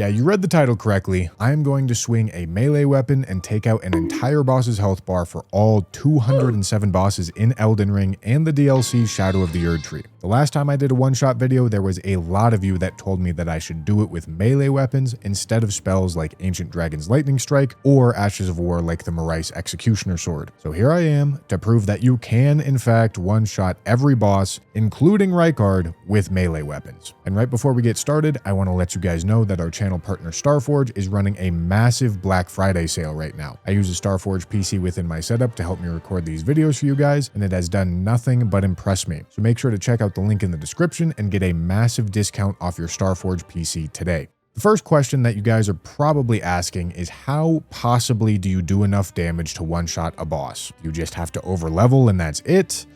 Yeah, you read the title correctly. I am going to swing a melee weapon and take out an entire boss's health bar for all 207 bosses in Elden Ring and the DLC Shadow of the Erdtree. The last time I did a one-shot video, there was a lot of you that told me that I should do it with melee weapons instead of spells like Ancient Dragon's Lightning Strike or Ashes of War like the Marais Executioner Sword. So here I am to prove that you can, in fact, one-shot every boss, including Rykard, with melee weapons. And right before we get started, I want to let you guys know that our channel partner Starforge is running a massive Black Friday sale right now. I use a Starforge PC within my setup to help me record these videos for you guys, and it has done nothing but impress me. So make sure to check out the link in the description and get a massive discount off your Starforge PC today. The first question that you guys are probably asking is how possibly do you do enough damage to one-shot a boss? You just have to overlevel and that's it?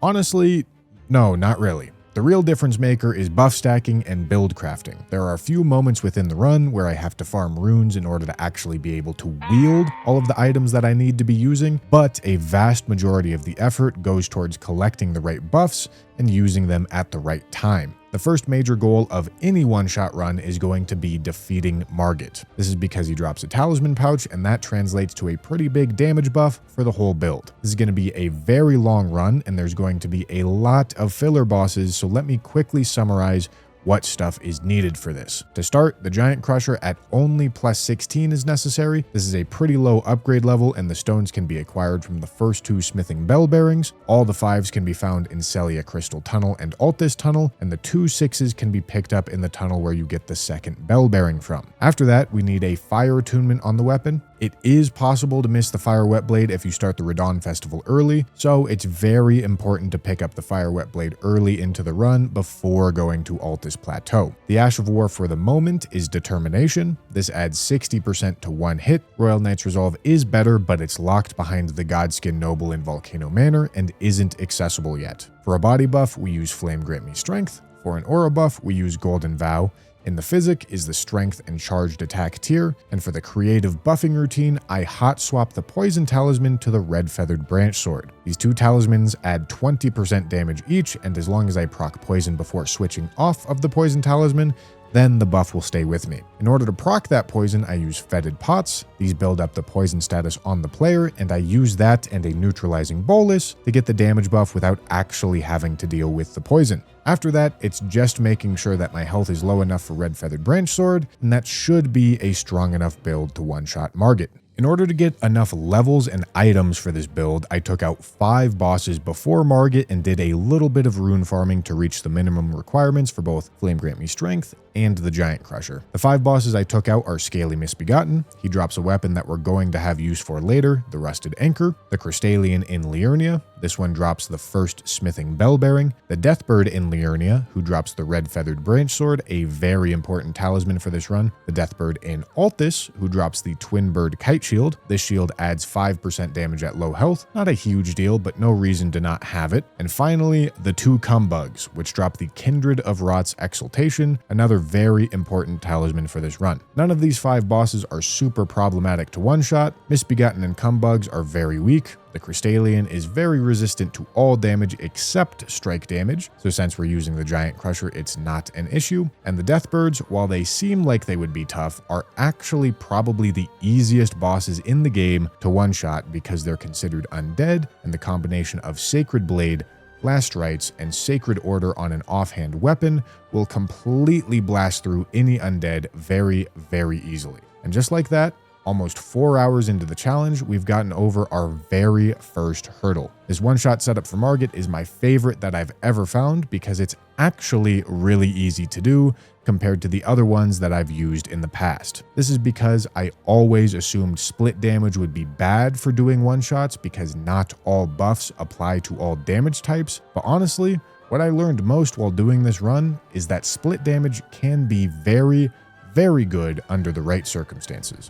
Honestly, no, not really. The real difference maker is buff stacking and build crafting. There are a few moments within the run where I have to farm runes in order to actually be able to wield all of the items that I need to be using, but a vast majority of the effort goes towards collecting the right buffs and using them at the right time. The first major goal of any one-shot run is going to be defeating Margit. This is because he drops a talisman pouch, and that translates to a pretty big damage buff for the whole build. This is going to be a very long run, and there's going to be a lot of filler bosses, so let me quickly summarize what stuff is needed for this. To start, the Giant Crusher at only plus 16 is necessary. This is a pretty low upgrade level, and the stones can be acquired from the first 2 smithing bell bearings. All the 5s can be found in Celia Crystal Tunnel and Altus Tunnel, and the 2 6s can be picked up in the tunnel where you get the second bell bearing from. After that, we need a fire attunement on the weapon. It is possible to miss the Fire Wet Blade if you start the Radon Festival early, so it's very important to pick up the Fire Wet Blade early into the run before going to Altus Plateau. The Ash of War for the moment is Determination. This adds 60% to 1 hit. Royal Knight's Resolve is better, but it's locked behind the Godskin Noble in Volcano Manor and isn't accessible yet. For a body buff, we use Flame Grant Me Strength. For an aura buff, we use Golden Vow. In the Physic is the Strength and Charged Attack tier, and for the creative buffing routine, I hot swap the Poison Talisman to the Red Feathered Branch Sword. These 2 talismans add 20% damage each, and as long as I proc Poison before switching off of the Poison Talisman, then the buff will stay with me. In order to proc that poison, I use Fetid Pots. These build up the poison status on the player, and I use that and a neutralizing bolus to get the damage buff without actually having to deal with the poison. After that, it's just making sure that my health is low enough for Red Feathered Branch Sword, and that should be a strong enough build to one-shot Margit. In order to get enough levels and items for this build, I took out 5 bosses before Margit and did a little bit of rune farming to reach the minimum requirements for both Flame Grant Me Strength and the Giant Crusher. The 5 bosses I took out are Scaly Misbegotten. He drops a weapon that we're going to have use for later, the Rusted Anchor. The Crystalian in Liurnia. This one drops the first Smithing Bell Bearing. The Deathbird in Liurnia, who drops the Red Feathered Branch Sword, a very important talisman for this run. The Deathbird in Altus, who drops the Twin Bird Kite Shield. This shield adds 5% damage at low health. Not a huge deal, but no reason to not have it. And finally, the 2 Cumbugs, which drop the Kindred of Rot's Exaltation, another very important talisman for this run. None of these 5 bosses are super problematic to one-shot. Misbegotten and Cumbugs are very weak. The Crystalian is very resistant to all damage except strike damage, so since we're using the Giant Crusher, it's not an issue. And the Deathbirds, while they seem like they would be tough, are actually probably the easiest bosses in the game to one-shot because they're considered undead, and the combination of Sacred Blade, Blast Rites, and Sacred Order on an offhand weapon will completely blast through any undead very, very easily. And just like that, almost 4 hours into the challenge, we've gotten over our very first hurdle. This one-shot setup for Margit is my favorite that I've ever found because it's actually really easy to do compared to the other ones that I've used in the past. This is because I always assumed split damage would be bad for doing one-shots because not all buffs apply to all damage types, but honestly, what I learned most while doing this run is that split damage can be very, very good under the right circumstances.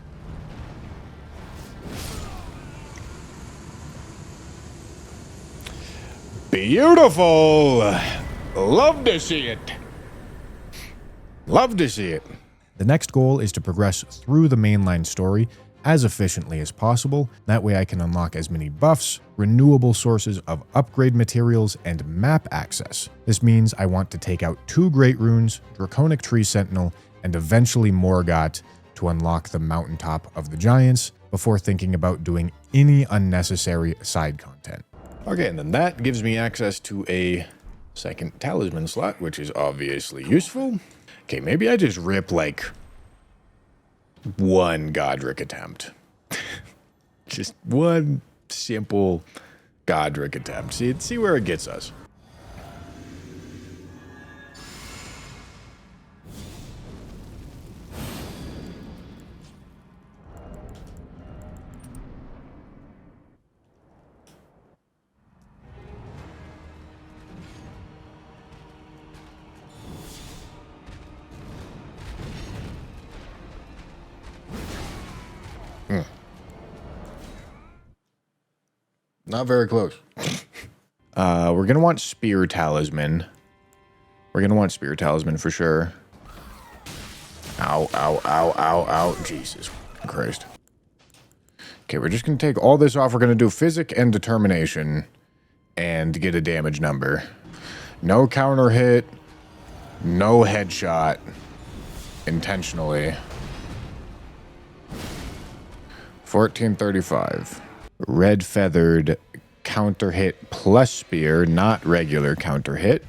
Beautiful! Love to see it. Love to see it. The next goal is to progress through the mainline story as efficiently as possible. That way I can unlock as many buffs, renewable sources of upgrade materials, and map access. This means I want to take out 2 Great Runes, Draconic Tree Sentinel, and eventually Morgott to unlock the mountaintop of the giants before thinking about doing any unnecessary side content. Okay, and then that gives me access to a second talisman slot, which is obviously useful. Okay, maybe I just rip like one Godric attempt. Just one simple Godric attempt. See where it gets us. Not very close. We're gonna want Spear Talisman. We're gonna want Spear Talisman for sure. Ow, ow, ow, ow, ow. Jesus Christ. Okay, we're just gonna take all this off. We're gonna do Physic and Determination and get a damage number. No counter hit. No headshot. Intentionally. 1435. Red feathered counter hit plus spear, not regular counter hit.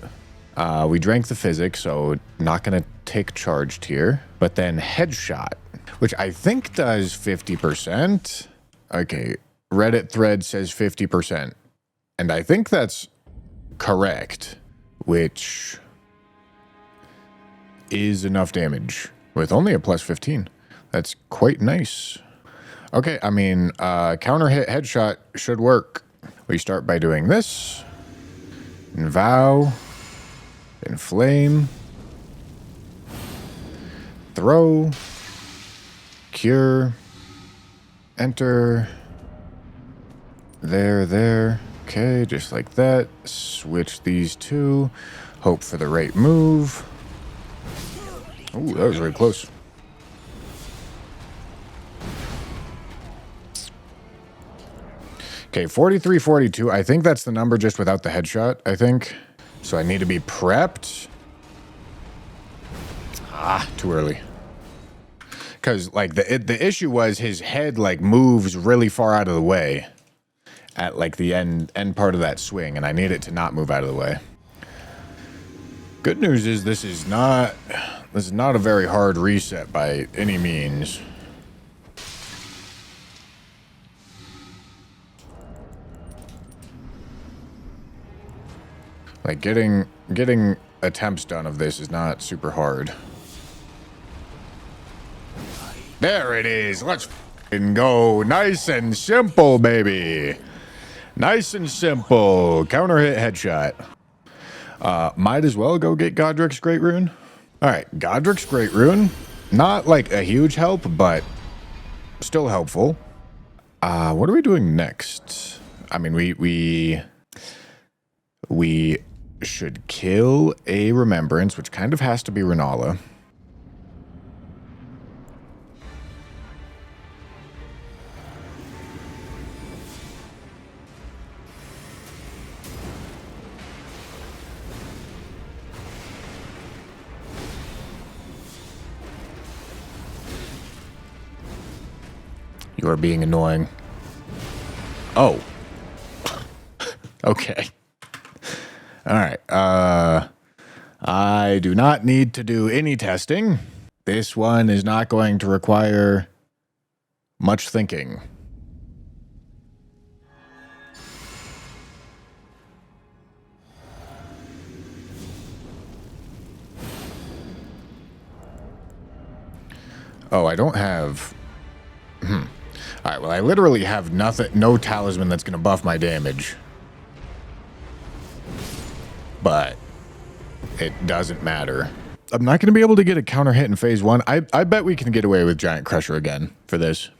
We drank the physics, so not going to take charged here. But then headshot, which I think does 50%. Okay, Reddit thread says 50%. And I think that's correct, which is enough damage with only a plus 15. That's quite nice. Okay, I mean, counter hit headshot should work. We start by doing this. And vow. Inflame. Throw. Cure. Enter. There. Okay, just like that. Switch these two. Hope for the right move. Ooh, that was very close. Okay, 43-42. I think that's the number just without the headshot, I think. So I need to be prepped. Ah, too early. Because, like, the issue was his head, like, moves really far out of the way at, like, the end part of that swing, and I need it to not move out of the way. Good news is this is not a very hard reset by any means. Like, getting attempts done of this is not super hard. There it is. Let's f***ing go. Nice and simple, baby. Nice and simple. Counter hit headshot. Might as well go get Godric's Great Rune. All right, Godric's Great Rune. Not like a huge help, but still helpful. What are we doing next? I mean, we should kill a Remembrance, which kind of has to be Renala. You are being annoying. Oh. Okay. All right. I do not need to do any testing. This one is not going to require much thinking. Oh, I don't have... All right, well, I literally have no talisman that's going to buff my damage. But it doesn't matter. I'm not going to be able to get a counter hit in phase 1. I bet we can get away with Giant Crusher again for this.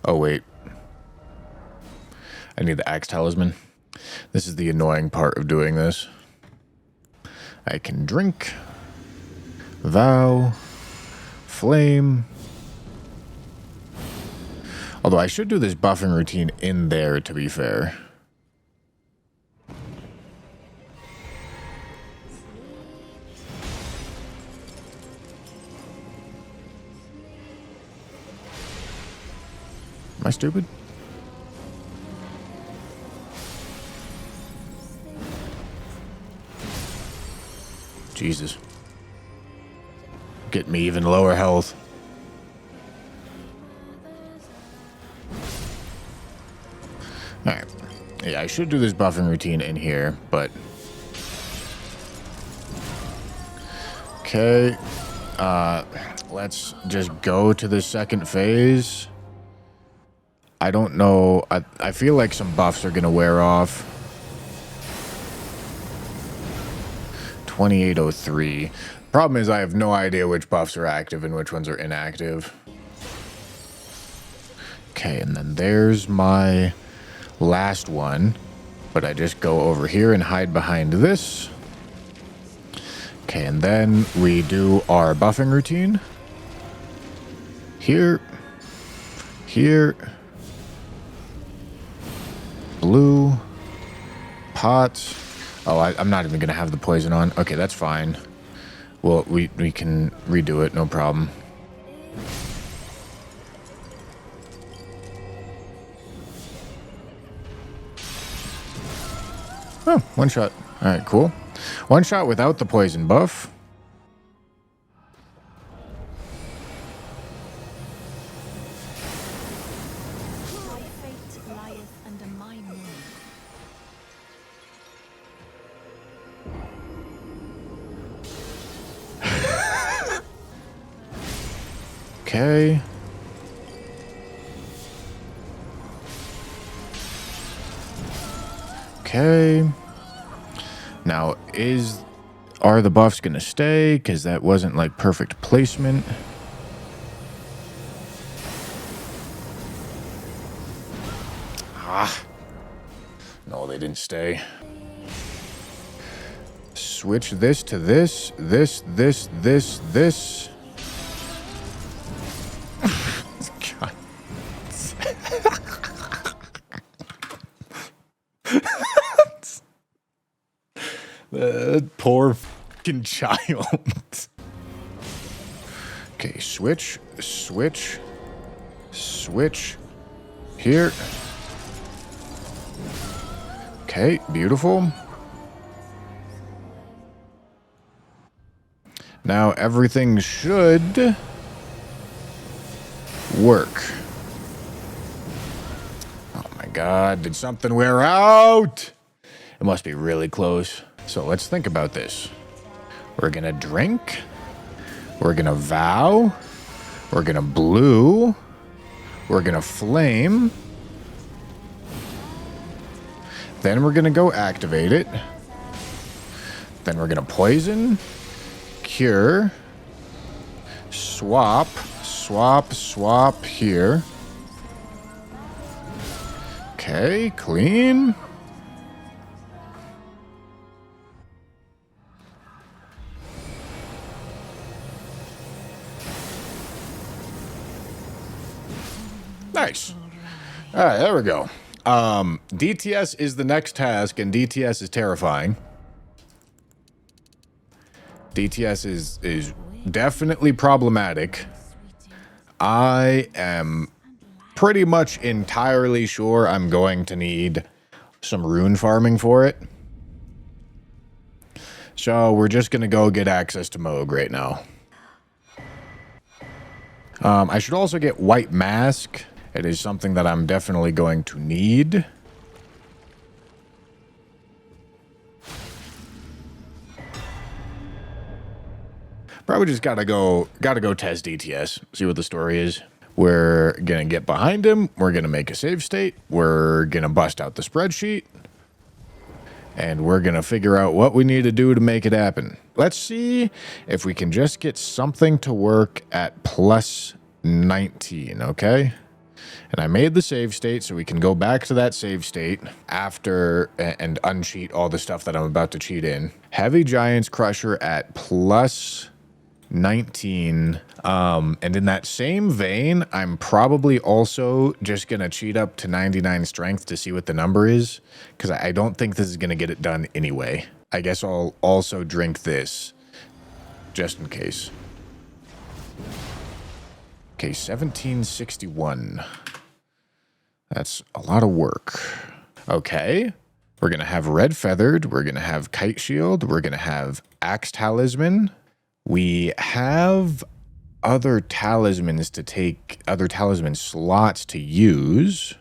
Oh, wait. I need the Axe Talisman. This is the annoying part of doing this. I can drink. Vow. Flame. Although I should do this buffing routine in there, to be fair. I stupid? Jesus. Get me even lower health. Alright. Yeah, I should do this buffing routine in here, but... Okay. Let's just go to the second phase. I don't know. I feel like some buffs are going to wear off. 2803. Problem is I have no idea which buffs are active and which ones are inactive. Okay, and then there's my last one. But I just go over here and hide behind this. Okay, and then we do our buffing routine. Here. Here. Blue. Pots. Oh, I'm not even going to have the poison on. Okay, that's fine. Well, we can redo it, no problem. Oh, one shot. All right, cool. One shot without the poison buff. My fate lieth under my name. Okay. Okay. Now, are the buffs gonna stay? Because that wasn't like perfect placement. Ah. No, they didn't stay. Switch this to this, this. God. Poor fucking child. Okay, switch. Here. Okay, beautiful. Now everything should work. Oh my God, did something wear out? It must be really close. So let's think about this. We're gonna drink. We're gonna vow. We're gonna blue. We're gonna flame. Then we're gonna go activate it. Then we're gonna poison. Cure. Swap here. Okay, clean. Nice. All right, there we go. DTS is the next task, and DTS is terrifying. DTS is definitely problematic. I am pretty much entirely sure I'm going to need some rune farming for it. So we're just going to go get access to Moog right now. I should also get White Mask. It is something that I'm definitely going to need. Probably just gotta go test DTS, see what the story is. We're gonna get behind him, we're gonna make a save state, we're gonna bust out the spreadsheet, and we're gonna figure out what we need to do to make it happen. Let's see if we can just get something to work at plus 19, okay? And I made the save state so we can go back to that save state after and uncheat all the stuff that I'm about to cheat in. Heavy Giants Crusher at plus 19. And in that same vein, I'm probably also just going to cheat up to 99 strength to see what the number is, because I don't think this is going to get it done anyway. I guess I'll also drink this just in case. Okay, 1761. That's a lot of work. Okay. We're going to have red feathered. We're going to have kite shield. We're going to have axe talisman. We have other talismans to take, other talisman slots to use.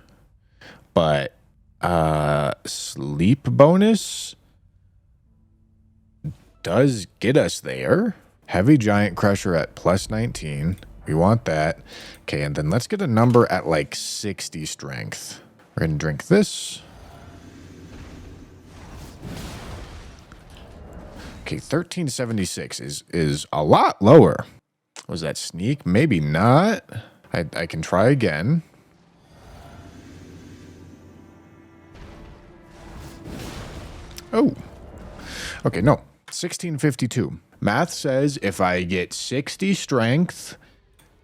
But sleep bonus does get us there. Heavy giant crusher at plus 19. We want that. Okay, and then let's get a number at like 60 strength. We're going to drink this. Okay, 1376 is a lot lower. Was that sneak? Maybe not. I can try again. Oh. Okay, no. 1652. Math says if I get 60 strength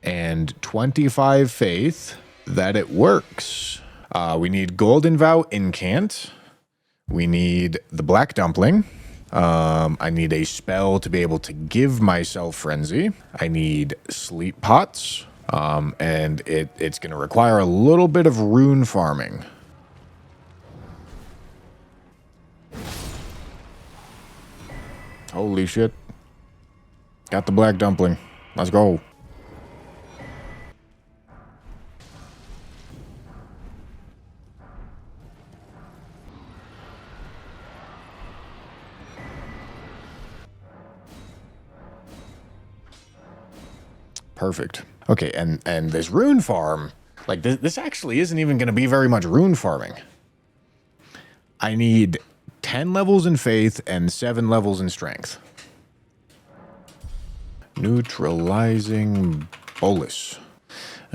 and 25 faith, that it works. We need Golden Vow Incant. We need the Black Dumpling. I need a spell to be able to give myself Frenzy. I need Sleep Pots. And it's going to require a little bit of rune farming. Holy shit. Got the Black Dumpling. Let's go. Perfect. Okay, and this rune farm, like this actually isn't even going to be very much rune farming. I need 10 levels in faith and 7 levels in strength. Neutralizing bolus.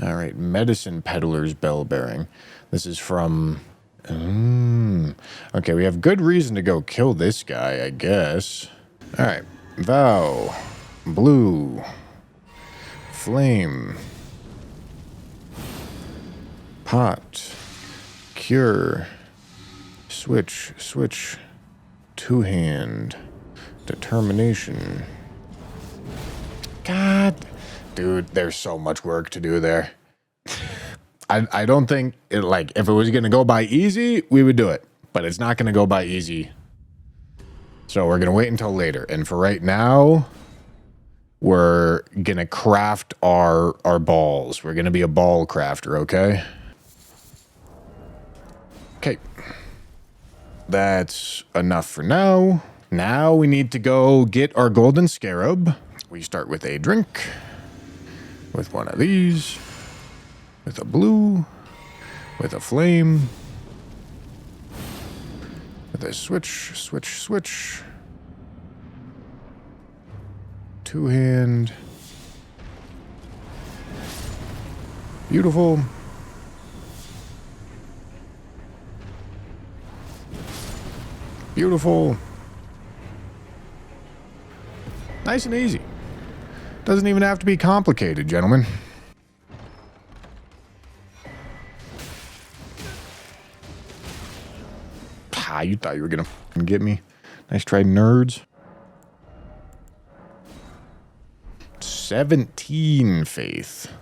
All right, medicine peddler's bell bearing. This is from... Okay, we have good reason to go kill this guy, I guess. All right, vow, blue, flame, pot, cure, switch, two-hand, determination. God, dude, there's so much work to do there. I don't think it, like, if it was going to go by easy, we would do it, but it's not going to go by easy. So we're going to wait until later. And for right now, we're going to craft our balls. We're going to be a ball crafter, okay? Okay. That's enough for now. Now we need to go get our golden scarab. We start with a drink, with one of these, with a blue, with a flame, with a switch, two-hand, beautiful. Beautiful. Nice and easy. Doesn't even have to be complicated, gentlemen. Ah, you thought you were gonna get me. Nice try, nerds. 17 faith.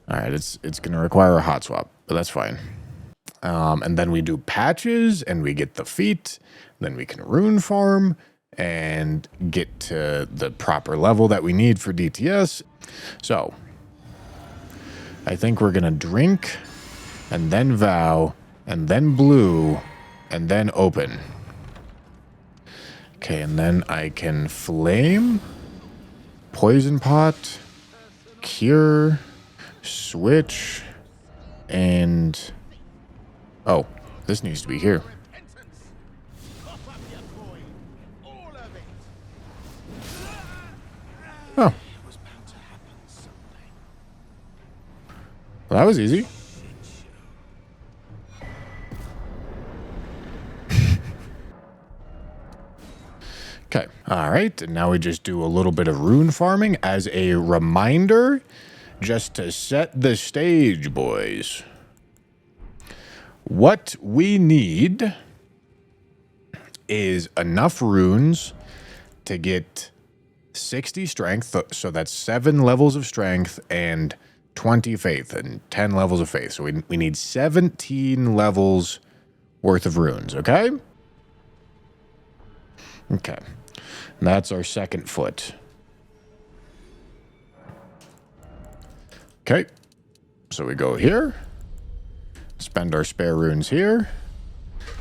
All right, it's gonna require a hot swap, but that's fine. And then we do patches, and we get the feat. Then we can rune farm and get to the proper level that we need for DTS. So, I think we're gonna drink, and then vow, and then blue, and then open. Okay, and then I can flame, poison pot, cure, switch, and... Oh, this needs to be here. Oh. Well, that was easy. Okay. All right. And now we just do a little bit of rune farming as a reminder, just to set the stage, boys. What we need is enough runes to get 60 strength, so that's 7 levels of strength and 20 faith and 10 levels of faith. So we need 17 levels worth of runes, okay? Okay. And that's our second foot. Okay. So we go here. Spend our spare runes here.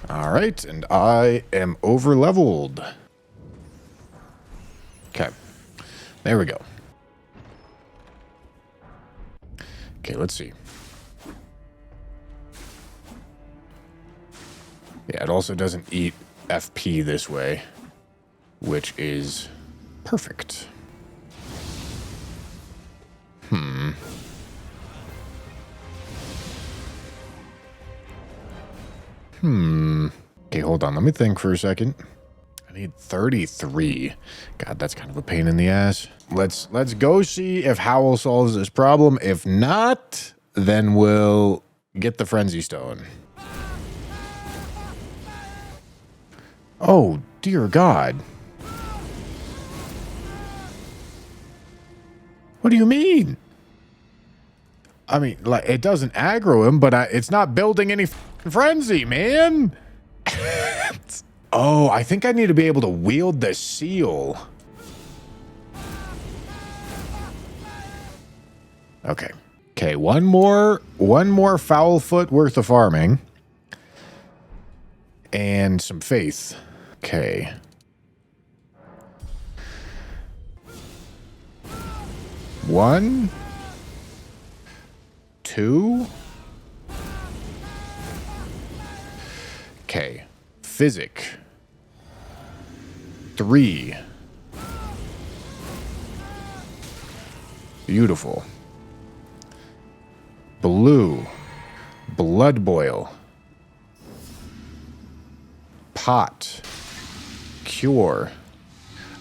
All right. And I am over leveled. Okay. There we go. Okay, let's see. Yeah, it also doesn't eat FP this way, which is perfect. Okay, hold on. Let me think for a second. I need 33. God, that's kind of a pain in the ass. Let's go see if Howl solves this problem. If not, then we'll get the Frenzy Stone. Oh, dear God. What do you mean? I mean, like, it doesn't aggro him, but it's not building any frenzy, man. Oh, I think I need to be able to wield the seal. Okay. Okay, one more foul foot worth of farming. And some faith. Okay. One. Two. Okay. Physic. 3. Beautiful. Blue. Blood boil. Pot. Cure.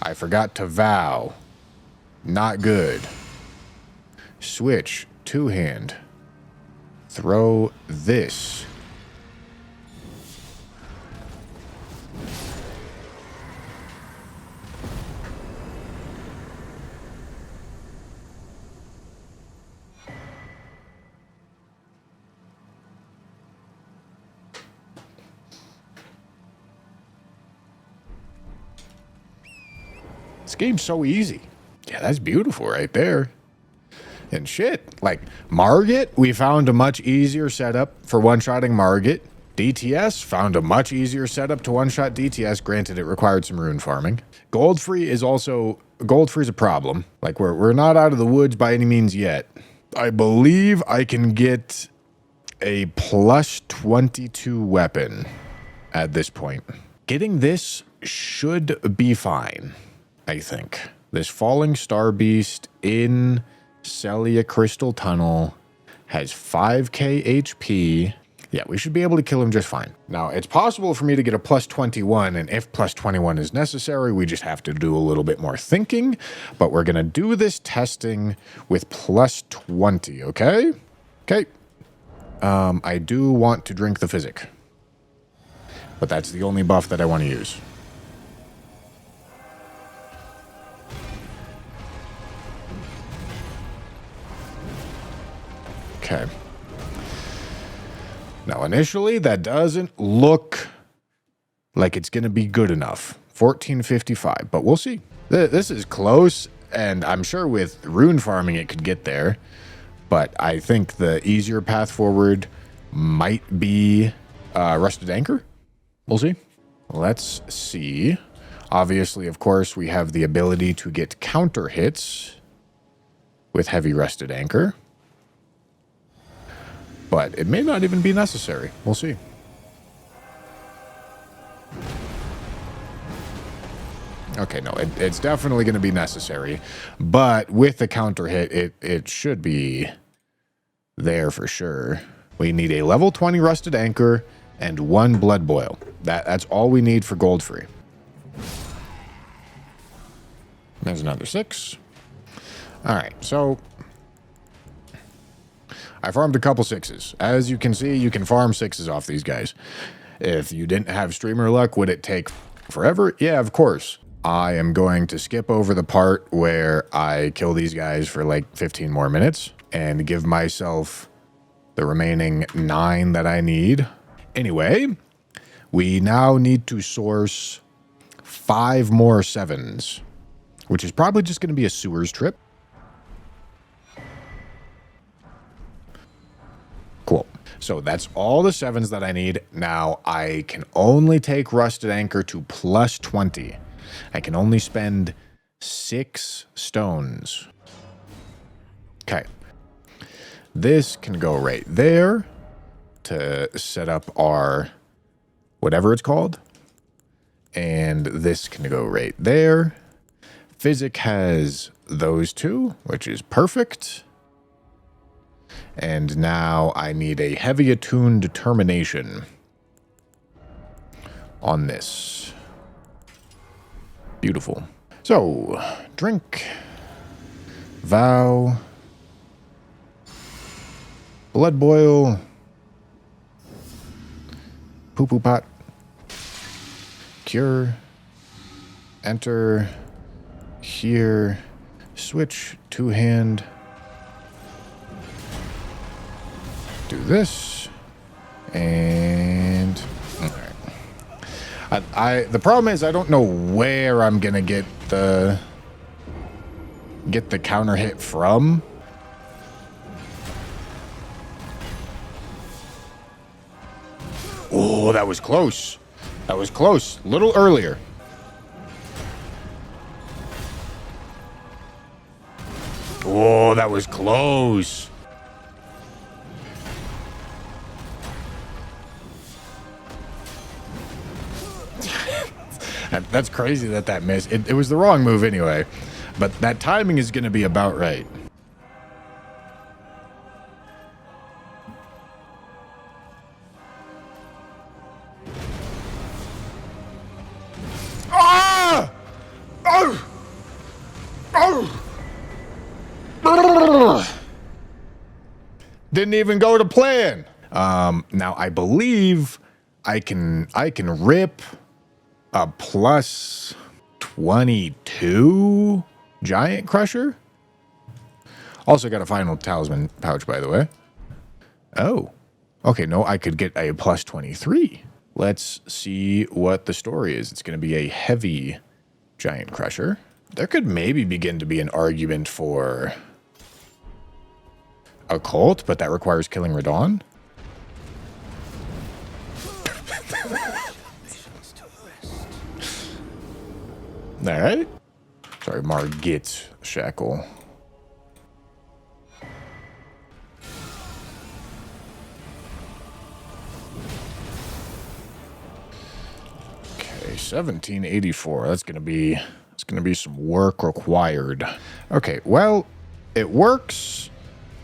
I forgot to vow. Not good. Switch. 2-hand. Throw this. This game's so easy. Yeah, that's beautiful right there. And shit, like Margit, we found a much easier setup for one-shotting Margit. DTS found a much easier setup to one-shot DTS. Granted, it required some rune farming. Goldfree is a problem. Like we're not out of the woods by any means yet. I believe I can get a plus 22 weapon at this point. Getting this should be fine, I think. This Falling Star Beast in Celia Crystal Tunnel has 5k HP. Yeah, we should be able to kill him just fine. Now, it's possible for me to get a plus 21, and if plus 21 is necessary, we just have to do a little bit more thinking. But we're going to do this testing with plus 20, okay? Okay. I do want to drink the physic. But that's the only buff that I want to use. Okay. Now, initially, that doesn't look like it's going to be good enough. 1455, but we'll see. This is close, and I'm sure with rune farming it could get there. But I think the easier path forward might be Rusted Anchor. We'll see. Let's see. Obviously, of course, we have the ability to get counter hits with Heavy Rusted Anchor. But it may not even be necessary. We'll see. Okay, no, it's definitely going to be necessary. But with the counter hit, it should be there for sure. We need a level 20 Rusted Anchor and 1 Blood Boil. That's all we need for gold free. There's another 6. All right, so I farmed a couple 6s. As you can see, you can farm 6s off these guys. If you didn't have streamer luck, would it take forever? Yeah, of course. I am going to skip over the part where I kill these guys for like 15 more minutes. and give myself the remaining 9 that I need. Anyway, we now need to source 5 more 7s, which is probably just going to be a sewers trip. Cool. So that's all the 7s that I need. Now I can only take Rusted Anchor to plus 20. I can only spend 6 stones. Okay. This can go right there to set up our whatever it's called. And this can go right there. Physic has those 2, which is perfect. And now I need a heavy attuned determination on this. Beautiful. So, drink, vow, blood boil, poo-poo pot, cure, enter, here, switch, 2-hand, do this, and all right. The problem is I don't know where I'm gonna get the counter hit from. Oh, that was close. That was close. A little earlier. Oh, that was close. That's crazy that missed. It was the wrong move anyway, but that timing is going to be about right. Ah! Oh! Oh! Didn't even go to plan. Now I believe I can rip a plus 22 giant crusher. Also got a final talisman pouch, by the way. Oh, okay. No, I could get a plus 23. Let's see what the story is. It's going to be a heavy giant crusher. There could maybe begin to be an argument for a cult, but that requires killing Radon. All right. Sorry, Margit Shackle. Okay, 1784. That's gonna be some work required. Okay, well, it works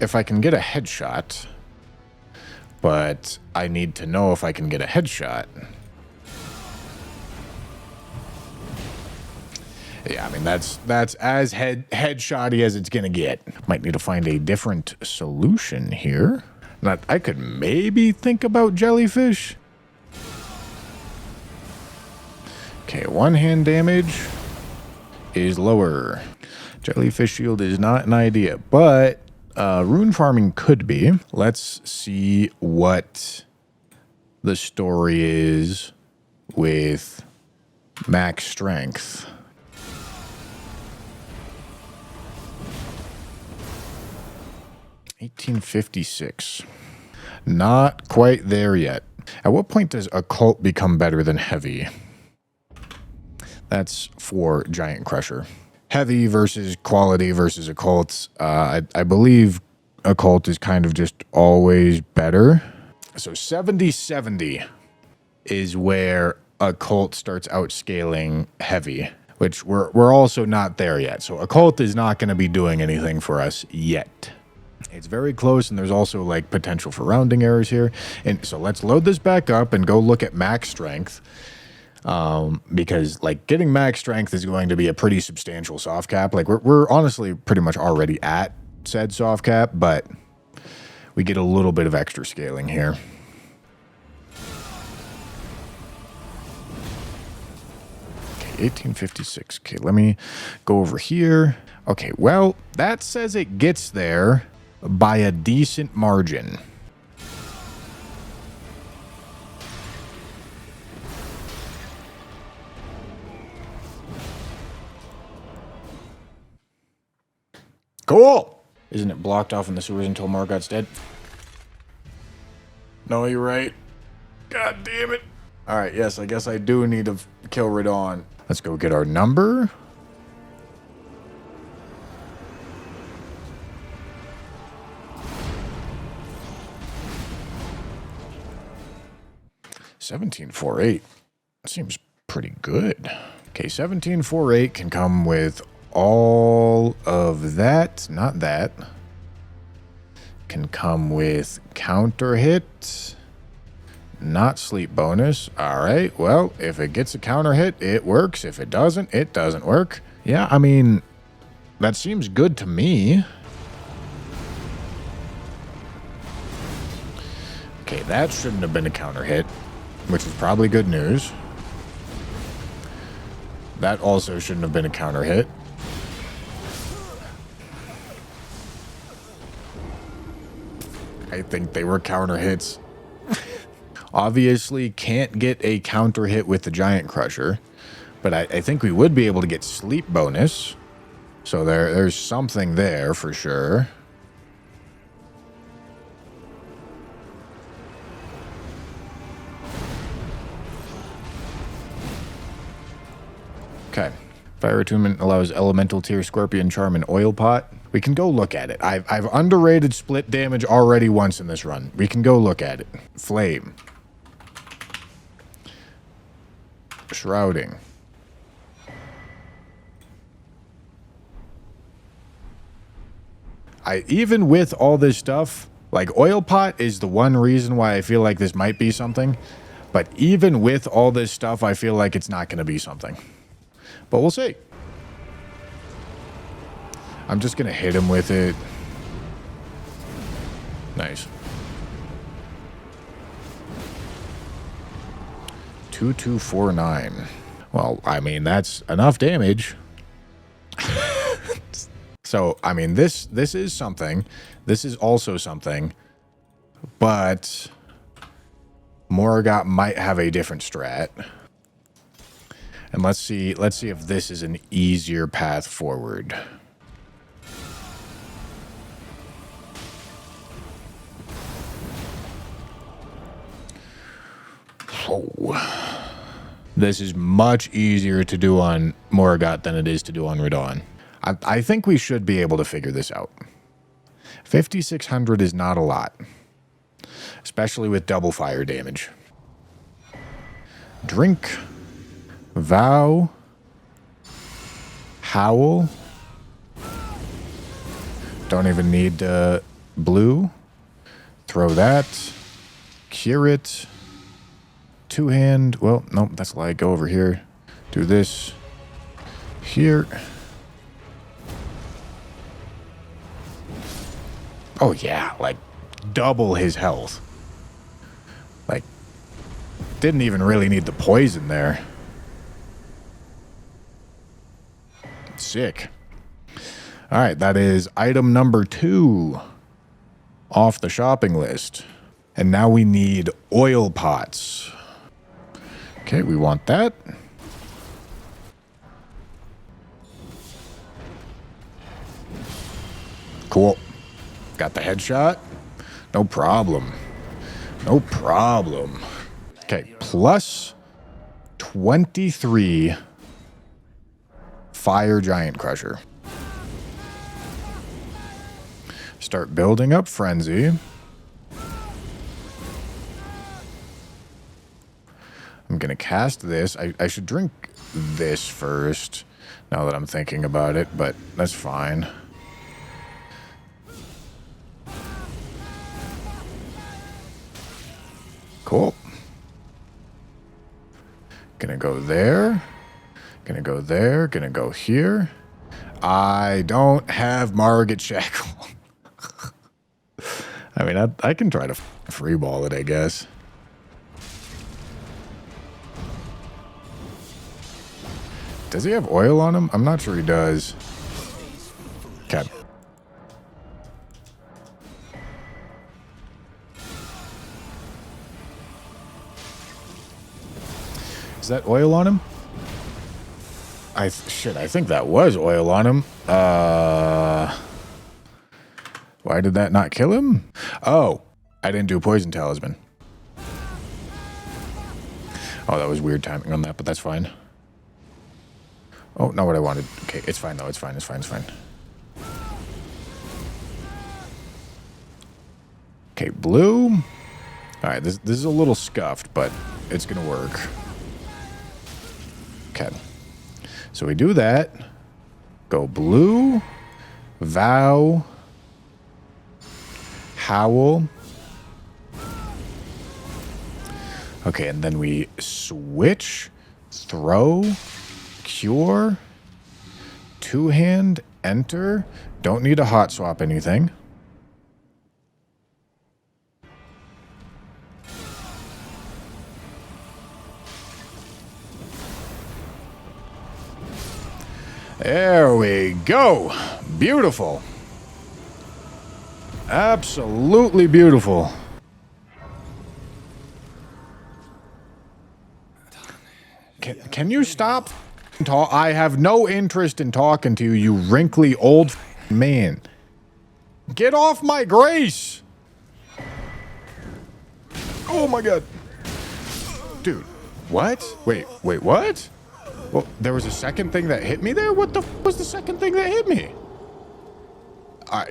if I can get a headshot, but I need to know if I can get a headshot. Yeah, I mean, that's as headshotty as it's gonna get. Might need to find a different solution here. That I could maybe think about jellyfish. Okay, 1-hand damage is lower. Jellyfish shield is not an idea, but rune farming could be. Let's see what the story is with max strength. 1856. Not quite there yet. At what point does occult become better than heavy? That's for Giant Crusher. Heavy versus quality versus occult. I believe occult is kind of just always better. So 70-70 is where occult starts outscaling heavy, which we're also not there yet. So occult is not going to be doing anything for us yet. It's very close, and there's also like potential for rounding errors here. And so let's load this back up and go look at max strength. Because like getting max strength is going to be a pretty substantial soft cap. Like we're honestly pretty much already at said soft cap, but we get a little bit of extra scaling here. Okay, 1856. Okay, let me go over here. Okay, well, that says it gets there. by a decent margin. Cool! Isn't it blocked off in the sewers until Morgoth's dead? No, you're right. God damn it. Alright, yes, I guess I do need to kill Radon. Let's go get our number. $17.48. Seems pretty good. Okay, $17.48 can come with all of that. Not that. Can come with counter hit. Not sleep bonus. Alright, well, if it gets a counter hit, it works. If it doesn't work. Yeah, I mean, that seems good to me. Okay, that shouldn't have been a counter hit, which is probably good news. That also shouldn't have been a counter hit. I think they were counter hits. Obviously can't get a counter hit with the Giant Crusher, but I think we would be able to get sleep bonus. So there's something there for sure. Okay. Fire Attunement allows Elemental Tier, Scorpion Charm, and Oil Pot. We can go look at it. I've underrated split damage already once in this run. We can go look at it. Flame. Shrouding. Even with all this stuff, like Oil Pot is the one reason why I feel like this might be something. But even with all this stuff, I feel like it's not going to be something. But we'll see. I'm just going to hit him with it. Nice. 2249. Well, I mean, that's enough damage. So, I mean, this is something. This is also something. But Morgoth might have a different strat. And let's see if this is an easier path forward. Oh. This is much easier to do on Morgoth than it is to do on Radon. I think we should be able to figure this out. 5,600 is not a lot. Especially with double fire damage. Drink. Vow. Howl. Don't even need blue. Throw that. Cure it. Two-hand. Well, nope, that's a lie. Go over here. Do this. Here. Oh, yeah. Like, double his health. Like, didn't even really need the poison there. Sick. All right, that is item number 2 off the shopping list. And now we need oil pots. Okay, we want that. Cool. Got the headshot. No problem. No problem. Okay, plus 23 Fire Giant Crusher. Start building up Frenzy. I'm going to cast this. I should drink this first, now that I'm thinking about it, but that's fine. Cool. Gonna go there. Gonna go there. Gonna go here. I don't have Margit Shackle. I mean, I can try to freeball it, I guess. Does he have oil on him? I'm not sure he does. Okay. Is that oil on him? Shit, I think that was oil on him. Why did that not kill him? Oh, I didn't do poison talisman. Oh, that was weird timing on that, but that's fine. Oh, not what I wanted. Okay, it's fine though. It's fine. It's fine. It's fine. Okay, blue. All right, this is a little scuffed, but it's gonna work. Okay. So we do that. Go blue. Vow. Howl. Okay, and then we switch, throw, cure, two-hand, enter. Don't need to hot swap anything. There we go. Beautiful. Absolutely beautiful. Can you stop talk? I have no interest in talking to you, you wrinkly old man. Get off my grace. Oh my god. Dude, what? Wait, what? Well, there was a second thing that hit me there? What the was the second thing that hit me?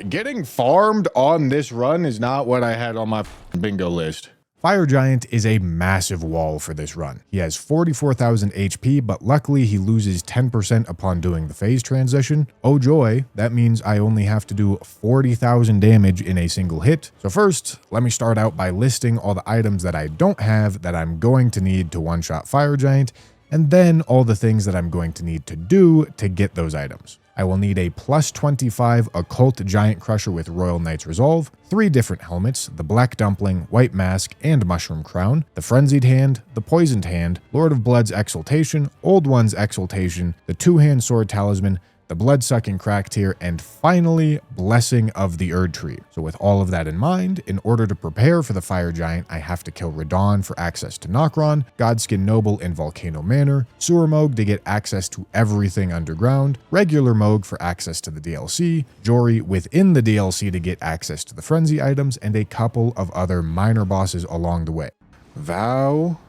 Getting farmed on this run is not what I had on my bingo list. Fire Giant is a massive wall for this run. He has 44,000 HP, but luckily he loses 10% upon doing the phase transition. Oh joy, that means I only have to do 40,000 damage in a single hit. So first, let me start out by listing all the items that I don't have that I'm going to need to one-shot Fire Giant, and then all the things that I'm going to need to do to get those items. I will need a plus 25 Occult Giant Crusher with Royal Knight's Resolve, 3 different helmets, the Black Dumpling, White Mask, and Mushroom Crown, the Frenzied Hand, the Poisoned Hand, Lord of Blood's Exaltation, Old One's Exaltation, the Two-Hand Sword Talisman, the Blood-Sucking Crack Tier, and finally, Blessing of the Erd Tree. So with all of that in mind, in order to prepare for the Fire Giant, I have to kill Radon for access to Nokron, Godskin Noble in Volcano Manor, Sewer Moog to get access to everything underground, Regular Moog for access to the DLC, Jory within the DLC to get access to the Frenzy items, and a couple of other minor bosses along the way. Vow,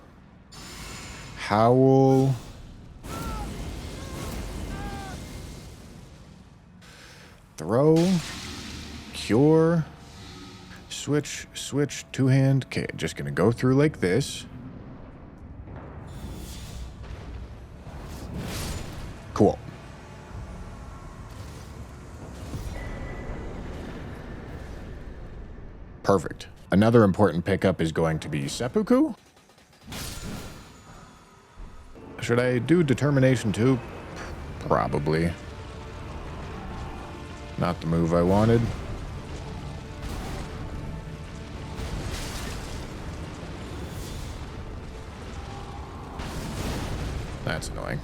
Howl, throw, cure, switch, two-hand. Okay, just gonna go through like this. Cool. Perfect. Another important pickup is going to be Seppuku. Should I do Determination too? Probably. Not the move I wanted. That's annoying.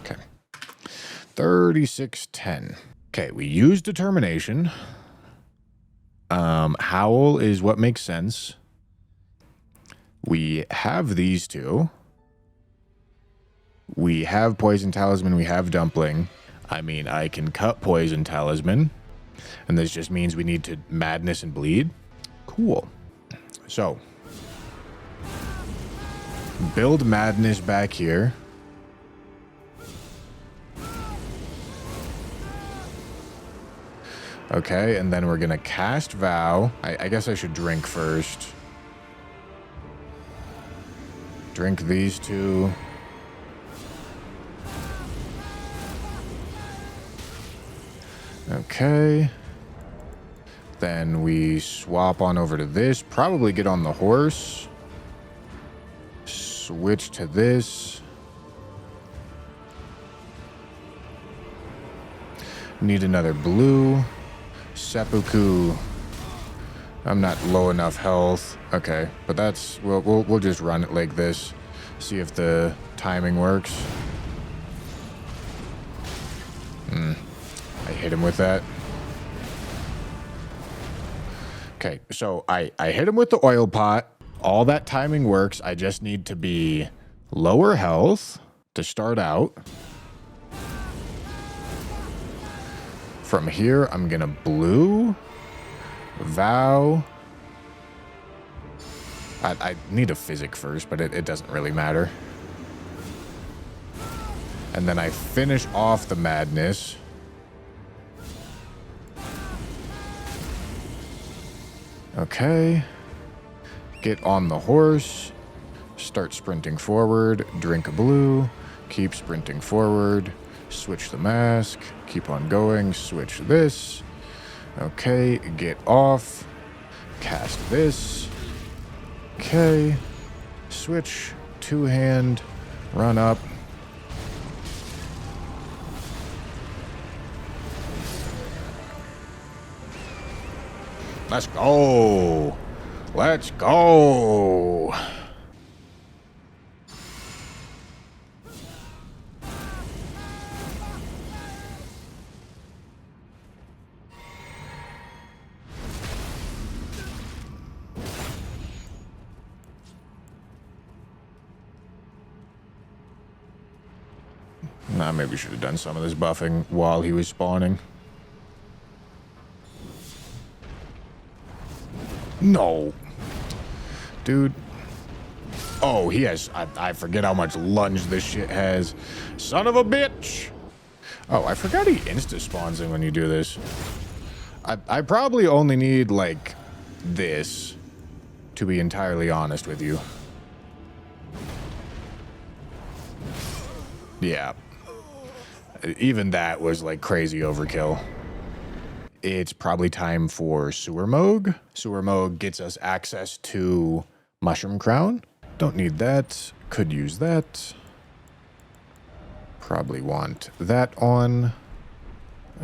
Okay. 3610. Okay, we use Determination. Howl is what makes sense. We have these two. We have Poison Talisman, we have Dumpling. I mean, I can cut Poison Talisman. And this just means we need to Madness and Bleed. Cool. So, build Madness back here. Okay, and then we're gonna cast Vow. I guess I should drink first. Drink these two. Okay. Then we swap on over to this. Probably get on the horse. Switch to this. Need another blue. Seppuku. I'm not low enough health. Okay, but that's we'll just run it like this. See if the timing works. hit him with that. Okay, so I hit him with the oil pot. All that timing works. I just need to be lower health to start out. From here, I'm gonna blue, vow. I need a physic first, but it doesn't really matter. And then I finish off the madness. Okay. Get on the horse. Start sprinting forward. Drink a blue. Keep sprinting forward. Switch the mask. Keep on going. Switch this. Okay. Get off. Cast this. Okay. Switch. Two-hand. Run up. Let's go. Let's go. Nah, maybe we should have done some of this buffing while he was spawning. No. Dude. Oh, he has... I forget how much lunge this shit has. Son of a bitch. Oh, I forgot he insta-spawns in when you do this. I probably only need, like, this, to be entirely honest with you. Yeah. Even that was, like, crazy overkill. It's probably time for Sewer Moog. Sewer Moog gets us access to Mushroom Crown. Don't need that. Could use that. Probably want that on.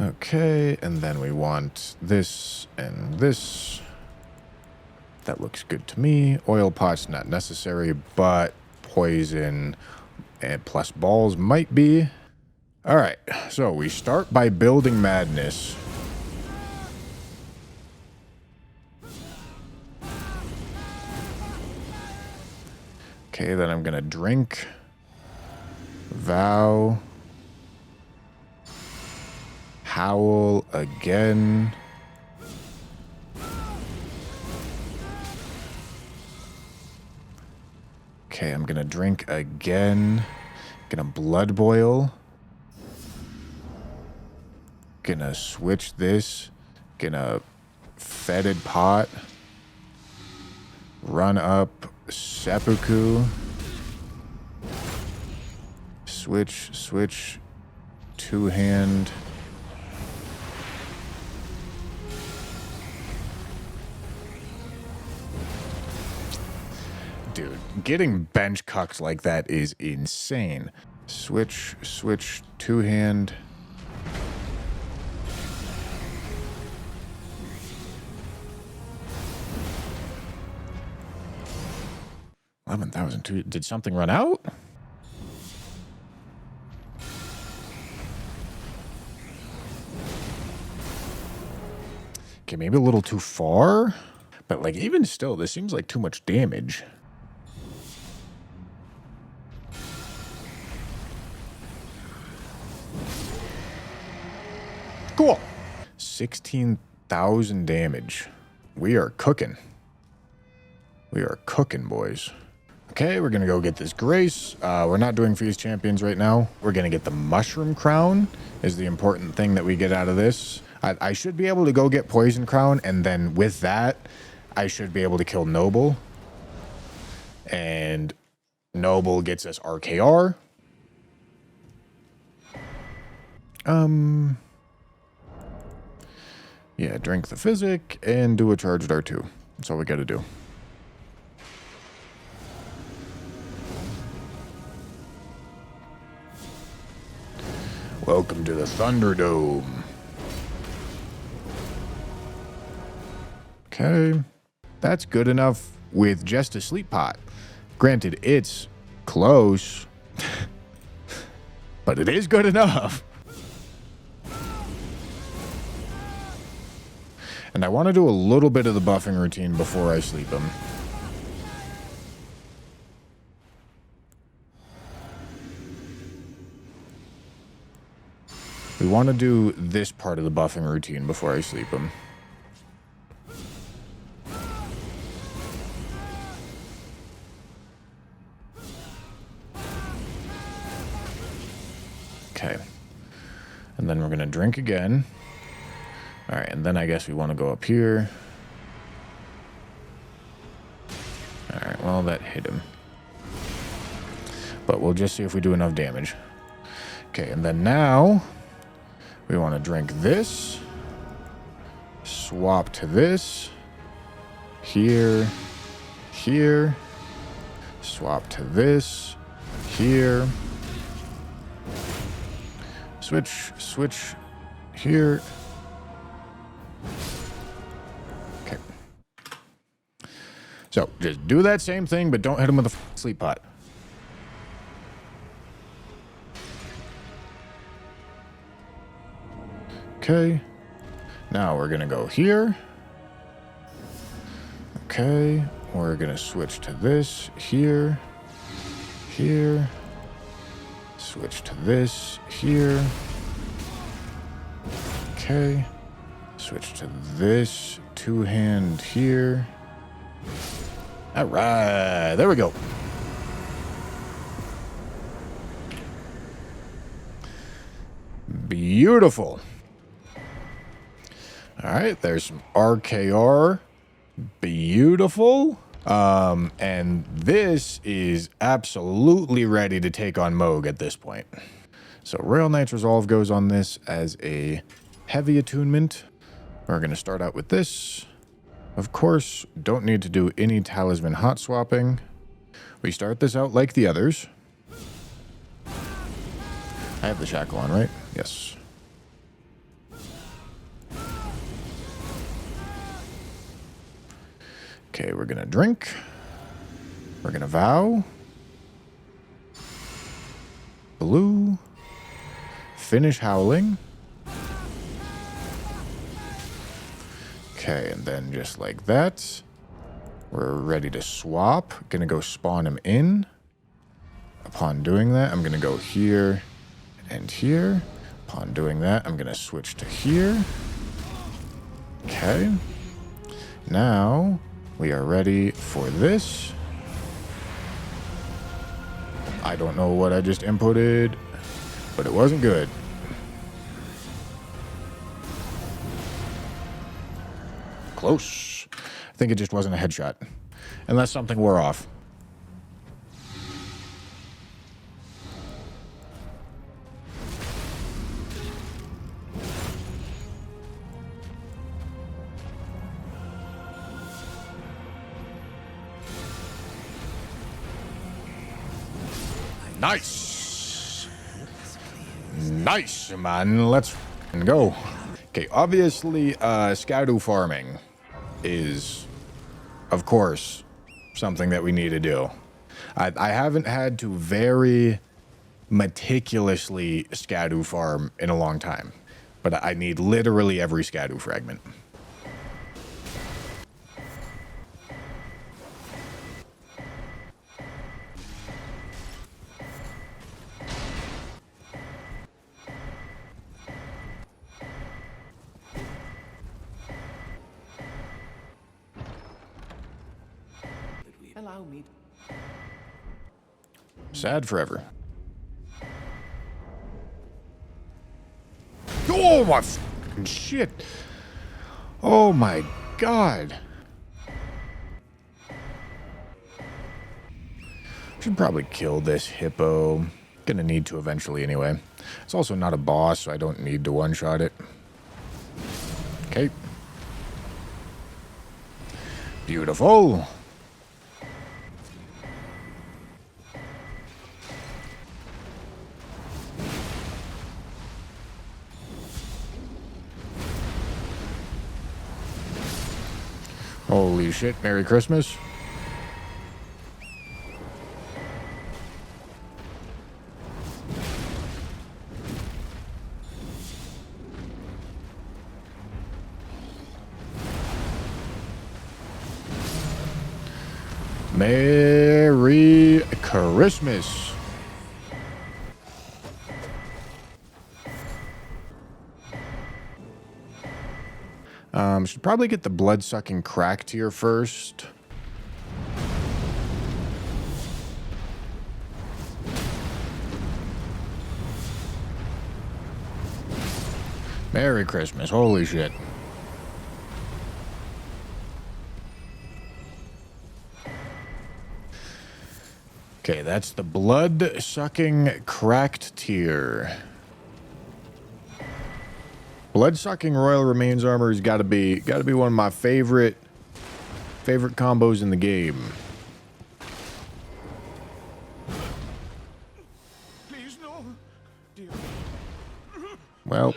Okay, and then we want this and this. That looks good to me. Oil pot's not necessary, but poison and plus balls might be. All right, so we start by building madness. Okay, then I'm gonna drink. Vow. Howl again. Okay, I'm gonna drink again. Gonna blood boil. Gonna switch this. Gonna fetid pot. Run up seppuku. Switch. Two-hand. Dude, getting bench cucked like that is insane. Switch, two-hand. $11,002. Did something run out? Okay, maybe a little too far. But, like, even still, this seems like too much damage. Cool. 16,000 damage. We are cooking. We are cooking, boys. Okay, we're going to go get this Grace. We're not doing Feast Champions right now. We're going to get the Mushroom Crown is the important thing that we get out of this. I should be able to go get Poison Crown, and then with that, I should be able to kill Noble. And Noble gets us RKR. Yeah, drink the Physic and do a charged R2. That's all we got to do. Welcome to the Thunderdome. Okay. That's good enough with just a sleep pot. Granted, it's close. But it is good enough. And I want to do a little bit of the buffing routine before I sleep him. We want to do this part of the buffing routine before I sleep him. Okay. And then we're going to drink again. All right, and then I guess we want to go up here. All right, well, that hit him. But we'll just see if we do enough damage. Okay, and then now we want to drink this. Swap to this. Here. Here. Swap to this. Here. Switch here. Okay. So just do that same thing, but don't hit him with a sleep pot. Okay. Now we're gonna go here. Okay. We're gonna switch to this here. Here. Switch to this here. Okay. Switch to this two-hand here. All right. There we go. Beautiful. All right. There's some RKR. Beautiful. And this is absolutely ready to take on Moog at this point. So Royal Knight's Resolve goes on this as a heavy attunement. We're going to start out with this. Of course, don't need to do any talisman hot swapping. We start this out like the others. I have the shackle on, right? Yes. Okay, we're going to drink. We're going to vow. Blue. Finish howling. Okay, and then just like that, we're ready to swap. Gonna go spawn him in. Upon doing that, I'm gonna go here and here. Upon doing that, I'm gonna switch to here. Okay. Now, we are ready for this. I don't know what I just inputted, but it wasn't good. Close. I think it just wasn't a headshot. Unless something wore off. Nice. Nice, man. Let's go. Okay, obviously, Scadu farming is, of course, something that we need to do. I haven't had to very meticulously Scadu farm in a long time, but I need literally every Scadu fragment. Allow me. Sad forever. Oh my f***ing shit. Oh my god. Should probably kill this hippo. Gonna need to eventually anyway. It's also not a boss, so I don't need to one-shot it. Okay. Beautiful. Holy shit, Merry Christmas. Merry Christmas. Should probably get the blood-sucking crack tier first. Merry Christmas. Holy shit. Okay, that's the blood-sucking cracked tier. Blood-sucking Royal Remains armor has gotta be one of my favorite combos in the game. Please, no. Dear. Well,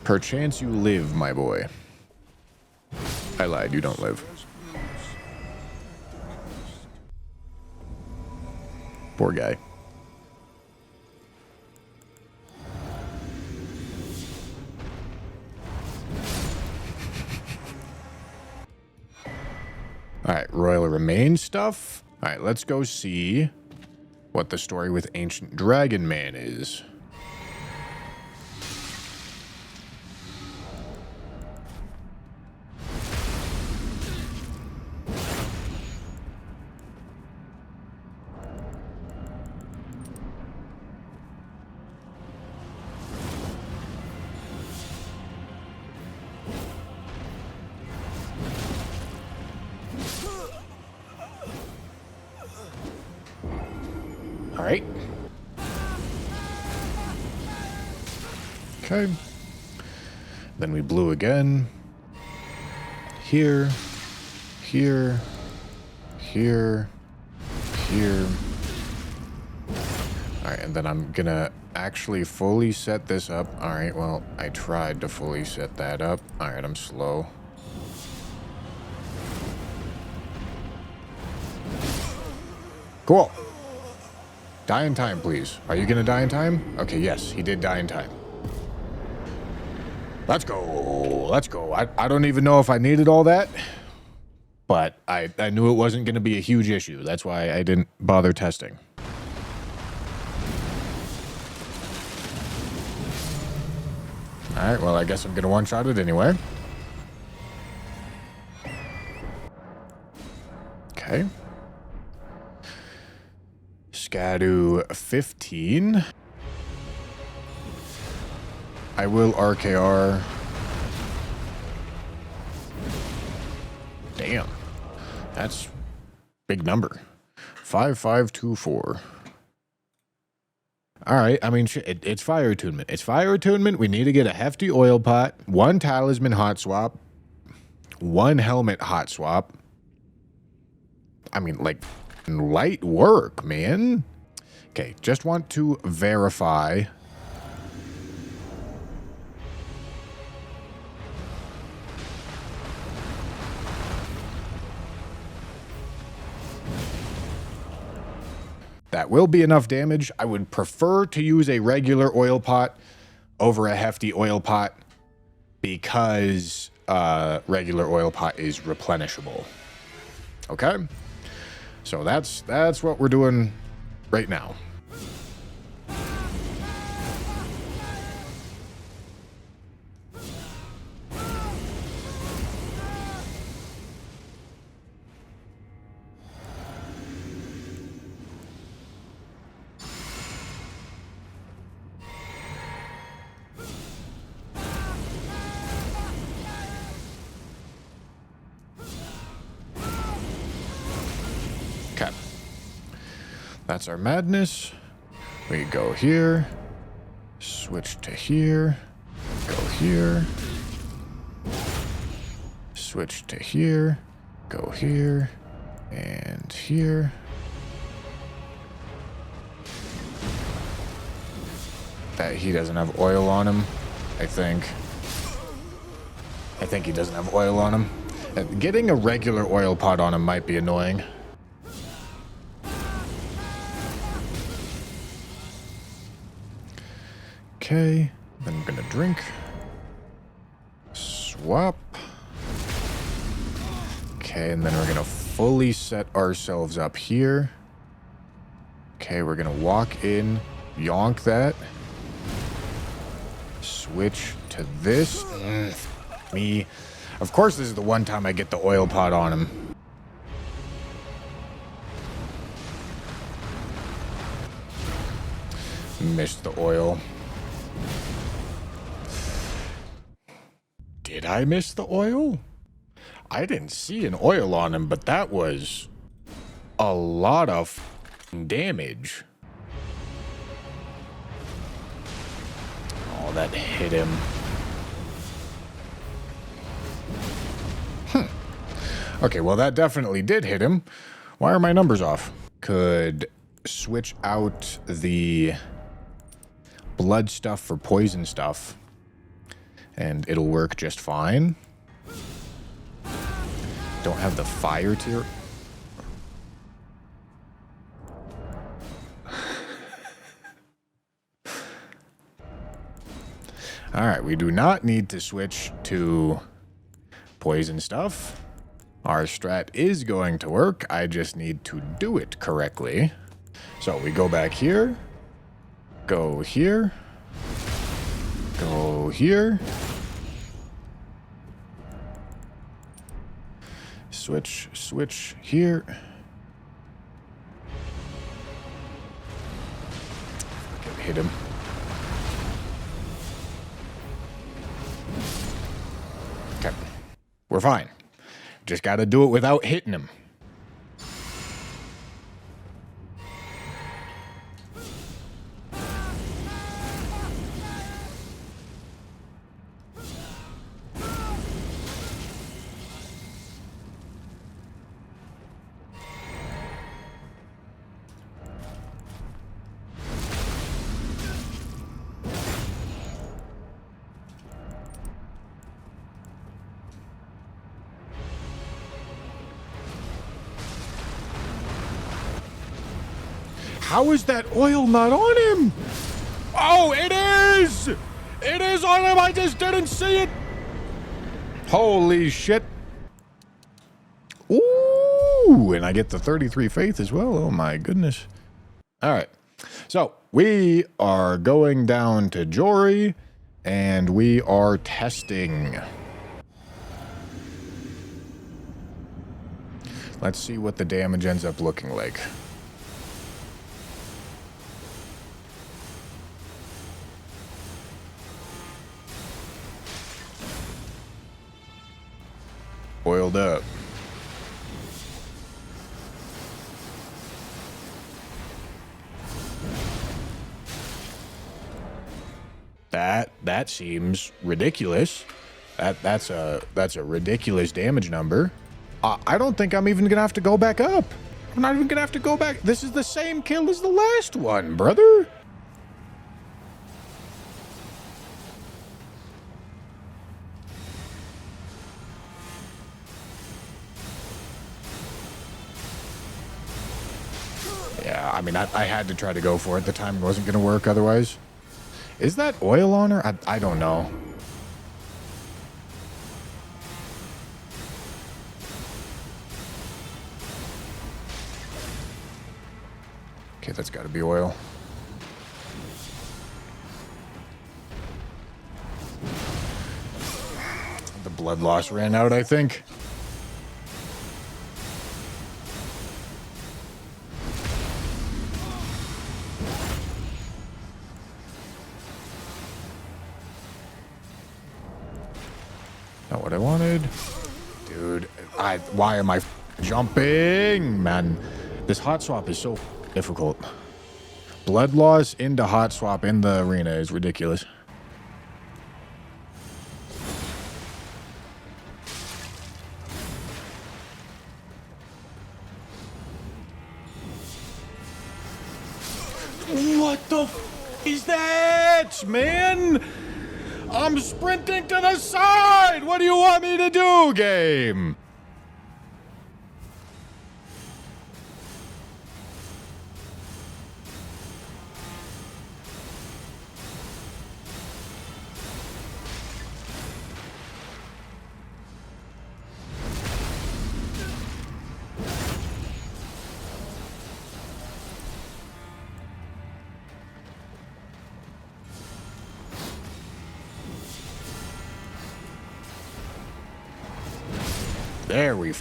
perchance you live, my boy. I lied, you don't live. Poor guy. Alright, Royal Remains stuff. Alright, let's go see what the story with Ancient Dragon Man is. All right. Okay. Then we blew again. Here. Here. Here. Here. All right, and then I'm gonna actually fully set this up. All right, well, I tried to fully set that up. All right, I'm slow. Cool. Die in time, please. Are you gonna die in time? Okay, yes, he did die in time. Let's go. Let's go. I don't even know if I needed all that, but I knew it wasn't gonna be a huge issue. That's why I didn't bother testing. All right, well, I guess I'm gonna one-shot it anyway. Okay. Scadu 15. I will RKR. Damn. That's big number. 5524. All right, I mean, it's fire attunement. It's fire attunement. We need to get a hefty oil pot, 1 talisman hot swap, 1 helmet hot swap. I mean, like, light work, man. Okay, just want to verify. That will be enough damage. I would prefer to use a regular oil pot over a hefty oil pot because regular oil pot is replenishable. Okay? So that's what we're doing right now. Okay. That's our madness. We go here. Switch to here. Go here. Switch to here. Go here. And here. That he doesn't have oil on him, I think. I think he doesn't have oil on him. Getting a regular oil pot on him might be annoying. Okay, then I'm gonna drink. Swap. Okay, and then we're gonna fully set ourselves up here. Okay, we're gonna walk in, yonk that. Switch to this. Me. Of course, this is the one time I get the oil pot on him. Missed the oil. Did I miss the oil? I didn't see an oil on him, but that was a lot of damage. Oh, that hit him. Okay, well, that definitely did hit him. Why are my numbers off? Could switch out the blood stuff for poison stuff, and it'll work just fine. Don't have the fire tier. All right, we do not need to switch to poison stuff. Our strat is going to work. I just need to do it correctly. So we go back here, go here, go here. Switch here. Okay, hit him. Okay, we're fine. Just gotta do it without hitting him. How is that oil not on him? Oh, it is! It is on him! I just didn't see it! Holy shit. Ooh, and I get the 33 faith as well. Oh my goodness. All right. So, we are going down to Jory, and we are testing. Let's see what the damage ends up looking like. Oiled up. That seems ridiculous. That's a ridiculous damage number. I don't think I'm even gonna have to go back up. I'm not even gonna have to go back. This is the same kill as the last one, brother. Yeah, I mean, I had to try to go for it. The timing wasn't going to work otherwise. Is that oil on her? I don't know. Okay, that's got to be oil. The blood loss ran out, I think. Not what I wanted. Dude, why am I jumping? Man, this hot swap is so difficult. Blood loss into hot swap in the arena is ridiculous. What the f is that, man? I'm sprinting to the side! What do you want me to do, game? There we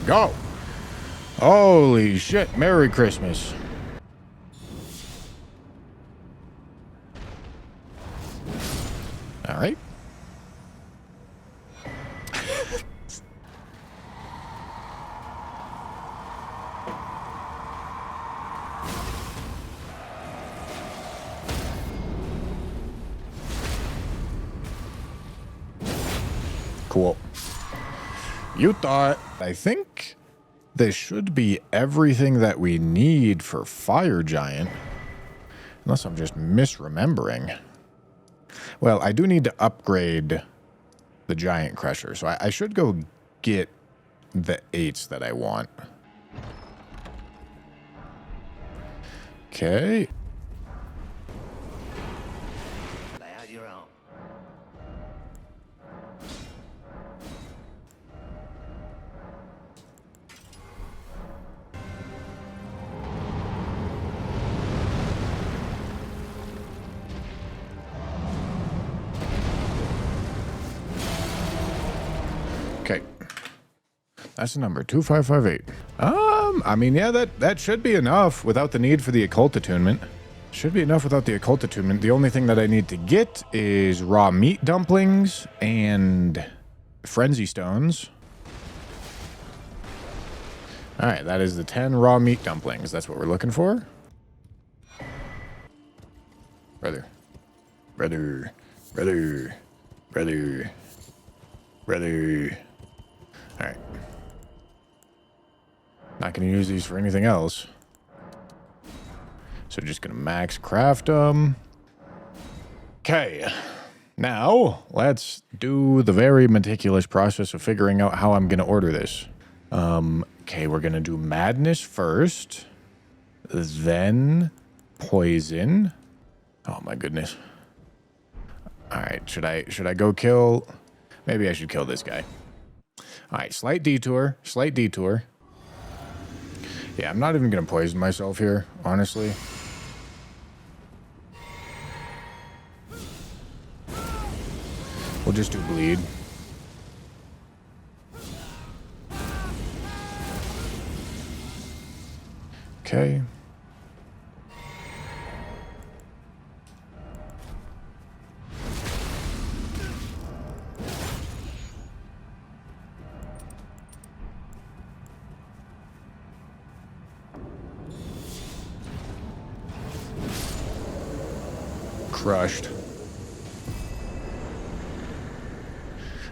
go. Holy shit. Merry Christmas. All right. Cool. You thought. I think this should be everything that we need for Fire Giant. Unless I'm just misremembering. Well, I do need to upgrade the Giant Crusher, so I should go get the 8s that I want. Okay. Lay out your own. Okay. That's the number, 2558. I mean, yeah, that should be enough without the need for the occult attunement. Should be enough without the occult attunement. The only thing that I need to get is raw meat dumplings and frenzy stones. All right, that is the 10 raw meat dumplings. That's what we're looking for. Brother. All right. Not going to use these for anything else. So just going to max craft them. Okay. Now, let's do the very meticulous process of figuring out how I'm going to order this. Okay, we're going to do madness first. Then poison. Oh my goodness. All right, should I go kill? Maybe I should kill this guy. All right, slight detour. Yeah, I'm not even going to poison myself here, honestly. We'll just do bleed. Okay. Crushed.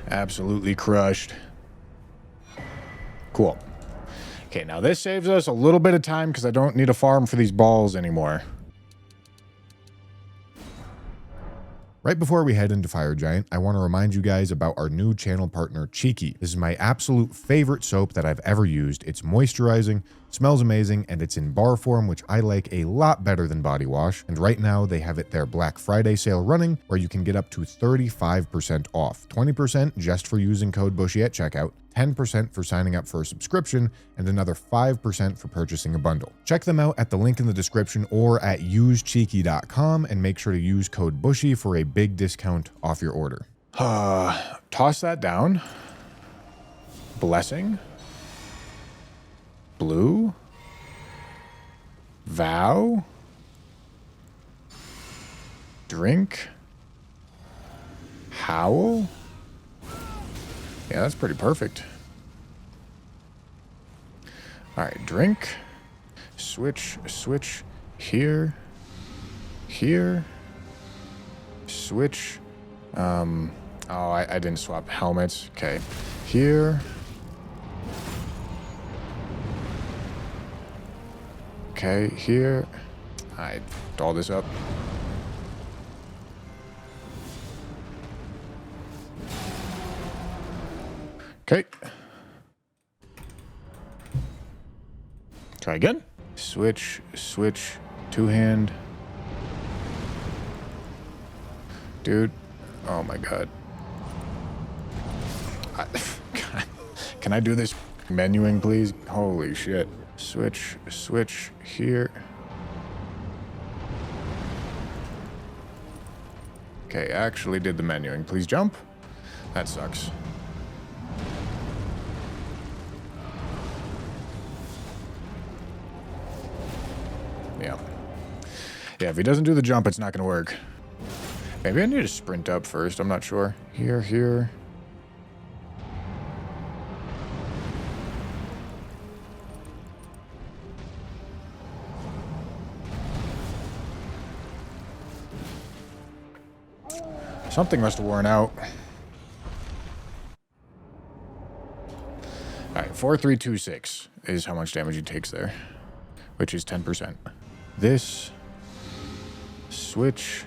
Absolutely crushed. Cool. Okay, now this saves us a little bit of time because I don't need to farm for these balls anymore. Right before we head into Fire Giant, I want to remind you guys about our new channel partner, Cheeky. This is my absolute favorite soap that I've ever used. It's moisturizing, smells amazing, and it's in bar form, which I like a lot better than body wash. And right now, they have their Black Friday sale running, where you can get up to 35% off. 20% just for using code BUSHY at checkout, 10% for signing up for a subscription, and another 5% for purchasing a bundle. Check them out at the link in the description or at usecheeky.com and make sure to use code BUSHY for a big discount off your order. Toss that down. Blessing. Blue. Vow. Drink. Howl. Yeah, that's pretty perfect. All right, drink. Switch here. Here. Switch. Oh, I didn't swap helmets. Okay. Here. Okay, here. I doll this up. Okay. Try again. Switch, two-hand. Dude. Oh my god. Can I do this menuing, please? Holy shit. Switch here. Okay, actually did the menuing. Please jump. That sucks. Yeah. Yeah, if he doesn't do the jump, it's not going to work. Maybe I need to sprint up first. I'm not sure. Here. Something must have worn out. Alright, 4326 is how much damage he takes there, which is 10%. This. Switch.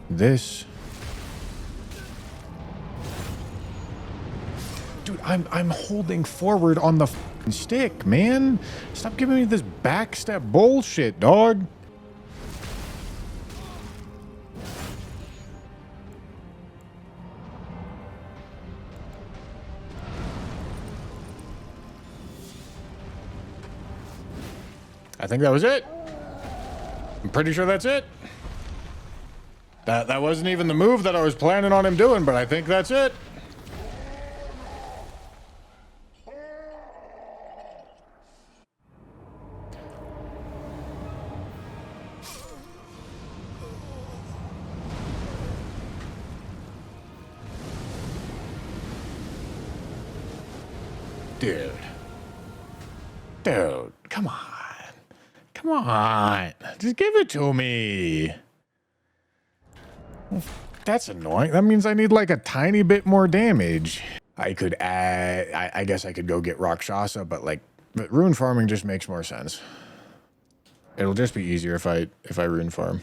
This. Dude, I'm holding forward on the f***ing stick, man. Stop giving me this backstep bullshit, dog. I think that was it. I'm pretty sure that's it. That wasn't even the move that I was planning on him doing, but I think that's it. Dude. Dude, come on. Come on. Just give it to me. That's annoying. That means I need like a tiny bit more damage. I could add... I guess I could go get Rakshasa, but rune farming just makes more sense. It'll just be easier if I rune farm.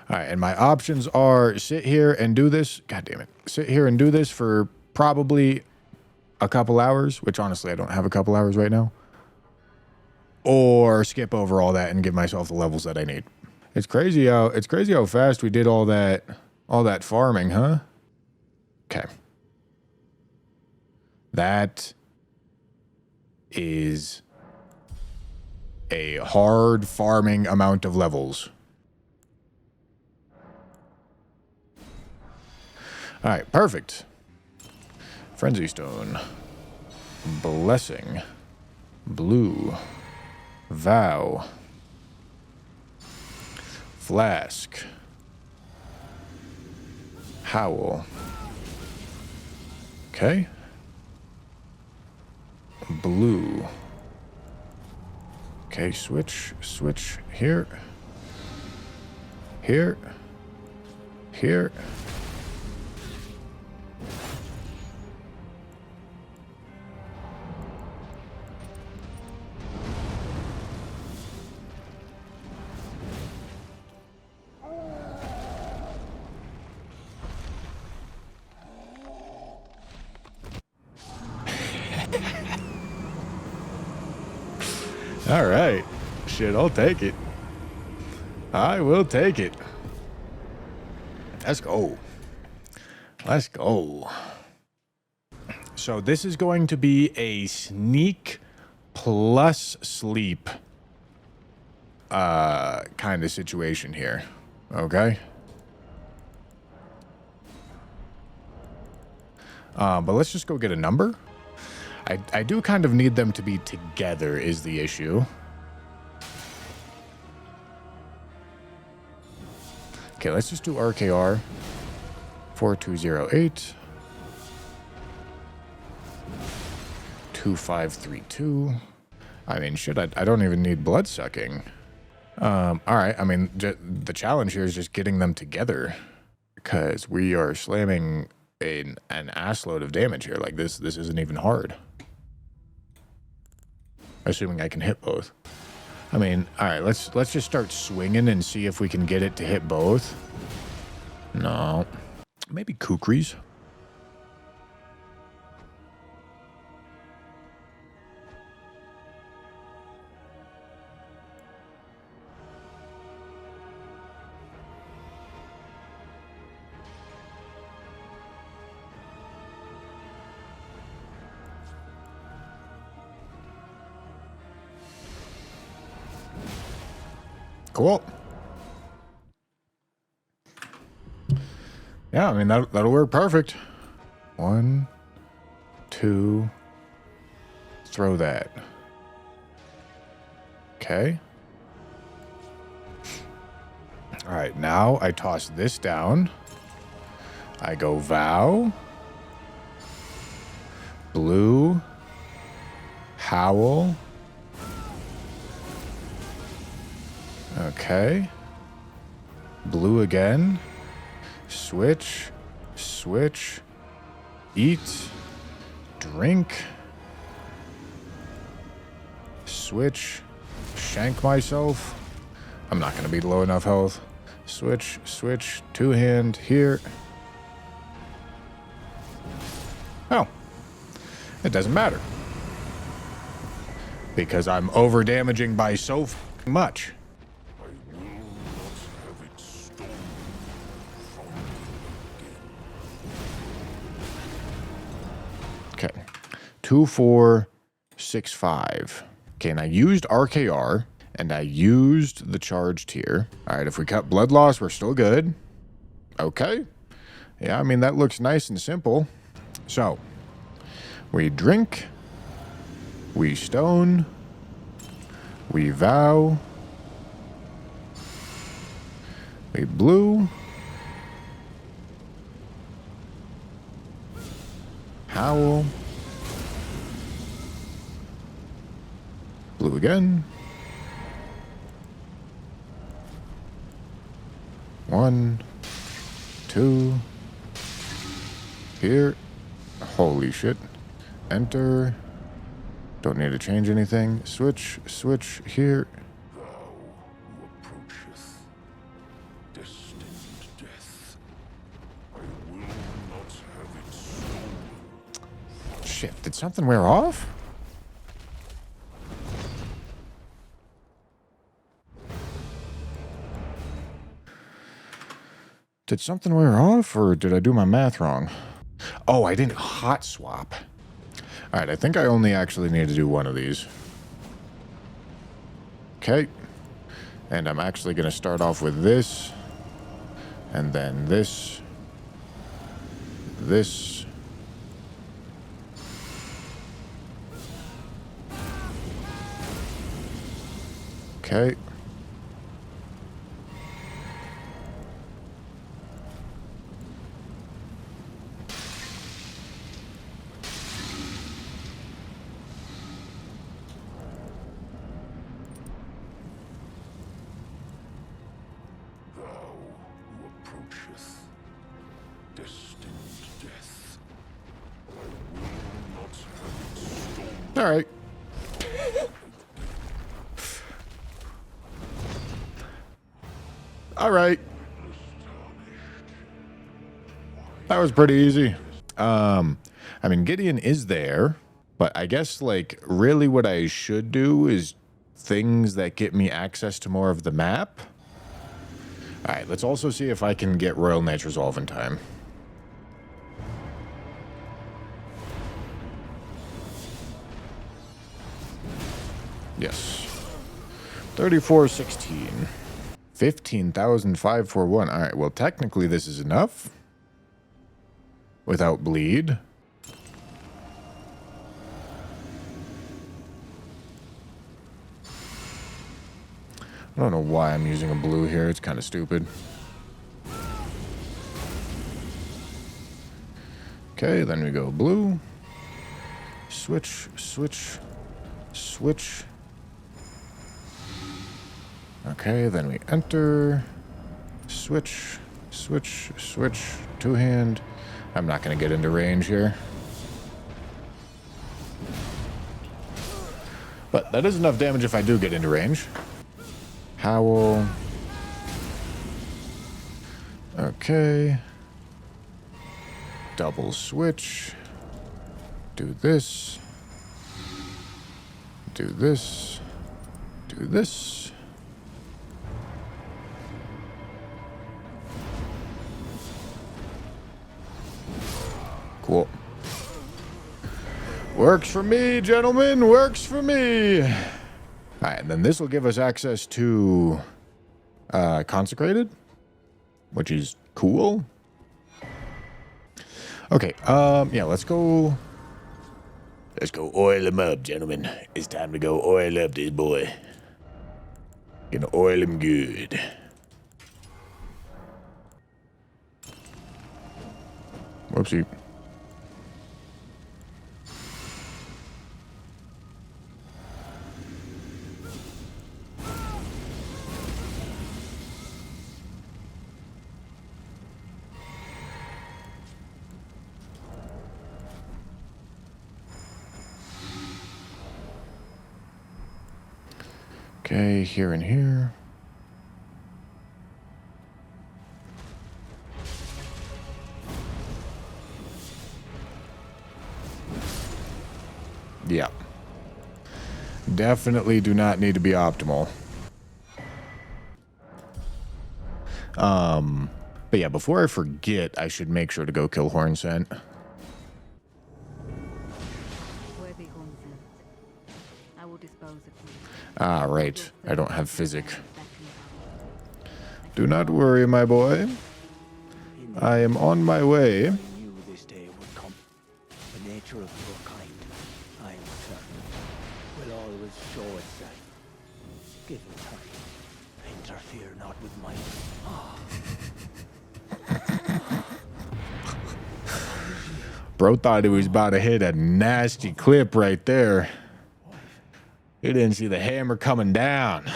Alright, and my options are sit here and do this. God damn it. Sit here and do this for probably a couple hours, which honestly I don't have a couple hours right now. Or skip over all that and give myself the levels that I need. It's crazy how fast we did all that farming, huh? Okay. That is a hard farming amount of levels. All right, perfect. Frenzy Stone. Blessing. Blue. Vow. Flask. Howl. Okay. Blue. Okay, switch here. Here. Here. All right. Shit, I'll take it. I will take it. Let's go. Let's go. So this is going to be a sneak plus sleep kind of situation here. Okay? But let's just go get a number. I do kind of need them to be together is the issue. Okay, let's just do RKR. 4208. 2532. I mean, shit, I don't even need blood sucking. All right, I mean, the challenge here is just getting them together. Because we are slamming an assload of damage here. Like, this isn't even hard. Assuming I can hit both. I mean, all right, let's just start swinging and see if we can get it to hit both. No. Maybe Kukris. Cool. Yeah, I mean, that'll work perfect. 1, 2, throw that. Okay. All right, now I toss this down. I go vow. Blue. Howl. Okay. Blue again. Switch. Switch. Eat. Drink. Switch. Shank myself. I'm not going to be low enough health. Switch. Switch. Two hand here. Oh. It doesn't matter. Because I'm over damaging by so much. I will not have it stolen from me again. Okay. 2, 4, 6, 5. Okay, and I used RKR, and I used the charged here. All right, if we cut blood loss, we're still good. Okay. Yeah, I mean, that looks nice and simple. So, we drink, we stone, we vow, we blue, howl, blue again. 1, 2, here. Holy shit. Enter. Don't need to change anything. Switch, switch here. Thou who approacheth destined death, I will not have it stolen. Shit, did something wear off? Did something wear off, or did I do my math wrong? Oh, I didn't hot swap. All right, I think I only actually need to do one of these. Okay. And I'm actually going to start off with this. And then this. This. Okay. Thou who approacheth destined death, I will not have it stolen. All right. All right. That was pretty easy. I mean, Gideon is there, but I guess, like, really what I should do is things that get me access to more of the map. All right, let's also see if I can get Royal Knights Resolve in time. Yes. 3416. 15,541. All right, well, technically this is enough. Without bleed. I don't know why I'm using a blue here. It's kind of stupid. Okay, then we go blue. Switch, switch, switch. Okay, then we enter. Switch, switch, switch. Two hand. I'm not going to get into range here. But that is enough damage if I do get into range. Howl. Okay. Double switch. Do this. Do this. Do this. Cool. Works for me, gentlemen. Works for me. All right, and then this will give us access to Consecrated, which is cool. Okay, yeah, let's go. Let's go oil him up, gentlemen. It's time to go oil up this boy. Gonna oil him good. Whoopsie. Okay, here and here. Yeah. Definitely do not need to be optimal. But yeah, before I forget, I should make sure to go kill Horn Scent. Worthy Hornsent, I will dispose of you. Ah, right. I don't have physic. Do not worry, my boy. I am on my way. I knew this day would come. The nature of your kind, I am certain, will always show itself. Given time, interfere not with mine. Bro thought he was about to hit a nasty clip right there. He didn't see the hammer coming down.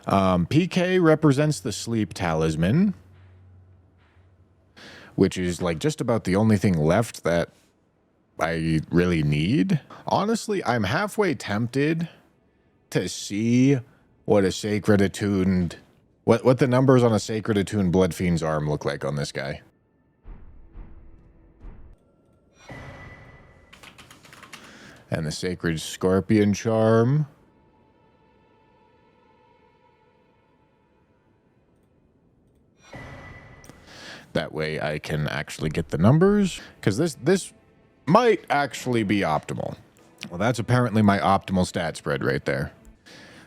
PK represents the sleep talisman, which is like just about the only thing left that I really need. Honestly, I'm halfway tempted to see what a sacred attuned, what the numbers on a sacred attuned Blood Fiend's arm look like on this guy. And the sacred scorpion charm. That way I can actually get the numbers, because this might actually be optimal. Well, that's apparently my optimal stat spread right there.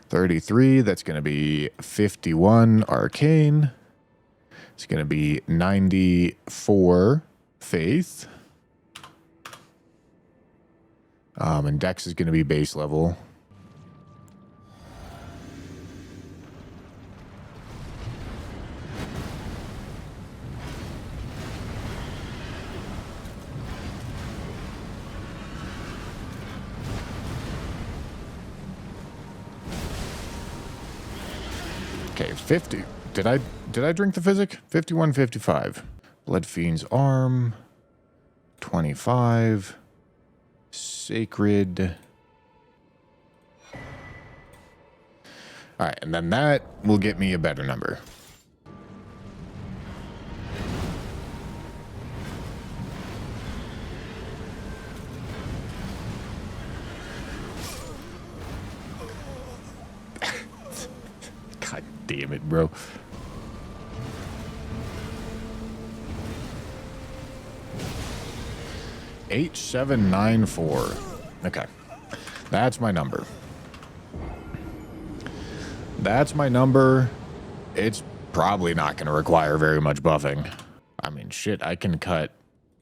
33, that's going to be 51 arcane. It's going to be 94 faith. And dex is going to be base level. Okay, 50. Did I drink the physic? 51, 55. Blood Fiend's arm. 25. Sacred. All right, and then that will get me a better number. God damn it, bro. H794. Okay. That's my number. That's my number. It's probably not going to require very much buffing. I mean, shit, I can cut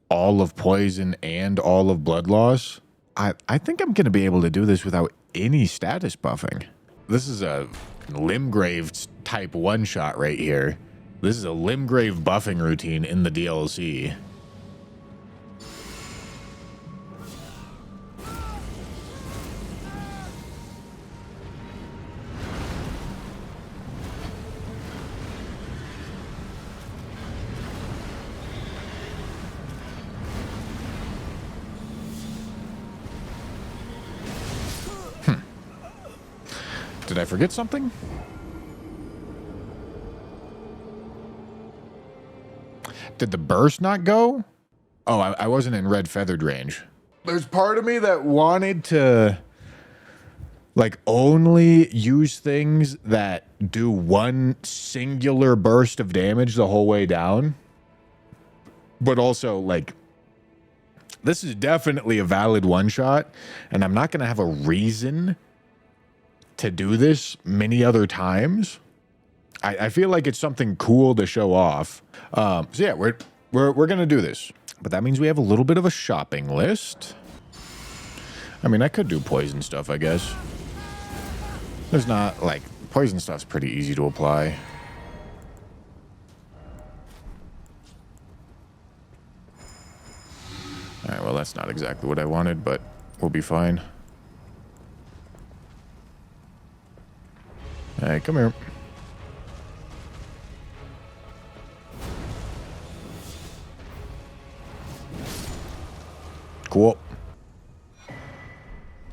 all of poison and all of blood loss. I think I'm going to be able to do this without any status buffing. This is a Limgrave type one-shot right here. This is a Limgrave buffing routine in the DLC. Did I forget something? Did the burst not go? Oh, I wasn't in red feathered range. There's part of me that wanted to like only use things that do one singular burst of damage the whole way down. But also like this is definitely a valid one shot, and I'm not going to have a reason to do this many other times. I feel like it's something cool to show off. So yeah, we're gonna do this, but that means we have a little bit of a shopping list. I mean, I could do poison stuff, I guess. There's not like Poison stuff's pretty easy to apply. Alright, well, that's not exactly what I wanted, but we'll be fine. Alright, come here. Cool.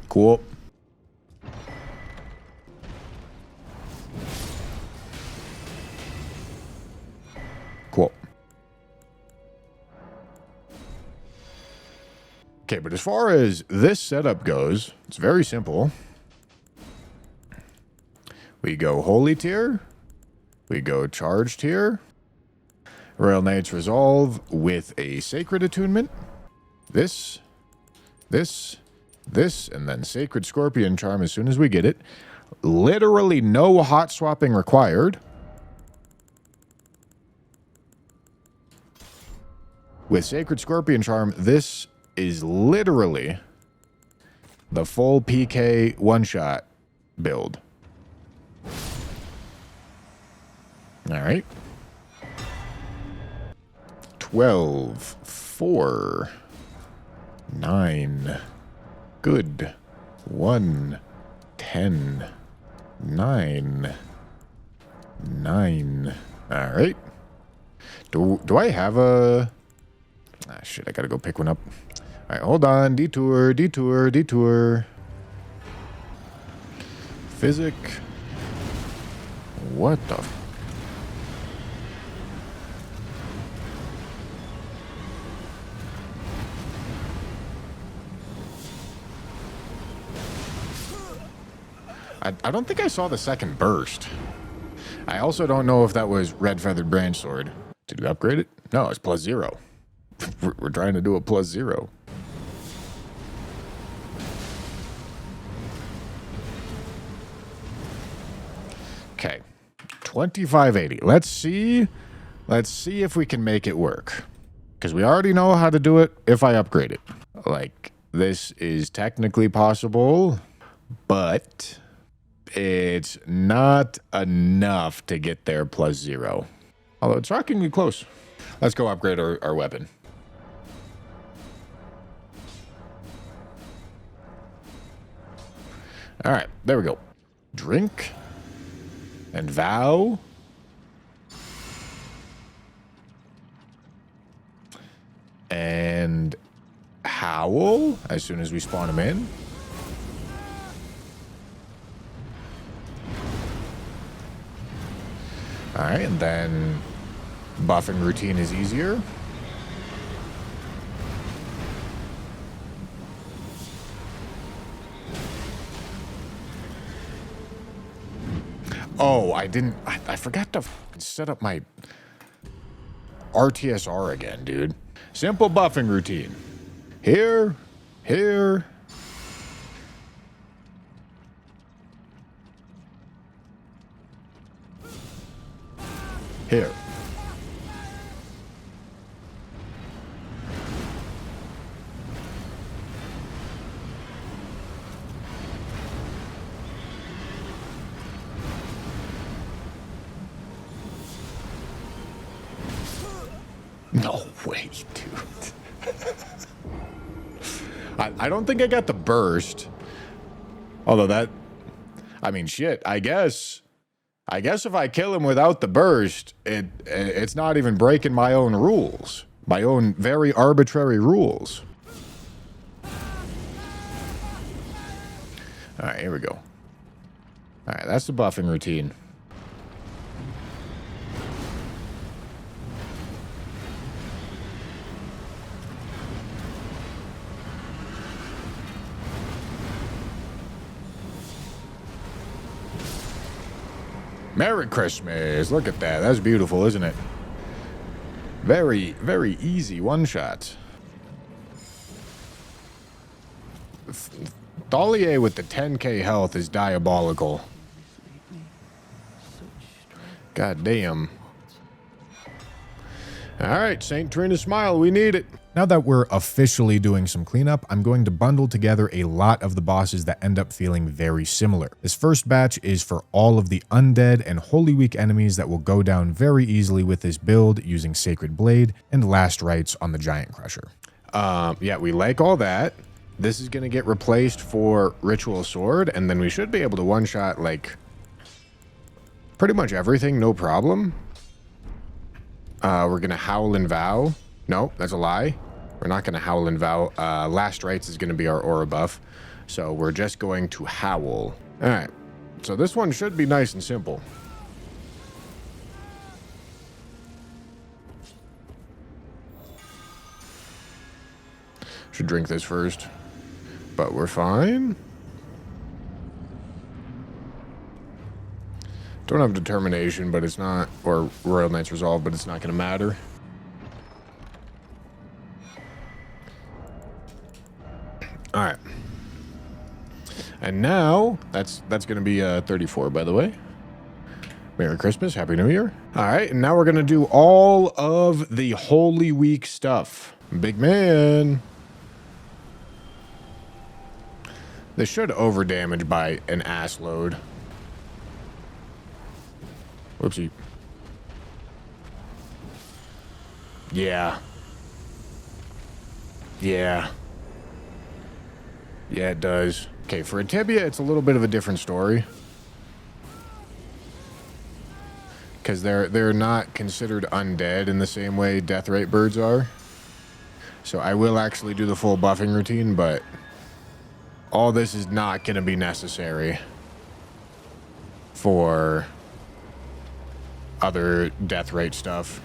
Cool. Cool. Okay, but as far as this setup goes, it's very simple. We go Holy Tier. We go Charged Tier. Royal Knight's Resolve with a Sacred Attunement. This, and then Sacred Scorpion Charm as soon as we get it. Literally no hot swapping required. With Sacred Scorpion Charm, this is literally the full PK one-shot build. All right. 12, 4, 9, good, 1, 10, 9, 9. All right. Do I have a... Ah, shit, I gotta go pick one up. All right, hold on. Detour. Physic. What the... I don't think I saw the second burst. I also don't know if that was Red Feathered Branch Sword. Did we upgrade it? No, it's +0. We're trying to do a +0. Okay. 2580. Let's see if we can make it work. Because we already know how to do it if I upgrade it. Like, this is technically possible, but... it's not enough to get there +0. Although it's shockingly close. Let's go upgrade our weapon. All right, there we go. Drink and vow. And howl as soon as we spawn him in. All right, and then buffing routine is easier. Oh, I forgot to set up my RTSR again, dude. Simple buffing routine. Here. Here. No way, dude. I don't think I got the burst. Although that... I mean, shit, I guess if I kill him without the burst, it's not even breaking my own rules. My own very arbitrary rules. Alright, here we go. Alright, that's the buffing routine. Merry Christmas. Look at that. That's beautiful, isn't it? Very, very easy one-shot. Thalier with the 10k health is diabolical. God damn. All right, Saint Trina Smile, we need it. Now that we're officially doing some cleanup, I'm going to bundle together a lot of the bosses that end up feeling very similar. This first batch is for all of the undead and Holy Week enemies that will go down very easily with this build using Sacred Blade and Last Rites on the Giant Crusher. Yeah, we like all that. This is going to get replaced for Ritual Sword, and then we should be able to one-shot, like, pretty much everything, no problem. We're going to Howl and Vow. No, that's a lie. We're not going to Howl and Vow. Last Rites is going to be our aura buff. So we're just going to Howl. All right. So this one should be nice and simple. Should drink this first. But we're fine. Don't have Determination, but it's not, or Royal Knight's Resolve, but it's not going to matter. All right. And now, that's going to be 34, by the way. Merry Christmas, Happy New Year. All right, and now we're going to do all of the Holy Week stuff. Big man. This should overdamage by an ass load. Whoopsie. Yeah. Yeah. Yeah, it does. Okay, for a tibia, it's a little bit of a different story. Because they're not considered undead in the same way death rate birds are. So I will actually do the full buffing routine, but all this is not going to be necessary for other death rate stuff.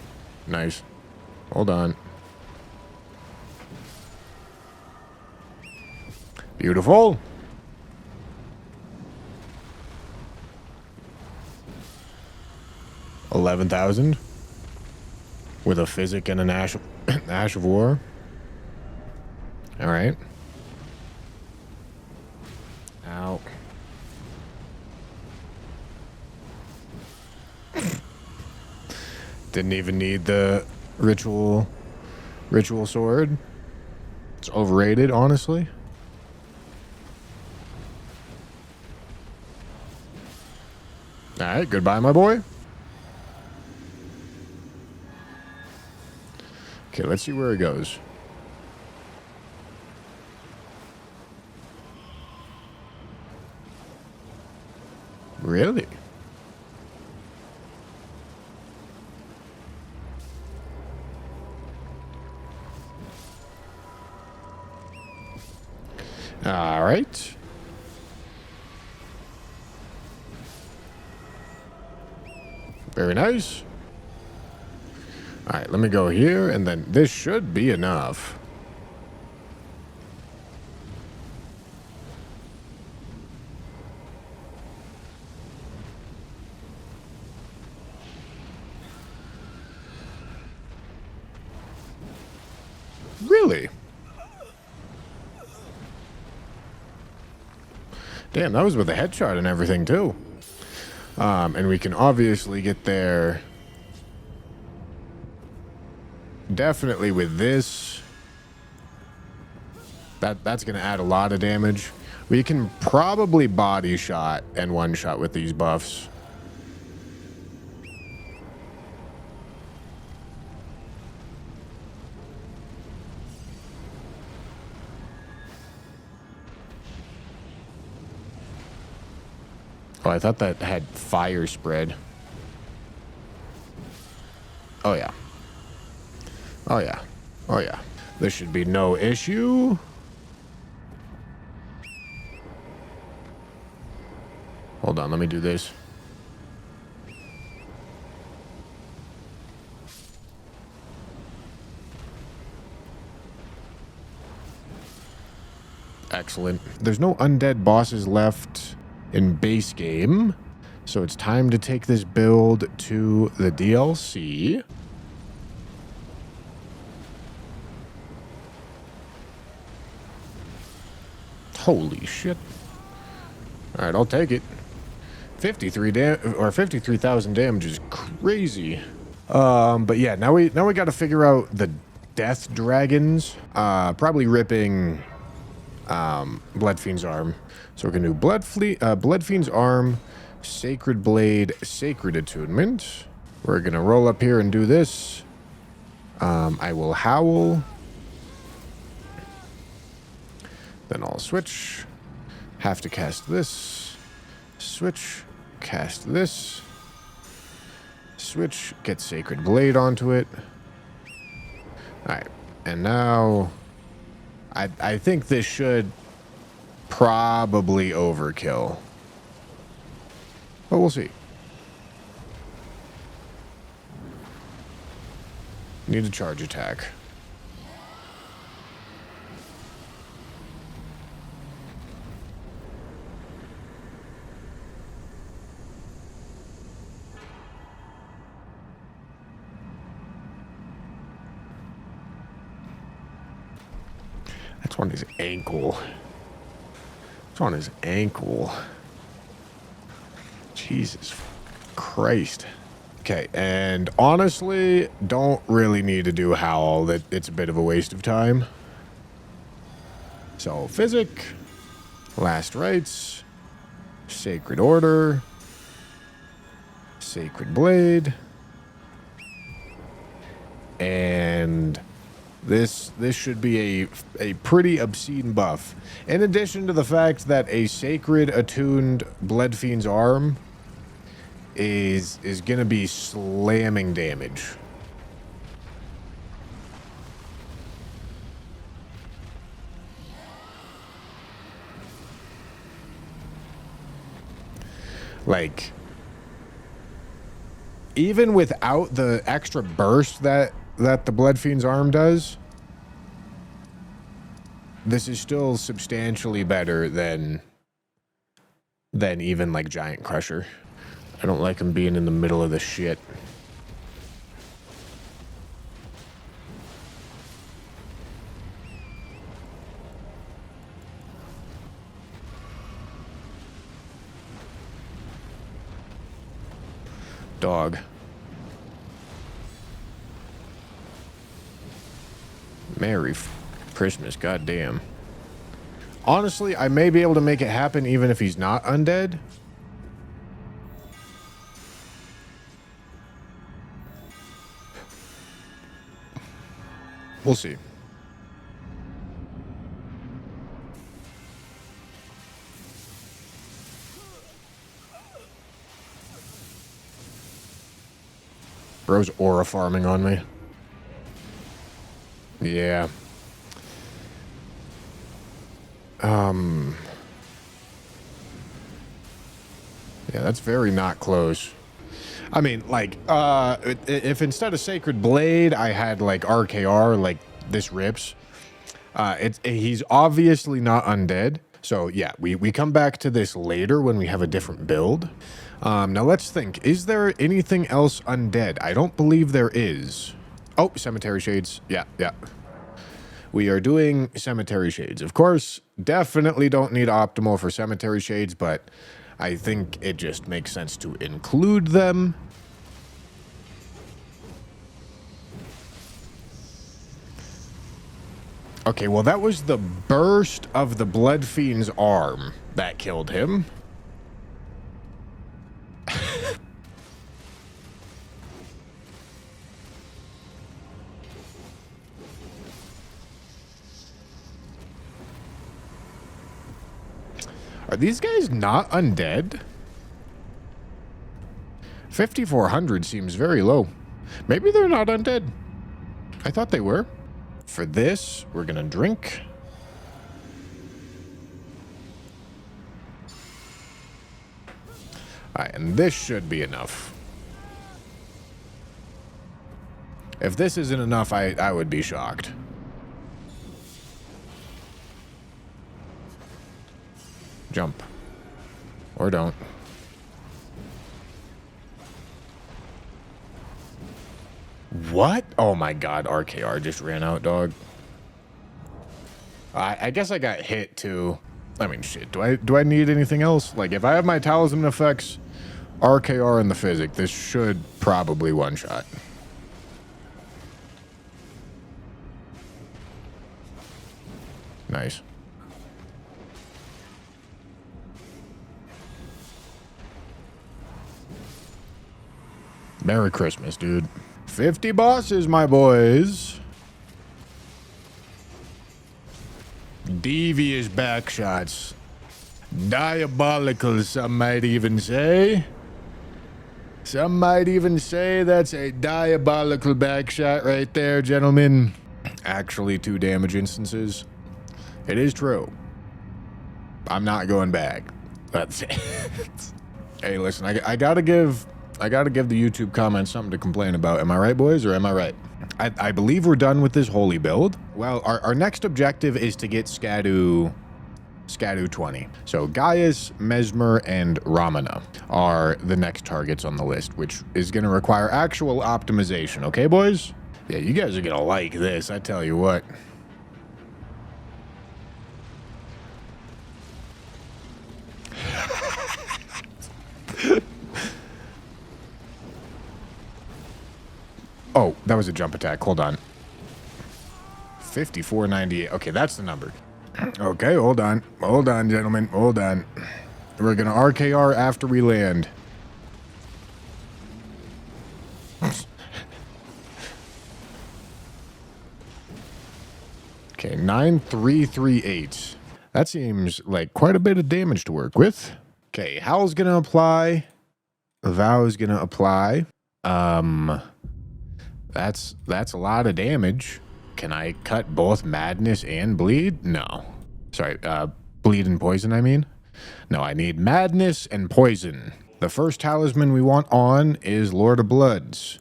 Nice. Hold on. Beautiful. $11,000 with a physic and an ash of war. All right. Ow. Didn't even need the ritual sword. It's overrated, honestly. All right, goodbye, my boy. Okay, let's see where it goes. Really? All right. Very nice. All right, let me go here, and then this should be enough. Really? Damn, that was with a headshot and everything, too. And we can obviously get there definitely with this. That's going to add a lot of damage. We can probably body shot and one shot with these buffs. Oh, I thought that had fire spread. Oh, yeah. Oh, yeah. Oh, yeah. This should be no issue. Hold on, let me do this. Excellent. There's no undead bosses left in base game, so it's time to take this build to the DLC. Holy shit. All right, I'll take it. 53,000 damage is crazy. But yeah, now we got to figure out the death dragons. Probably ripping Blood Fiend's arm. So we're gonna do Blood Fiend's arm, Sacred Blade, Sacred Attunement. We're gonna roll up here and do this. I will howl. Then I'll switch. Have to cast this. Switch. Cast this. Switch. Get Sacred Blade onto it. Alright. And now I think this should probably overkill. But we'll see. Need a charge attack. That's on his ankle. It's on his ankle. Jesus Christ. Okay, and honestly, don't really need to do Howl. That it's a bit of a waste of time. So, Physic, Last Rites, Sacred Order, Sacred Blade, and this should be a pretty obscene buff. In addition to the fact that a Sacred Attuned Blood Fiend's arm is gonna be slamming damage. Like, even without the extra burst that the Blood Fiend's arm does, this is still substantially better than even like Giant Crusher. I don't like him being in the middle of the shit. Dog. Merry Christmas, goddamn. Honestly, I may be able to make it happen even if he's not undead. We'll see. Bro's aura farming on me. Yeah. Yeah, that's very not close. I mean, like, if instead of Sacred Blade, I had, like, RKR, like, this rips. He's obviously not undead. So, yeah, we come back to this later when we have a different build. Now, let's think. Is there anything else undead? I don't believe there is. Oh, Cemetery Shades. Yeah. We are doing Cemetery Shades. Of course, definitely don't need Optimal for Cemetery Shades, but I think it just makes sense to include them. Okay, well, that was the burst of the Blood Fiend's arm that killed him. Are these guys not undead? 5,400 seems very low. Maybe they're not undead. I thought they were. For this, we're gonna drink. Alright, and this should be enough. If this isn't enough, I would be shocked. Jump. Or don't. What? Oh my god, RKR just ran out, dog. I guess I got hit too. I mean, shit. Do I need anything else? Like, if I have my talisman effects, RKR and the physic, this should probably one-shot. Nice. Merry Christmas, dude. 50 bosses, my boys. Devious backshots. Diabolical, some might even say. Some might even say that's a diabolical backshot right there, gentlemen. Actually, 2 damage instances. It is true. I'm not going back. That's it. Hey, listen, I gotta give the YouTube comments something to complain about. Am I right, boys, or am I right? I believe we're done with this holy build. Well, our next objective is to get Scadu 20. So Gaius, Mesmer, and Ramana are the next targets on the list, which is going to require actual optimization. Okay, boys? Yeah, you guys are going to like this, I tell you what. Oh, that was a jump attack. Hold on. 5498. Okay, that's the number. Okay, hold on. Hold on, gentlemen. Hold on. We're going to RKR after we land. Okay, 9338. That seems like quite a bit of damage to work with. Okay, Howl's going to apply. Vow's going to apply. That's a lot of damage. Can I cut both madness and bleed? No. Sorry, bleed and poison, I mean. No, I need madness and poison. The first talisman we want on is Lord of Bloods.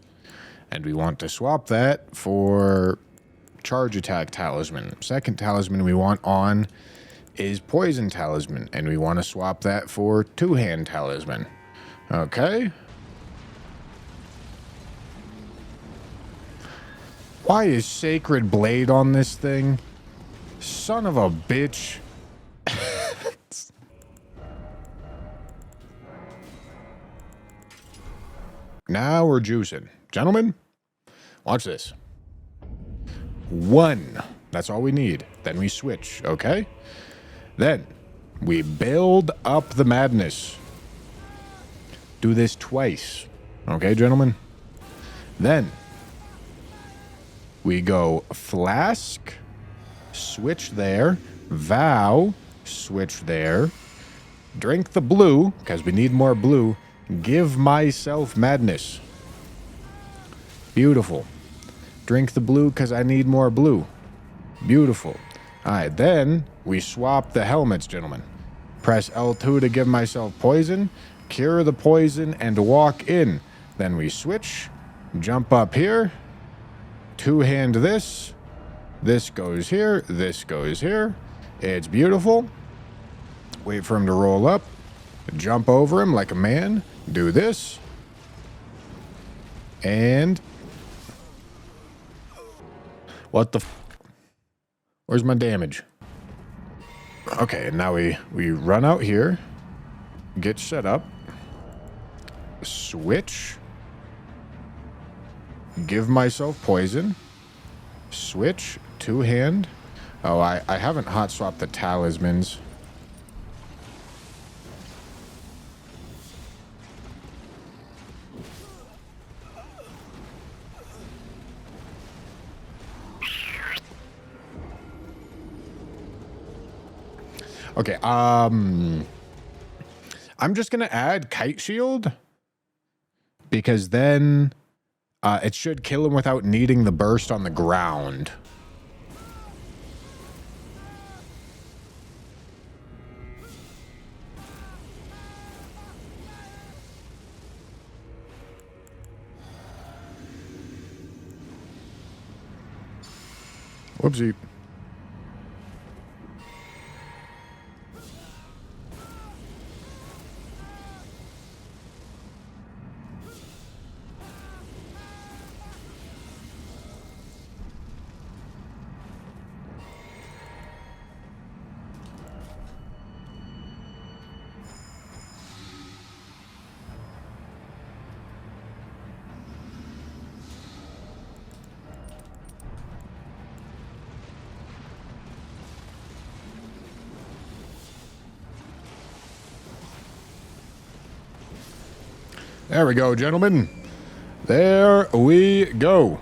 And we want to swap that for charge attack talisman. Second talisman we want on is poison talisman. And we want to swap that for two-hand talisman. Okay. Why is Sacred Blade on this thing? Son of a bitch. Now we're juicing. Gentlemen, watch this. 1. That's all we need. Then we switch, okay? Then we build up the madness. Do this twice. Okay, gentlemen? Then we go flask, switch there, vow, switch there, drink the blue, because we need more blue, give myself madness. Beautiful. Drink the blue because I need more blue. Beautiful. All right, then we swap the helmets, gentlemen. Press L2 to give myself poison, cure the poison, and walk in. Then we switch, jump up here, two-hand this. This goes here. This goes here. It's beautiful. Wait for him to roll up. Jump over him like a man. Do this. And... what the f... Where's my damage? Okay, and now we run out here. Get set up. Switch. Give myself poison. Switch. Two-hand. Oh, I haven't hot swapped the talismans. Okay, I'm just gonna add Kite Shield because then it should kill him without needing the burst on the ground. Whoopsie. There we go, gentlemen. There we go.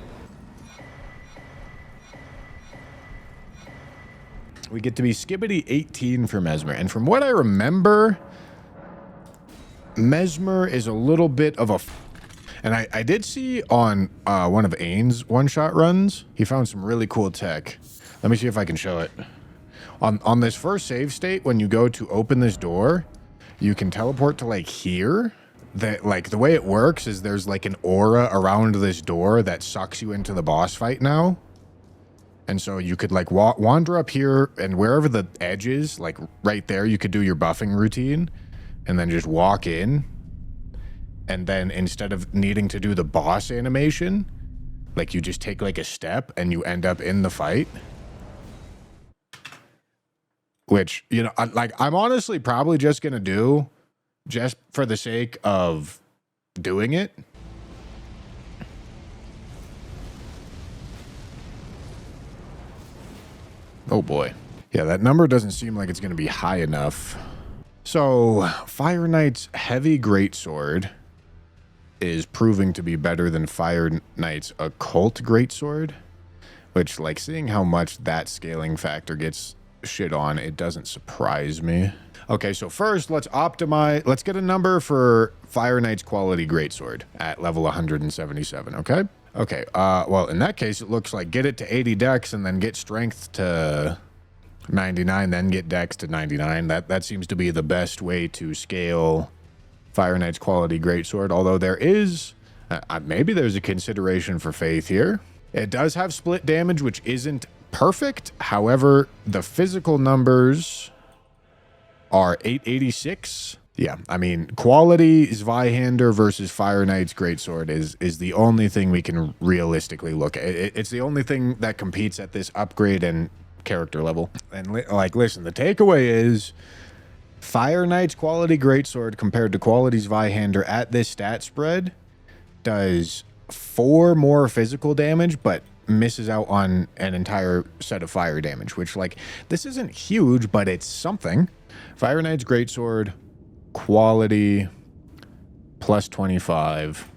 We get to be Skibbity 18 for Mesmer. And from what I remember, Mesmer is a little bit of a... And I did see on one of Ane's one-shot runs, he found some really cool tech. Let me see if I can show it. On this first save state, when you go to open this door, you can teleport to like here. That like the way it works is there's like an aura around this door that sucks you into the boss fight now. And so you could like wander up here, and wherever the edge is, like right there, you could do your buffing routine and then just walk in. And then instead of needing to do the boss animation, like you just take like a step and you end up in the fight. Which, you know, I'm honestly probably just going to do just for the sake of doing it. Oh boy. Yeah, that number doesn't seem like it's going to be high enough. So, Fire Knight's Heavy Greatsword is proving to be better than Fire Knight's Occult Greatsword, which, like, seeing how much that scaling factor gets shit on, it doesn't surprise me. Okay, so first, let's get a number for Fire Knight's Quality Greatsword at level 177, okay? Okay, well, in that case, it looks like get it to 80 dex and then get strength to 99, then get dex to 99. That seems to be the best way to scale Fire Knight's Quality Greatsword, although there is, maybe there's a consideration for Faith here. It does have split damage, which isn't perfect. However, the physical numbers are 886. Yeah, I mean, quality Zweihander versus Fire Knight's Greatsword is the only thing we can realistically look at. It's the only thing that competes at this upgrade and character level. And listen, the takeaway is Fire Knight's Quality Greatsword compared to quality Zweihander at this stat spread does 4 more physical damage, but misses out on an entire set of fire damage, which, like, this isn't huge, but it's something. Fire Knight's Greatsword, quality, plus 25.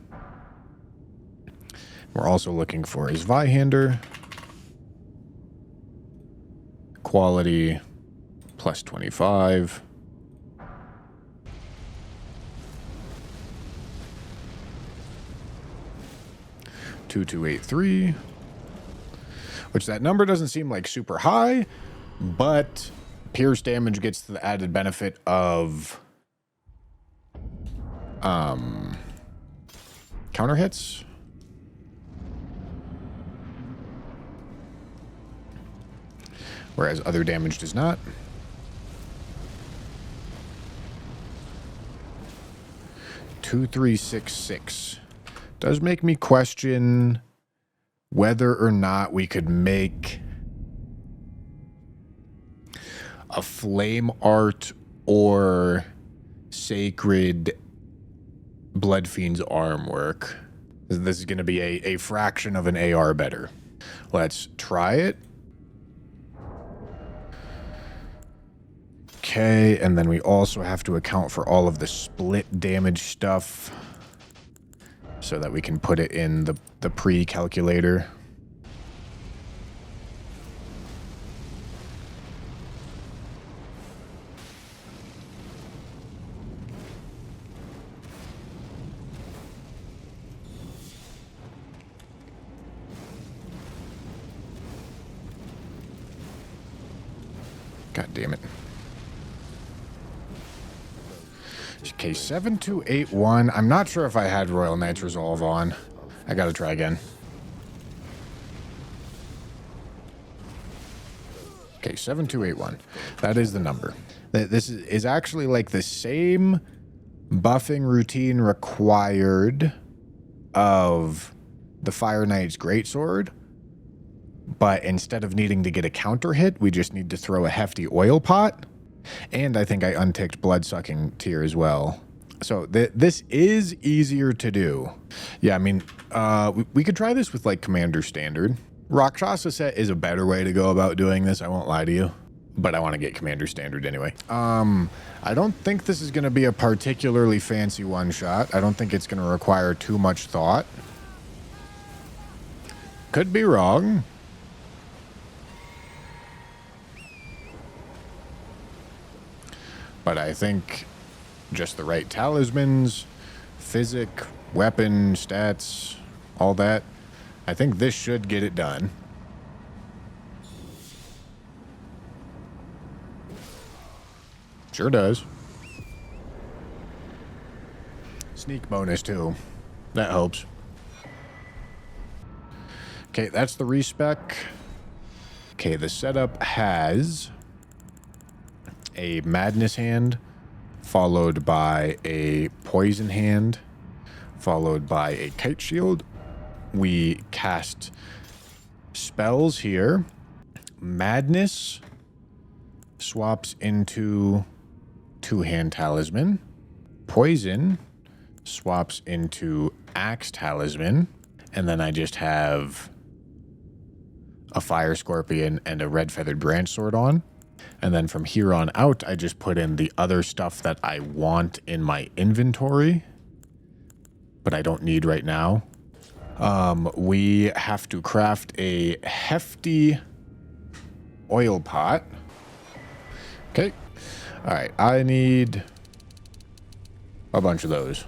We're also looking for a Zweihander, quality, plus 25. $2,283, which that number doesn't seem like super high, but pierce damage gets the added benefit of counter hits. Whereas other damage does not. $2,366 does make me question whether or not we could make a flame art or sacred Blood Fiend's arm work. This is going to be a fraction of an AR better. Let's try it. Okay, and then we also have to account for all of the split damage stuff so that we can put it in the pre-calculator. God damn it. Okay, 7281. I'm not sure if I had Royal Knight's Resolve on. I gotta try again. Okay, 7281. That is the number. This is actually like the same buffing routine required of the Fire Knight's Greatsword, but instead of needing to get a counter hit, we just need to throw a hefty oil pot. And I think I unticked Blood-Sucking Tear as well. So this is easier to do. Yeah, I mean, we could try this with, like, Commander Standard. Rakshasa set is a better way to go about doing this, I won't lie to you. but I want to get Commander Standard anyway. I don't think this is going to be a particularly fancy one-shot. I don't think it's going to require too much thought. Could be wrong. But I think just the right talismans, physic, weapon, stats, all that. I think this should get it done. Sure does. Sneak bonus too. That helps. Okay, that's the respec. Okay, the setup has a madness hand, followed by a poison hand, followed by a kite shield. We cast spells here. Madness swaps into two-hand talisman. Poison swaps into axe talisman. And then I just have a fire scorpion and a red feathered branch sword on. And then from here on out, I just put in the other stuff that I want in my inventory, but I don't need right now. We have to craft a hefty oil pot. Okay. All right. I need a bunch of those.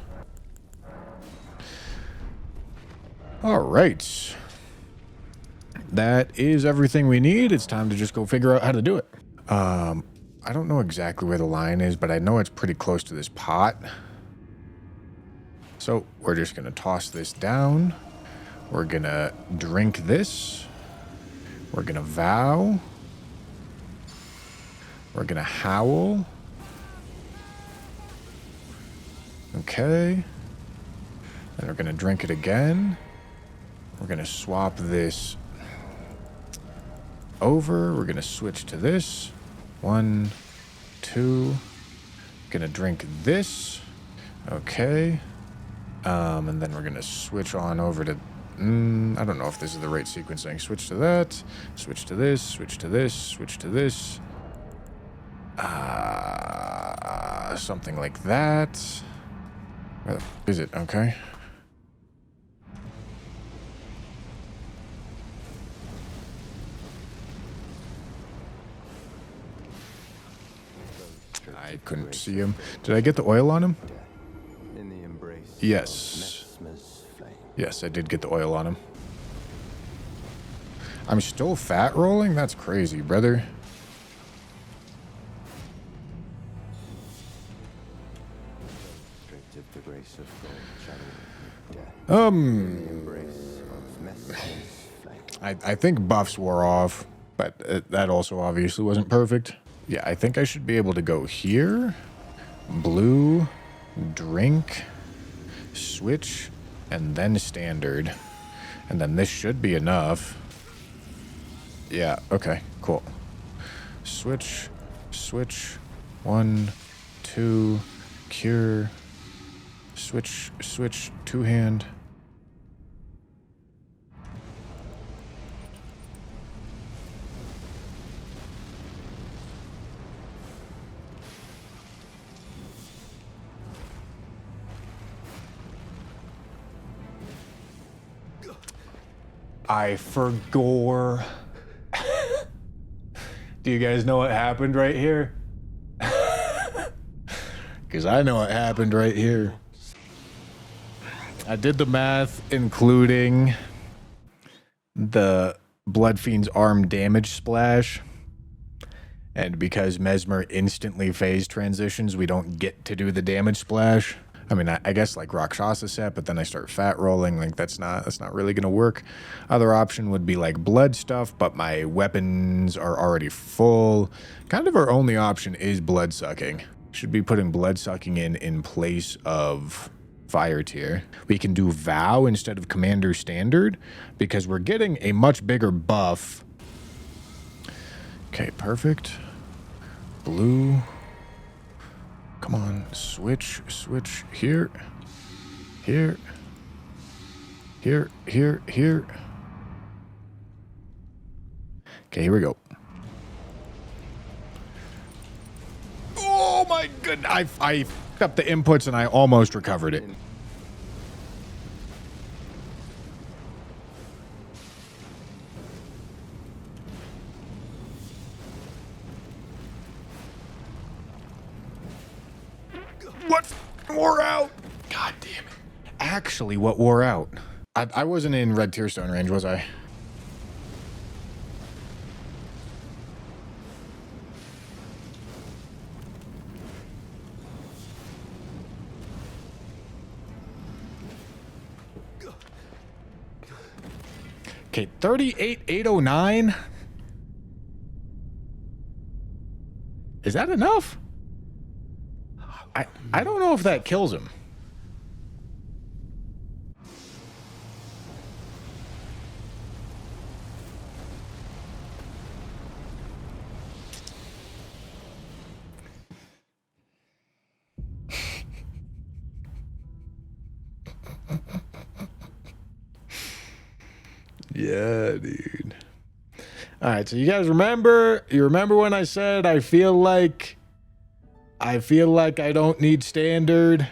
All right. That is everything we need. It's time to just go figure out how to do it. I don't know exactly where the line is, but I know it's pretty close to this pot. So we're just going to toss this down. We're going to drink this. We're going to vow. We're going to howl. Okay. Then we're going to drink it again. We're going to swap this over. We're going to switch to this. 1, 2. Going to drink this. Okay. And then we're going to switch on over to... I don't know if this is the right sequencing. Switch to that. Switch to this. Switch to this. Switch to this. Something like that. Where the f is it? Okay. I couldn't see him. Did I get the oil on him? In the embrace. Yes. Yes, I did get the oil on him. I'm still fat rolling? That's crazy, brother. I think buffs wore off, but that also obviously wasn't perfect. Yeah, I think I should be able to go here. Blue, drink, switch, and then standard. And then this should be enough. Yeah, okay, cool. Switch, switch, 1, 2, cure, switch, switch, two-hand. I forgore. Do you guys know what happened right here? Because I know what happened right here. I did the math, including the Blood Fiend's arm damage splash. And because Mesmer instantly phase transitions, we don't get to do the damage splash. I mean, I guess like Rakshasa set, but then I start fat rolling. Like that's not really gonna work. Other option would be like blood stuff, but my weapons are already full. Kind of our only option is blood sucking. Should be putting blood sucking in place of fire tier. We can do vow instead of commander standard because we're getting a much bigger buff. Okay, perfect. Blue. Come on, switch, switch, here, here, here, here, here. Okay, here we go. my goodness. I fucked up the inputs and I almost recovered it. What wore out? God damn it. Actually, what wore out? I wasn't in Red Tearstone range, was I? Okay, 38,809. Is that enough? I don't know if that kills him. Yeah, dude. All right, so you guys remember? You remember when I said I feel like I don't need standard?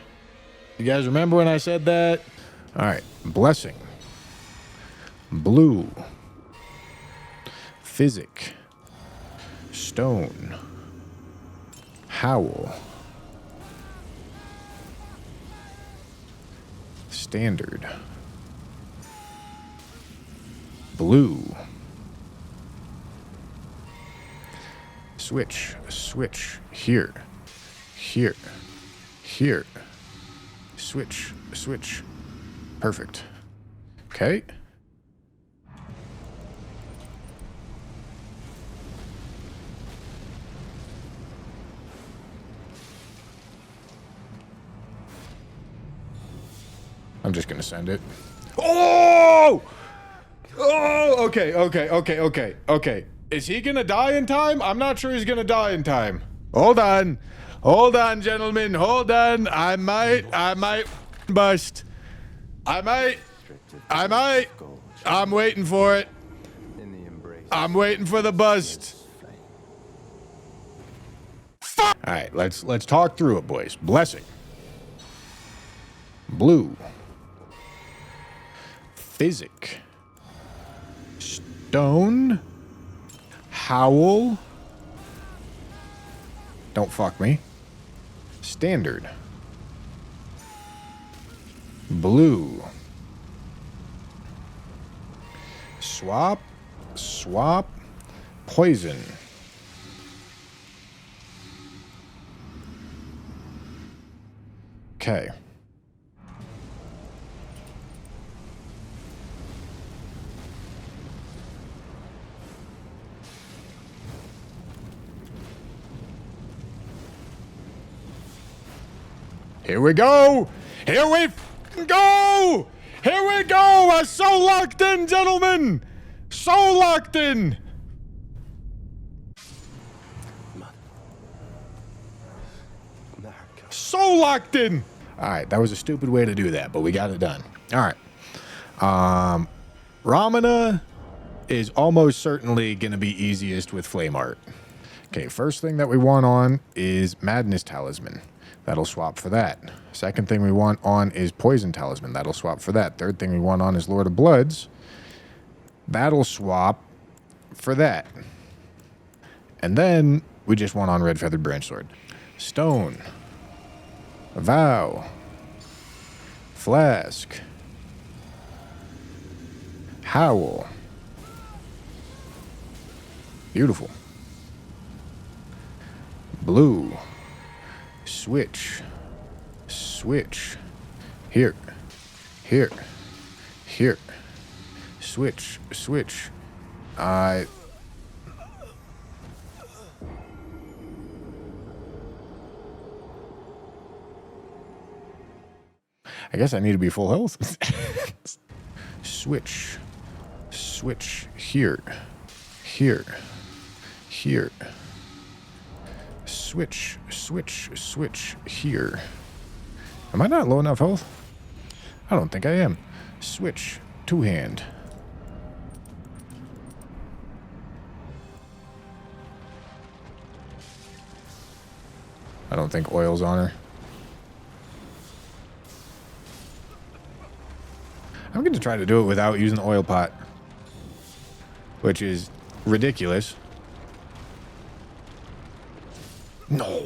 You guys remember when I said that? All right, blessing. Blue. Physic. Stone. Howl. Standard. Blue. Switch. Switch. Here. Here. Here. Switch. Switch. Perfect. Okay. I'm just gonna send it. Oh! Oh, okay. Is he gonna die in time? I'm not sure he's gonna die in time. Hold on. Hold on, gentlemen. Hold on. I might bust. I might. I'm waiting for it. I'm waiting for the bust. Fuck! All right, let's talk through it, boys. Blessing. Blue. Physic. Stone. Howl. Don't fuck me. Standard. Blue. Swap. Swap. Poison. Okay. Here we go! Here we go! Here we go! We're so locked in, gentlemen! So locked in! So locked in! Alright, that was a stupid way to do that, but we got it done. Alright. Ramana is almost certainly going to be easiest with Flame Art. Okay, first thing that we want on is Madness Talisman. That'll swap for that. Second thing we want on is Poison Talisman. That'll swap for that. Third thing we want on is Lord of Bloods. That'll swap for that. And then we just want on Red Feathered Branch Sword. Stone. Vow. Flask. Howl. Beautiful. Blue. Switch. Switch. Here. Here. Here. Switch. Switch. I guess I need to be full health. Switch. Switch. Here. Here. Here. Switch. Switch. Switch. Here. Am I not low enough health? I don't think I am. Switch. Two-hand. I don't think oil's on her. I'm going to try to do it without using the oil pot, which is ridiculous. No.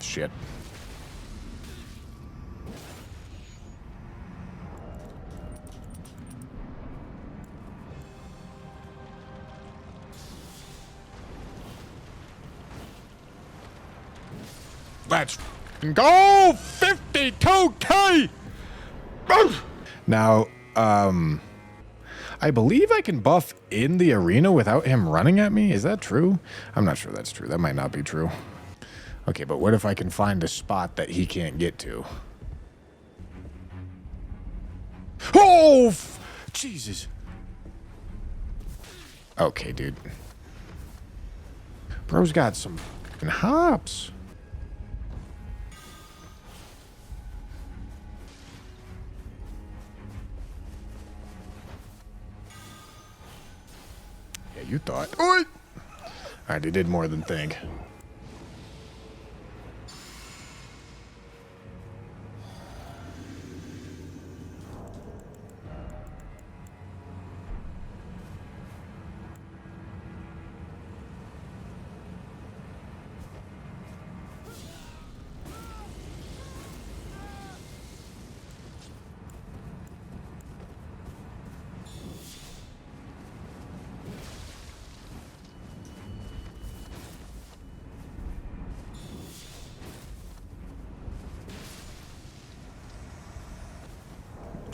Shit. Let's go 52K. Now, I believe I can buff in the arena without him running at me. Is that true? I'm not sure that's true. That might not be true. Okay, but what if I can find a spot that he can't get to? Oh, Jesus. Okay, dude. Bro's got some fucking hops. Yeah, you thought. All right, he did more than think.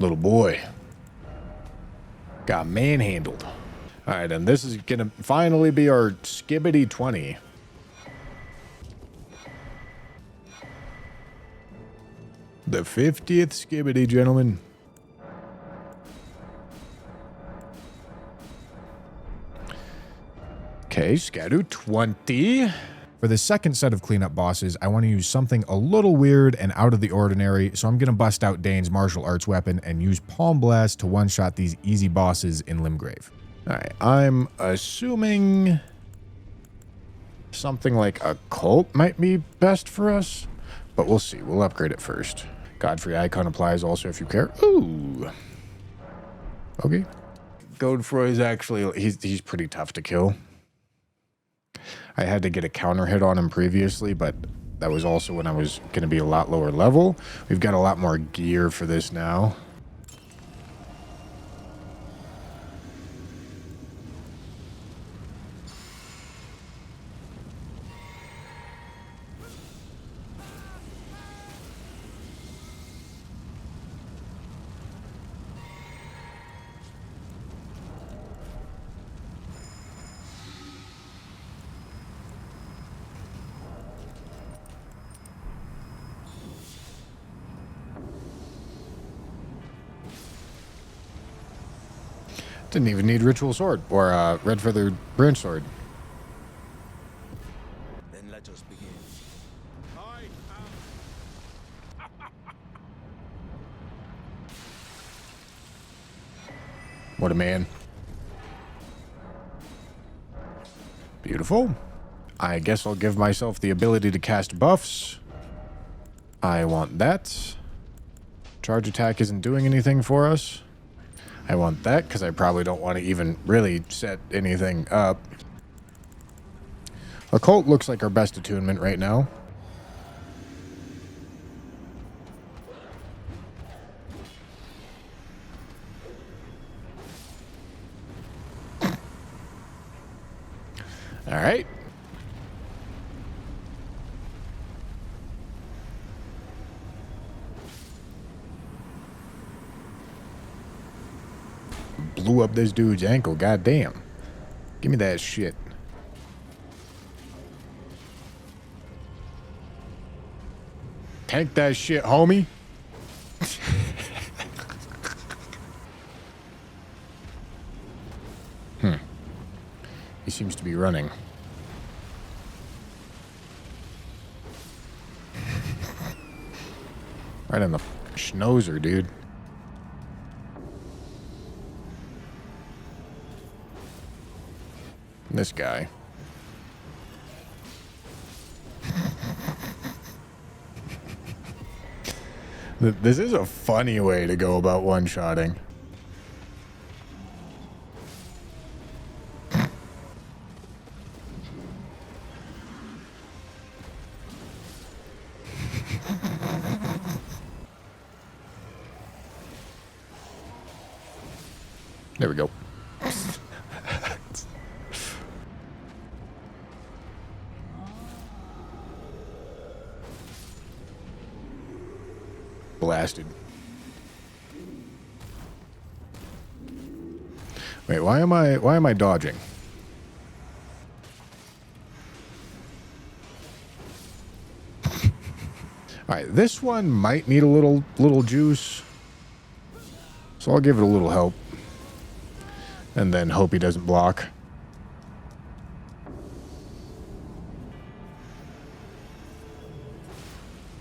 Little boy got manhandled. All right, and this is gonna finally be our Skibbity 20. The 50th Skibbity, gentlemen. Okay, Scadu 20. For the second set of cleanup bosses, I want to use something a little weird and out of the ordinary, so I'm going to bust out Dane's martial arts weapon and use Palm Blast to one-shot these easy bosses in Limgrave. Alright, I'm assuming something like a cult might be best for us, but we'll see. We'll upgrade it first. Godfrey icon applies also if you care. Ooh. Okay. Godfrey is actually, he's pretty tough to kill. I had to get a counter hit on him previously, but that was also when I was going to be a lot lower level. We've got a lot more gear for this now. Didn't even need ritual sword or red feathered branch sword. Then let us begin. What a man. Beautiful. I guess I'll give myself the ability to cast buffs. I want that. Charge attack isn't doing anything for us. I want that because I probably don't want to even really set anything up. Occult looks like our best attunement right now. All right. Blew up this dude's ankle, goddamn. Give me that shit. Tank that shit, homie. He seems to be running. Right in the schnauzer, dude. This guy. This is a funny way to go about one-shotting. There we go. Blasted. Wait, why am I dodging? All right, this one might need a little juice. So I'll give it a little help. And then hope he doesn't block.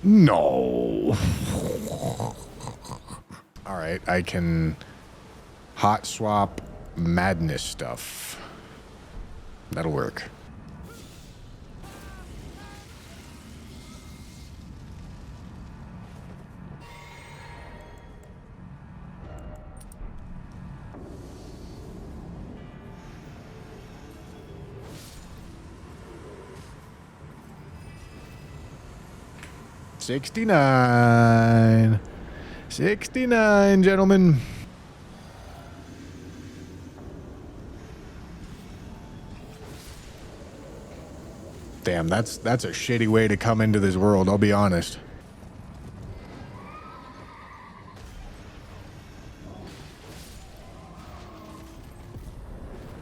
No. All right, I can hot swap madness stuff. That'll work. $69. $69, gentlemen. Damn, that's a shitty way to come into this world, I'll be honest.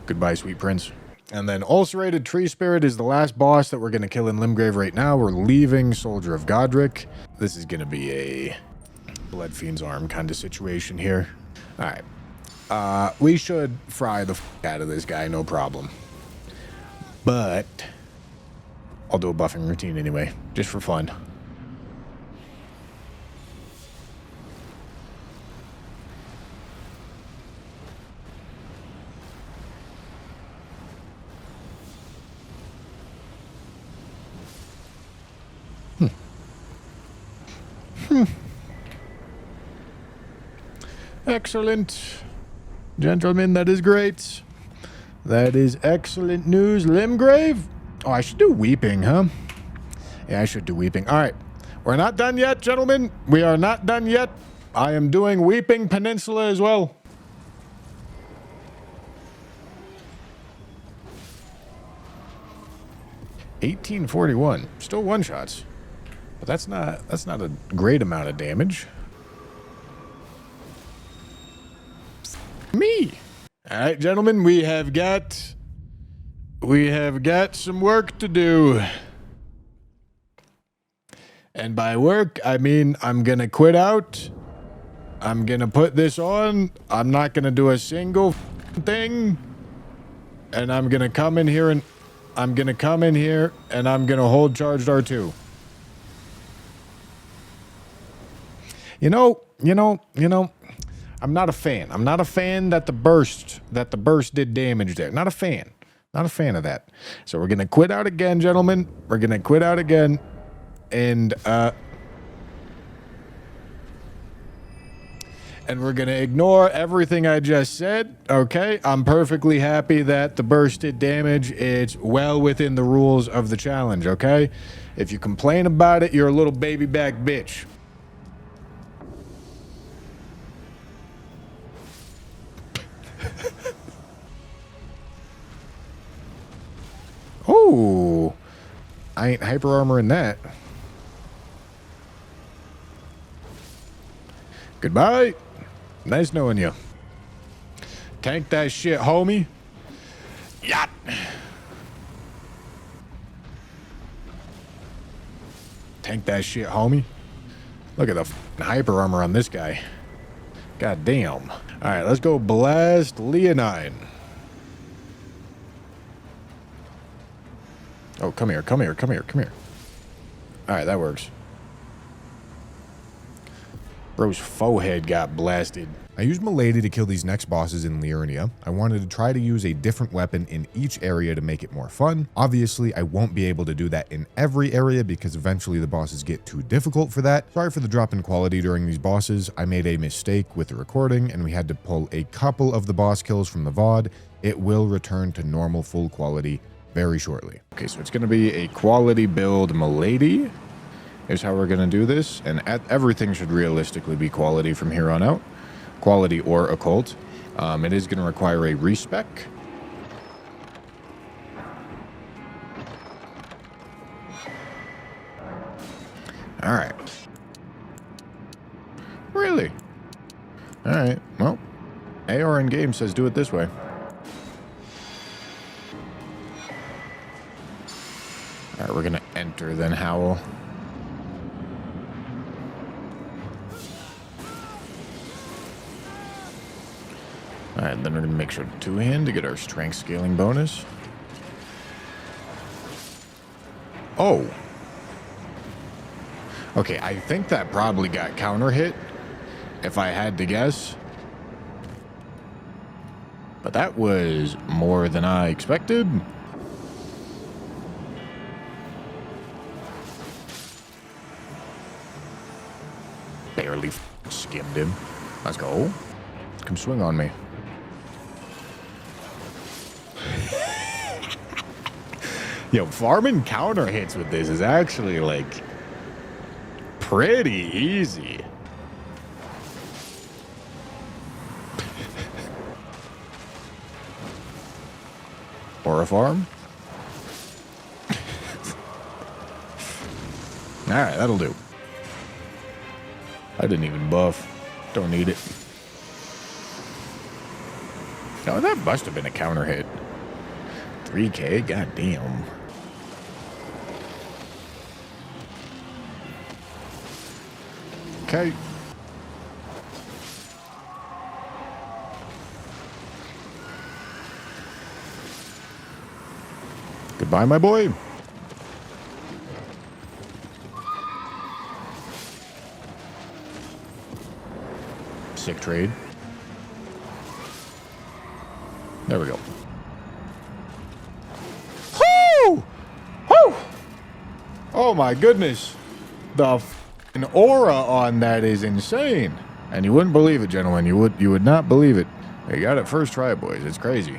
Goodbye, sweet prince. And then Ulcerated Tree Spirit is the last boss that we're going to kill in Limgrave right now. We're leaving Soldier of Godric. This is going to be a Blood Fiend's Arm kind of situation here. All right. We should fry the out of this guy, no problem. But I'll do a buffing routine anyway, just for fun. Excellent. Gentlemen, that is great. That is excellent news. Limgrave? Oh, I should do weeping, huh? Yeah, I should do weeping. All right. We're not done yet, gentlemen. We are not done yet. I am doing Weeping Peninsula as well. $18.41. Still one-shots. But that's not a great amount of damage. Me. All right, gentlemen, we have got some work to do. And by work, I mean I'm going to quit out. I'm going to put this on. I'm not going to do a single thing. And I'm going to come in here and I'm going to hold charged R2. You know, I'm not a fan. I'm not a fan that the burst did damage there. Not a fan. Not a fan of that. So we're going to quit out again, gentlemen. We're going to quit out again. And we're going to ignore everything I just said. Okay? I'm perfectly happy that the burst did damage. It's well within the rules of the challenge, okay? If you complain about it, you're a little baby back bitch. Oh, I ain't hyper armoring that. Goodbye. Nice knowing you. Tank that shit, homie. Yacht. Tank that shit, homie. Look at the hyper armor on this guy. God damn. All right, let's go blast Leonine. Oh, come here, come here, come here, come here. All right, that works. Bro's forehead got blasted. I used Milady to kill these next bosses in Liurnia. I wanted to try to use a different weapon in each area to make it more fun. Obviously, I won't be able to do that in every area because eventually the bosses get too difficult for that. Sorry for the drop in quality during these bosses. I made a mistake with the recording and we had to pull a couple of the boss kills from the VOD. It will return to normal full quality very shortly. Okay, so it's going to be a quality build Milady. Here's how we're going to do this. And everything should realistically be quality from here on out. Quality or occult. It is going to require a respec. All right. Really? All right. Well, AR in game says do it this way. All right, we're going to enter then Howl. All right, then we're going to make sure to two-hand to get our strength scaling bonus. Oh. Okay, I think that probably got counter hit, if I had to guess. But that was more than I expected. Barely skimmed him. Let's go. Come swing on me. Yo, farming counter hits with this is actually, like, pretty easy. Or a farm? Alright, that'll do. I didn't even buff. Don't need it. Oh, that must have been a counter hit. 3K? Goddamn. Okay. Goodbye, my boy. Sick trade. There we go. Woo! Woo! Oh my goodness. An aura on that is insane. And you wouldn't believe it, gentlemen. You would not believe it. You got it first try, boys. It's crazy.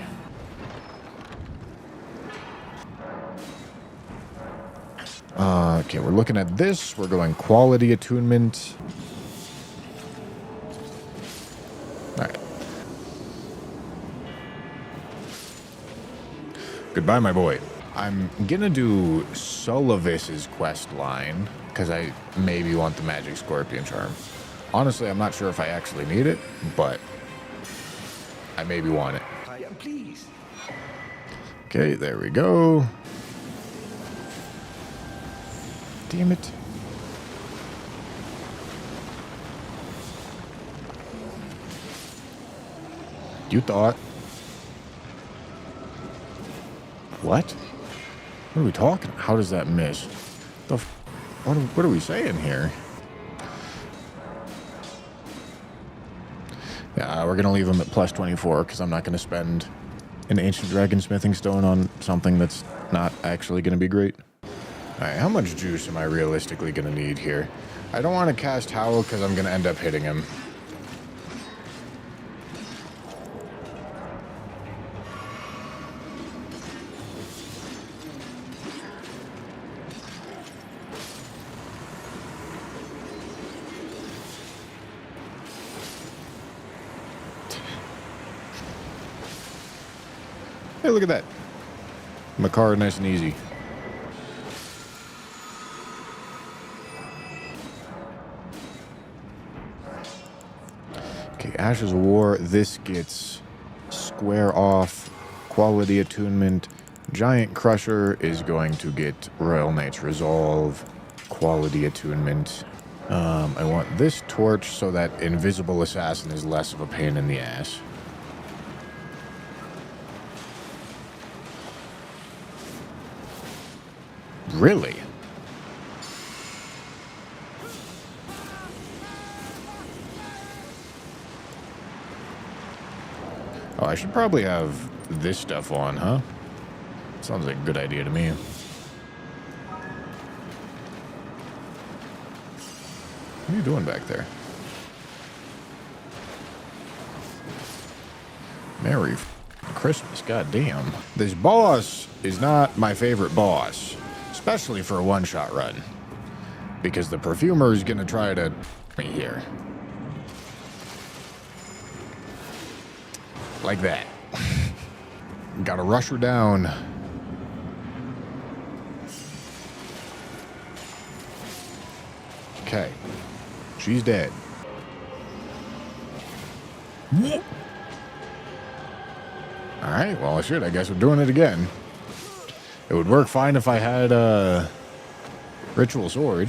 Okay, we're looking at this. We're going quality attunement. All right. Goodbye, my boy. I'm gonna do Solovis's quest line because I maybe want the magic scorpion charm. Honestly, I'm not sure if I actually need it, but I maybe want it. I am pleased. Okay, there we go. Damn it. You thought. What? What are we talking? How does that miss? What are we saying here? Yeah, we're going to leave him at plus 24 because I'm not going to spend an ancient dragon smithing stone on something that's not actually going to be great. All right, how much juice am I realistically going to need here? I don't want to cast Howl because I'm going to end up hitting him. Hey, look at that. Makar, nice and easy. Okay, Ashes of War. This gets square off, quality attunement. Giant Crusher is going to get Royal Knight's Resolve, quality attunement. I want this torch so that Invisible Assassin is less of a pain in the ass. Really? Oh, I should probably have this stuff on, huh? Sounds like a good idea to me. What are you doing back there? Merry Christmas, goddamn. This boss is not my favorite boss, especially for a one-shot run, because the perfumer is gonna try to me here. Like that. Gotta rush her down. Okay. She's dead. Alright, well, shit, I guess we're doing it again. It would work fine if I had a ritual sword.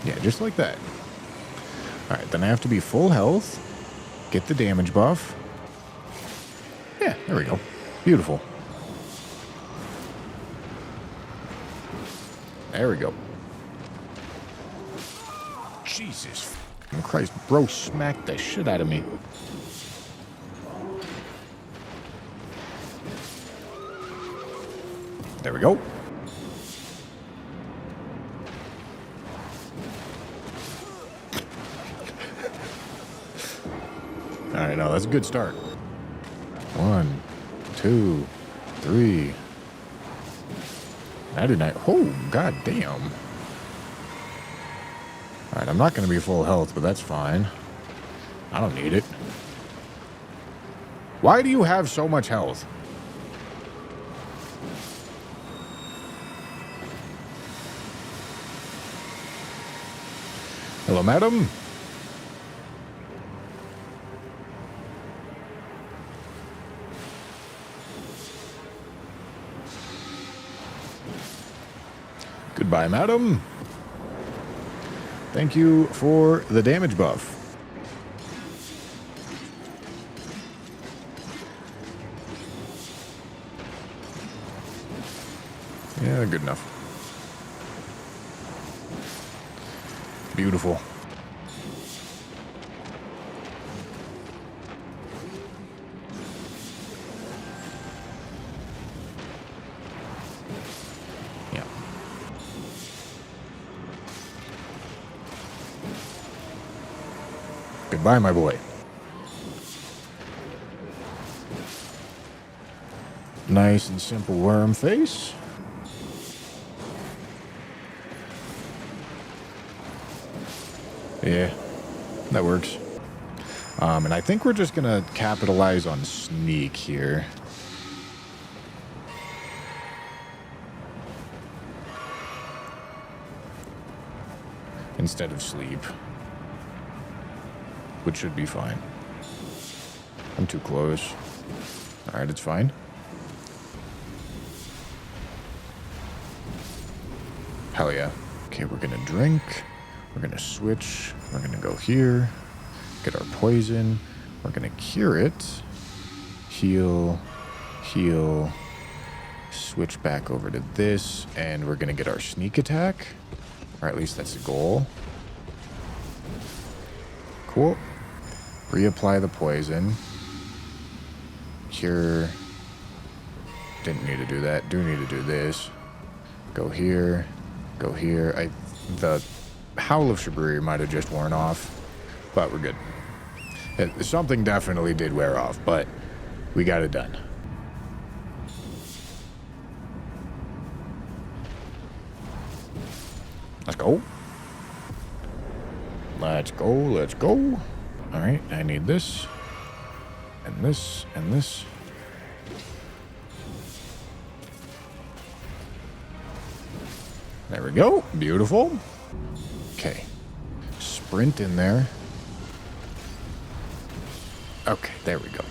Yeah, just like that. Alright, then I have to be full health. Get the damage buff. Yeah, there we go. Beautiful. There we go. Jesus Christ, bro smacked the shit out of me. There we go. Alright, no, that's a good start. 1, 2, 3. 99. Oh, god damn. Alright, I'm not going to be full health, but that's fine. I don't need it. Why do you have so much health? Hello, madam? Goodbye, madam. Thank you for the damage buff. Yeah, good enough. Beautiful. Yeah. Goodbye, my boy. Nice and simple worm face. Yeah, that works. And I think we're just gonna capitalize on sneak here. Instead of sleep. Which should be fine. I'm too close. Alright, it's fine. Hell yeah. Okay, we're gonna drink. We're gonna switch. We're gonna go here. Get our poison. We're gonna cure it. Heal. Heal. Switch back over to this. And we're gonna get our sneak attack. Or at least that's the goal. Cool. Reapply the poison. Cure. Didn't need to do that. Do need to do this. Go here. Go here. The Howl of Shabri might have just worn off, but we're good. Something definitely did wear off, but we got it done. Let's go. Let's go, let's go. All right, I need this, and this, and this. There we go, beautiful. Okay, sprint in there. Okay, there we go.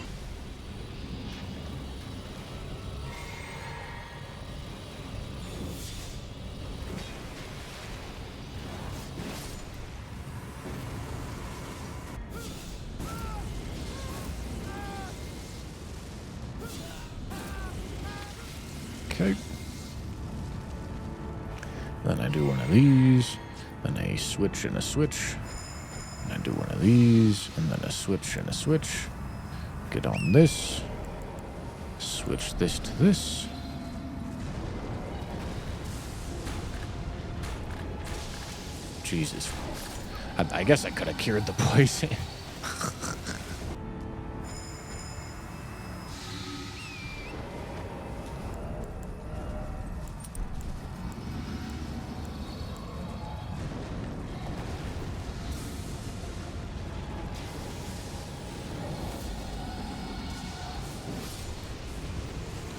Okay. Then I do one of these. Then a switch and a switch. And I do one of these. And then a switch and a switch. Get on this. Switch this to this. Jesus. I guess I could have cured the poison.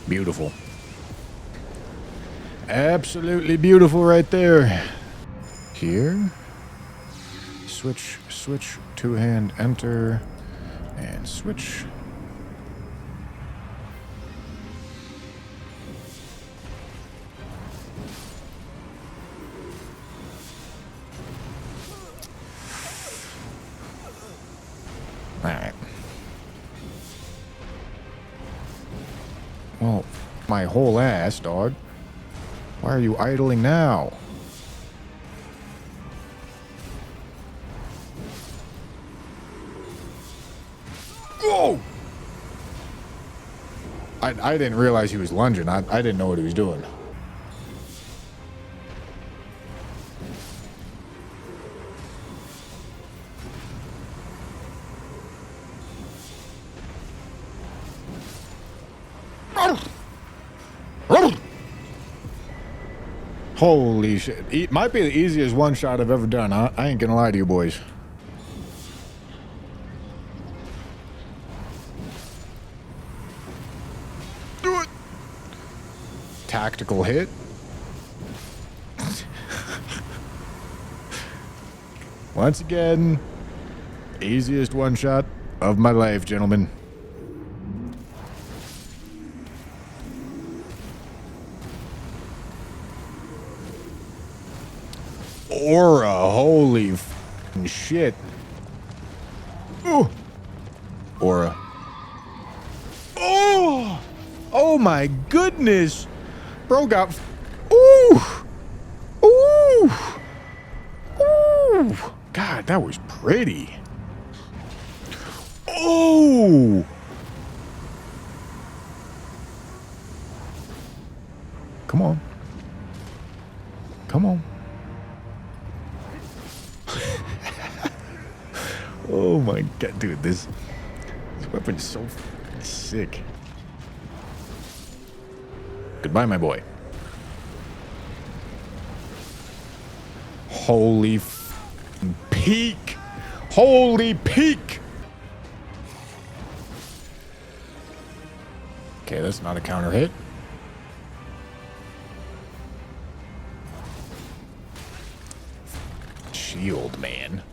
Beautiful. Absolutely beautiful right there. Here. Switch, switch, two-hand enter, and switch. All right. Well, my whole ass, dog. Why are you idling now? Whoa! I didn't realize he was lunging. I didn't know what he was doing. Holy shit. It might be the easiest one shot I've ever done. I ain't gonna lie to you boys. Do it. Tactical hit. Once again, easiest one shot of my life, gentlemen. Aura, holy f***ing shit. Ooh. Aura. Oh! Oh my goodness! Bro got... Ooh! Ooh! Ooh! God, that was pretty. Oh! Come on. Come on. Oh my god, dude, this weapon's so sick. Goodbye, my boy. Holy peak! Holy peak! Okay, that's not a counter hit. Shield, man.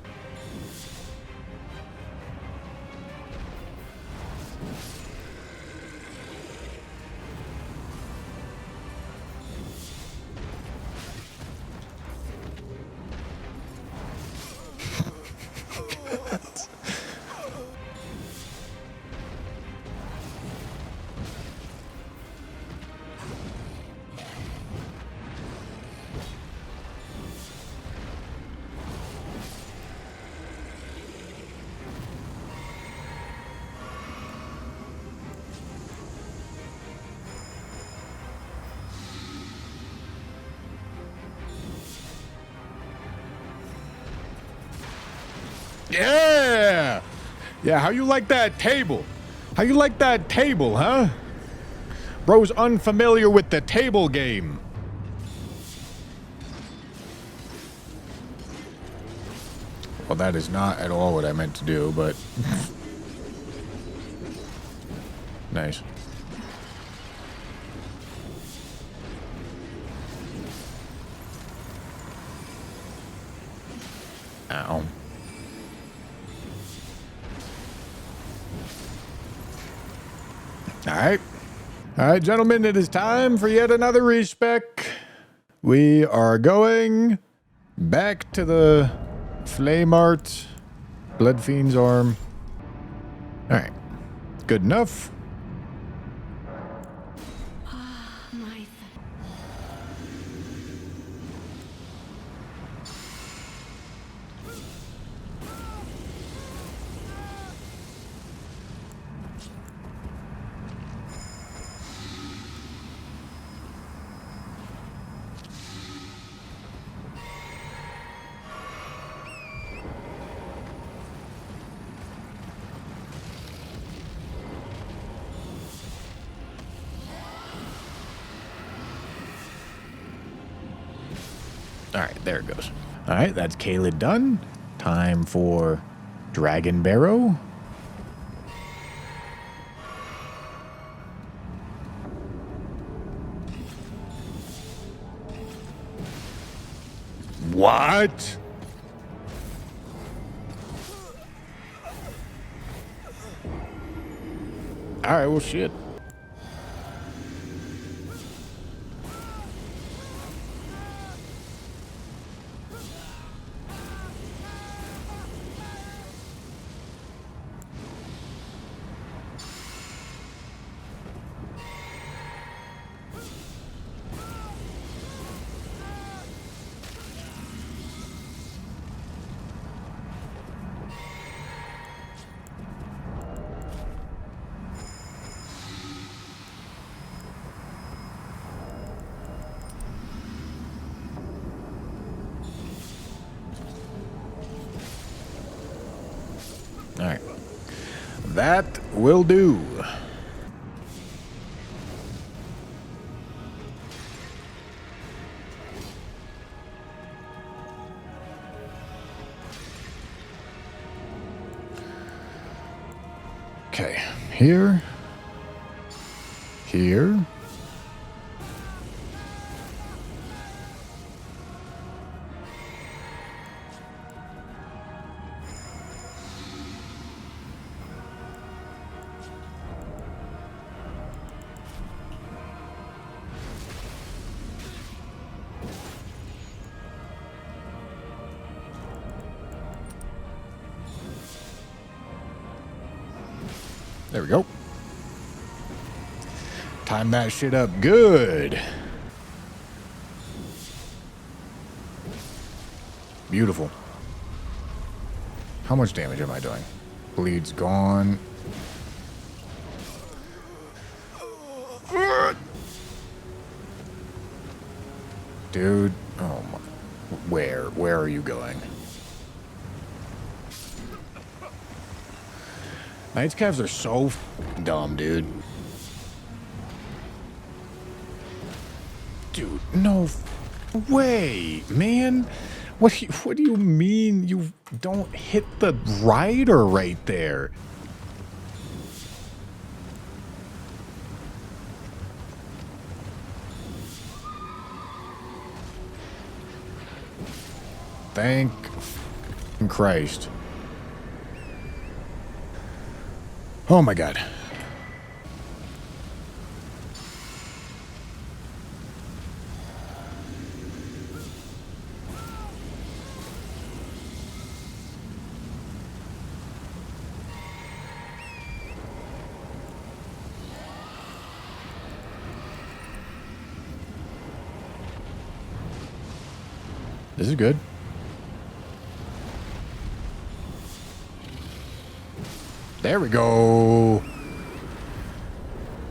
Yeah! Yeah, how you like that table? How you like that table, huh? Bro's unfamiliar with the table game. Well, that is not at all what I meant to do, but... Nice. Ow. Alright. Alright, gentlemen, it is time for yet another respec. We are going back to the Flame Art Blood Fiend's arm. Alright. Good enough. My All right, there it goes. All right, that's Caelid done. Time for Dragon Barrow. What? All right, well, shit. All right. That will do. Okay. Here. Here. There we go. Time that shit up good. Beautiful. How much damage am I doing? Bleed's gone. Dude, oh my. Where are you going? Knight's calves are so dumb, dude. Dude, no way, man. What do you mean you don't hit the rider right there? Thank Christ. Oh my God. This is good. There we go.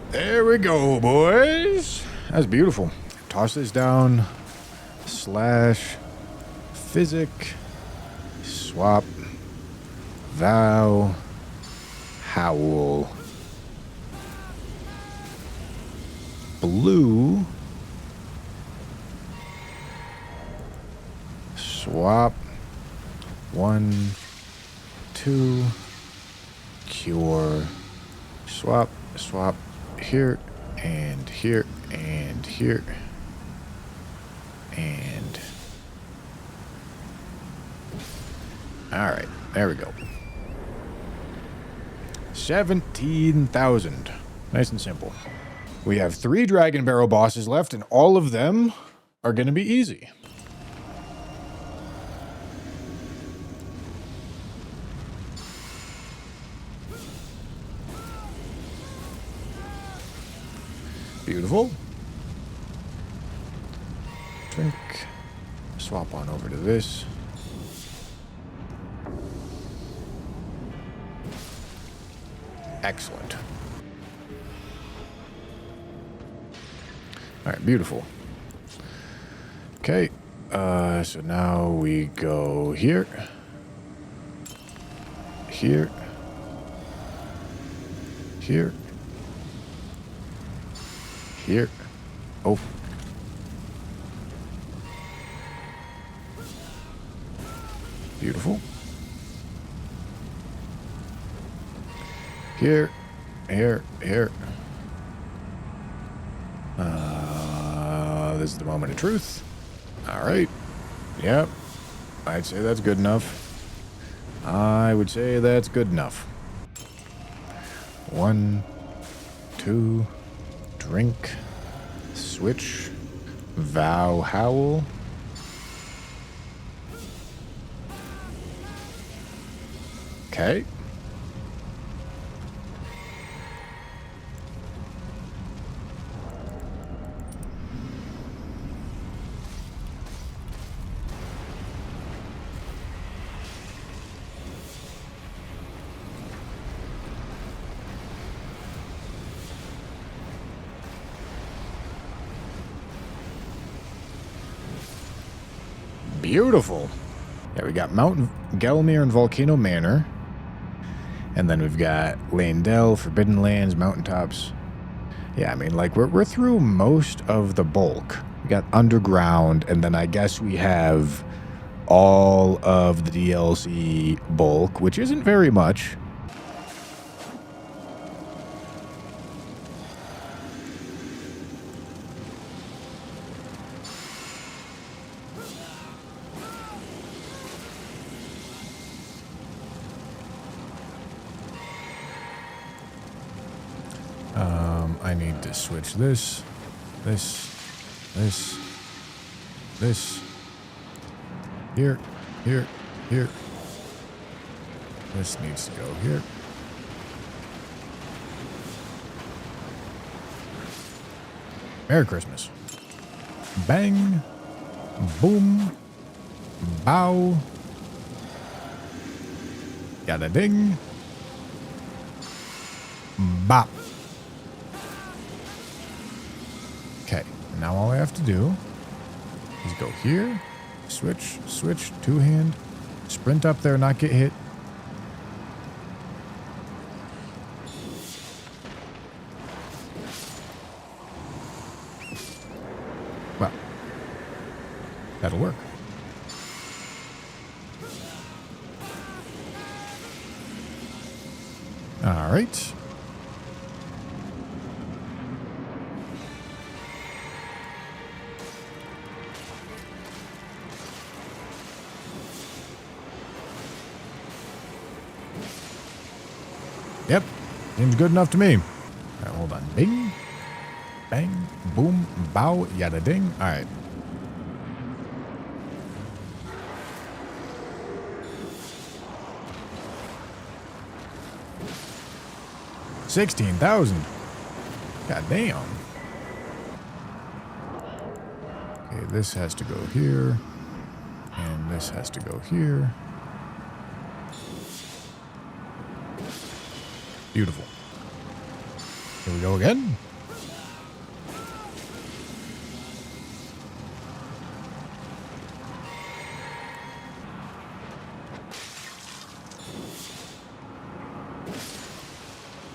There we go, boys. That's beautiful. Toss this down. Slash. Physic. Swap. Vow. Howl. Blue. Swap. 1, 2. Cure. Swap. Swap. Here. And here. And here. And. Alright. There we go. 17,000. Nice and simple. We have 3 Dragon Barrow bosses left, and all of them are going to be easy. Beautiful. Drink. Swap on over to this. Excellent. All right, beautiful. Okay, so now we go here. Here. Here. Here. Oh. Beautiful. Here. Here. This is the moment of truth. All right. Yep. I'd say that's good enough. I would say that's good enough. 1, 2, drink, switch, vow, howl. Okay. Beautiful. Yeah, we got Mount Gelmir and Volcano Manor. And then we've got Landell, Forbidden Lands, Mountaintops. Yeah, I mean, like, we're through most of the bulk. We got Underground, and then I guess we have all of the DLC bulk, which isn't very much. I need to switch this. Here. This needs to go here. Merry Christmas. Bang. Boom. Bow. Got a ding. Bop. Okay, now all I have to do is go here, switch, two-hand, sprint up there, not get hit. Well, that'll work. All right. Yep, seems good enough to me. All right, hold on. Bing, bang, boom, bow, yada ding. All right. $16,000. God damn. Okay, this has to go here, and this has to go here. Beautiful. Here we go again.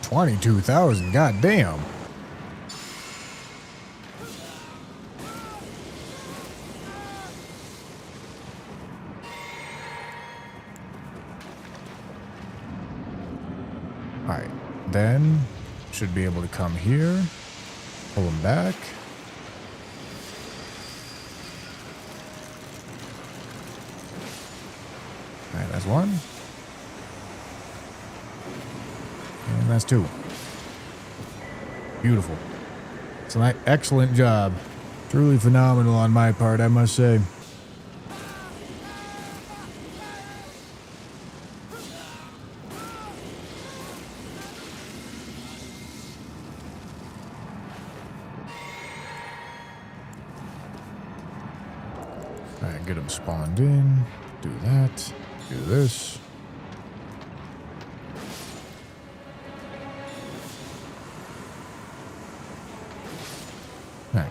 $22,000. God damn. Alright, then should be able to come here, pull them back. Alright, that's one. And that's two. Beautiful. It's an excellent job. Truly phenomenal on my part, I must say. Alright, get them spawned in. Do that. Do this. Alright.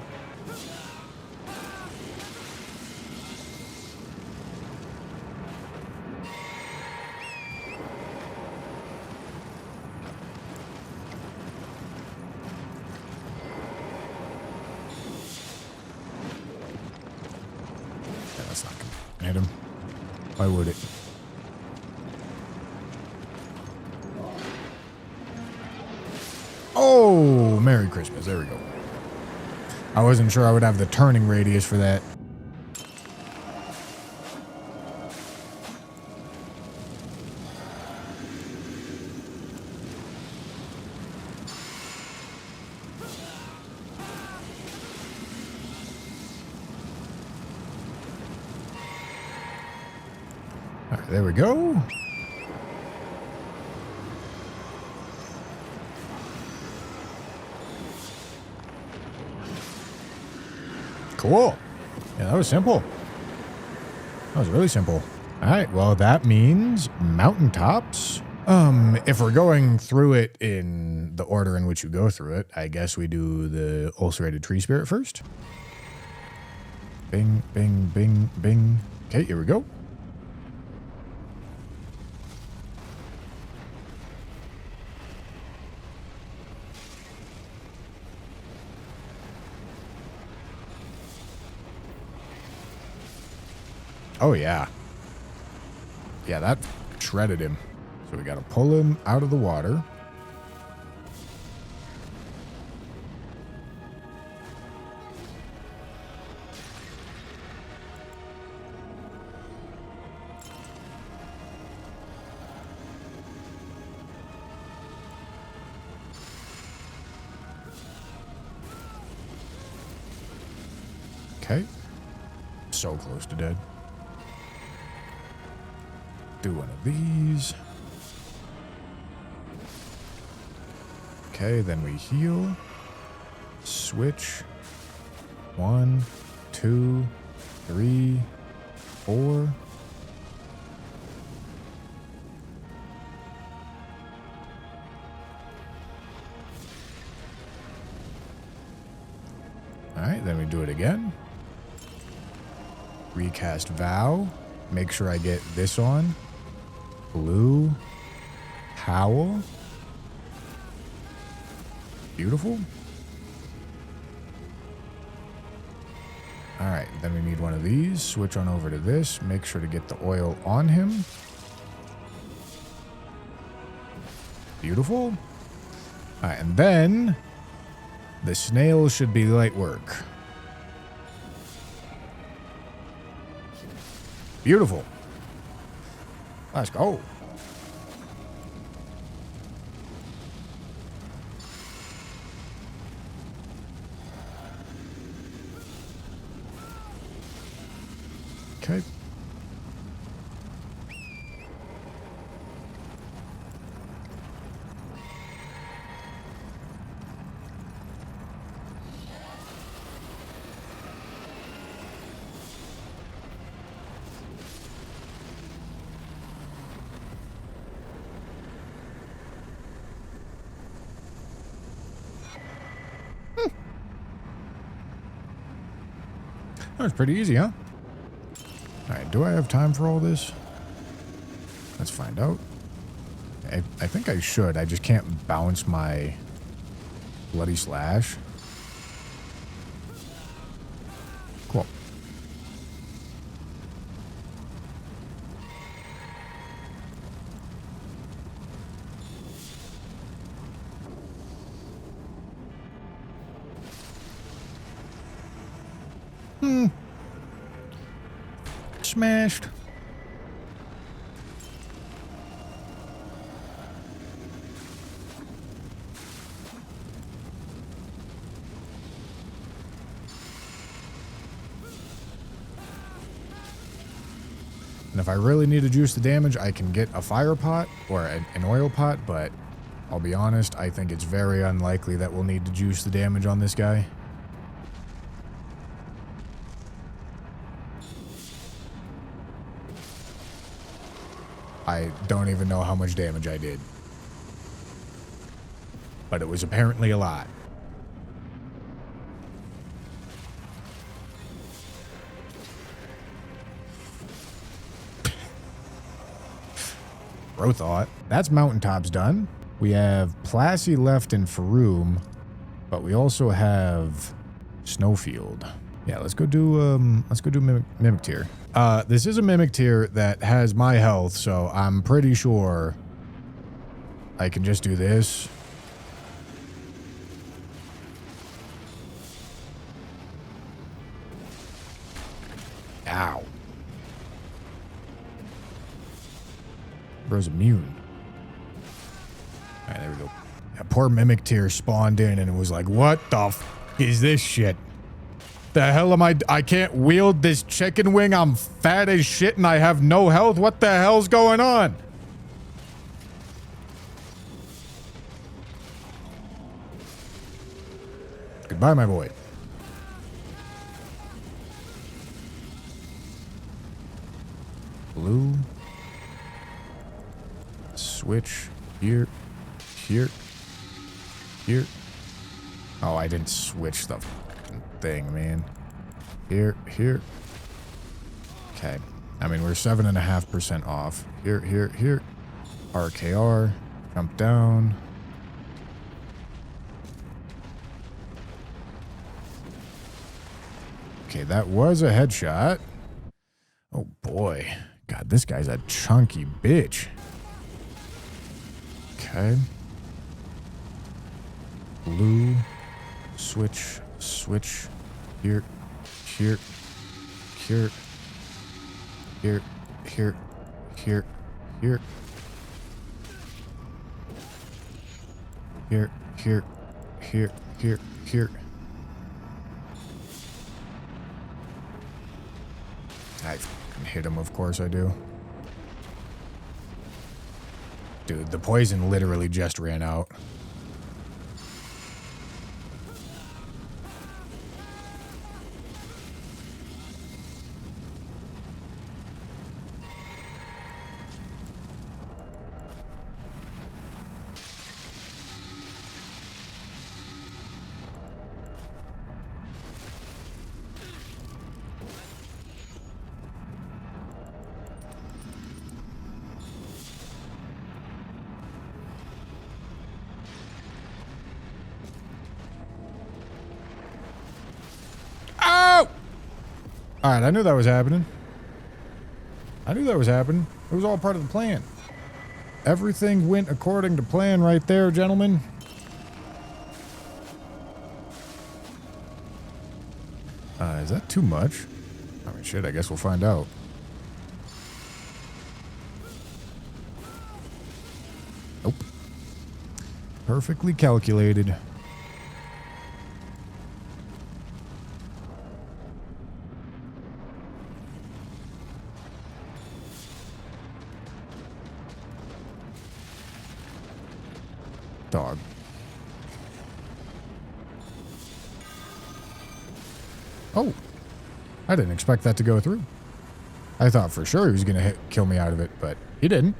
Yeah, that's not gonna hit him. Why would it? Oh, Merry Christmas. There we go. I wasn't sure I would have the turning radius for that. All right, there we go. Cool. Yeah, that was simple. That was really simple. All right, well, that means mountaintops. If we're going through it in the order in which you go through it, I guess we do the ulcerated tree spirit first. Bing, bing, bing, bing. Okay, here we go. Oh, yeah. Yeah, that shredded him. So we got to pull him out of the water. Okay. So close to dead. Do one of these. Okay, then we heal. Switch. 1, 2, 3, 4. Alright, then we do it again. Recast Vow. Make sure I get this on. Blue. Howl. Beautiful. All right, then we need one of these. Switch on over to this. Make sure to get the oil on him. Beautiful. All right, and then the snail should be light work. Beautiful. Let's go. Okay. That was pretty easy, huh? All right, do I have time for all this? Let's find out. I think I should. I just can't bounce my bloody slash. Cool. Smashed. And if I really need to juice the damage, I can get a fire pot or an oil pot, but I'll be honest, I think it's very unlikely that we'll need to juice the damage on this guy. I don't even know how much damage I did. But it was apparently a lot. Bro thought. That's mountaintops done. We have Plassey left in Faroum, but we also have Snowfield. Yeah, let's go do Mimic Tier. This is a Mimic Tier that has my health, so I'm pretty sure I can just do this. bro's immune. Alright, there we go. That poor Mimic Tear spawned in and it was like, what the f is this shit? The hell am I can't wield this chicken wing. I'm fat as shit and I have no health. What the hell's going on? Goodbye, my boy. Blue. Switch. Here. Here. Here. Oh, I didn't switch the thing, man. Here. Here. Okay. I mean, we're 7.5% off. Here. Here. Here. RKR. Jump down. Okay, that was a headshot. Oh boy. God, this guy's a chunky bitch. Okay. Blue. Switch. Switch. Here. Here. Here. Here. Here. Here. Here. Here. Here. Here. Here. Here. I f***ing hit him, of course I do. Dude, the poison literally just ran out. Alright, I knew that was happening. I knew that was happening. It was all part of the plan. Everything went according to plan right there, gentlemen. Is that too much? I mean, shit, I guess we'll find out. Nope. Perfectly calculated. Dog. Oh, I didn't expect that to go through. I thought for sure he was going to kill me out of it, but he didn't.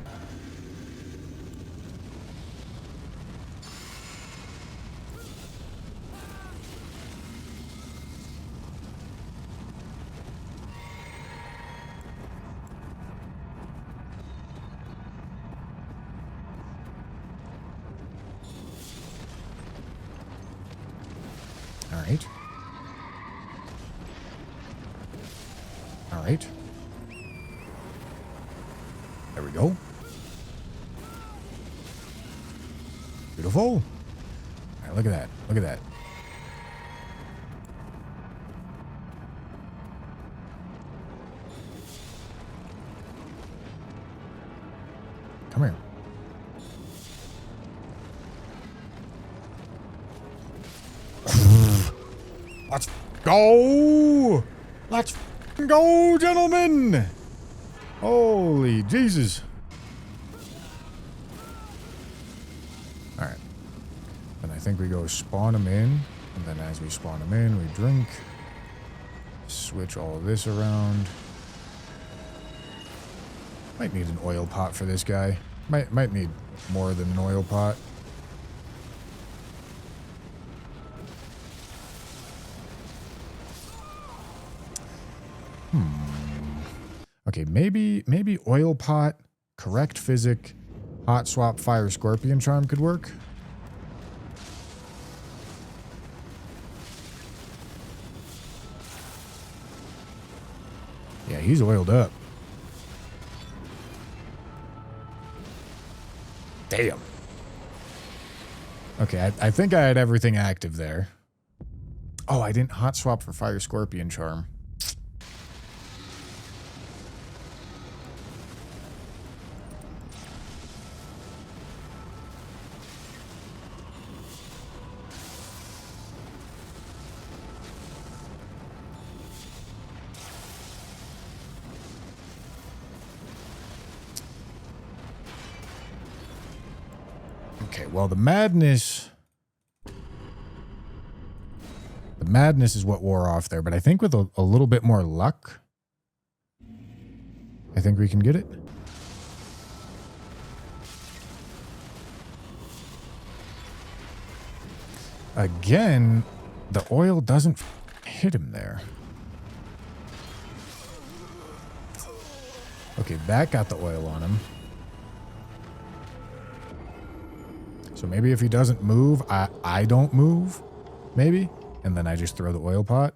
All right. All right. There we go. Beautiful. All right, look at that. Look at that. Come here. Let's go! Let's go, gentlemen! Holy Jesus. Alright. Then I think we go spawn them in. And then as we spawn them in, we drink. Switch all of this around. Might need an oil pot for this guy. Might need more than an oil pot. Okay, maybe oil pot, correct physic, hot swap, fire scorpion charm could work. Yeah, he's oiled up. Damn. Okay, I think I had everything active there. Oh, I didn't hot swap for fire scorpion charm. Okay, well, the madness is what wore off there, but I think with a little bit more luck, I think we can get it. Again, the oil doesn't hit him there. Okay, that got the oil on him. So maybe if he doesn't move, I don't move, maybe, and then I just throw the oil pot.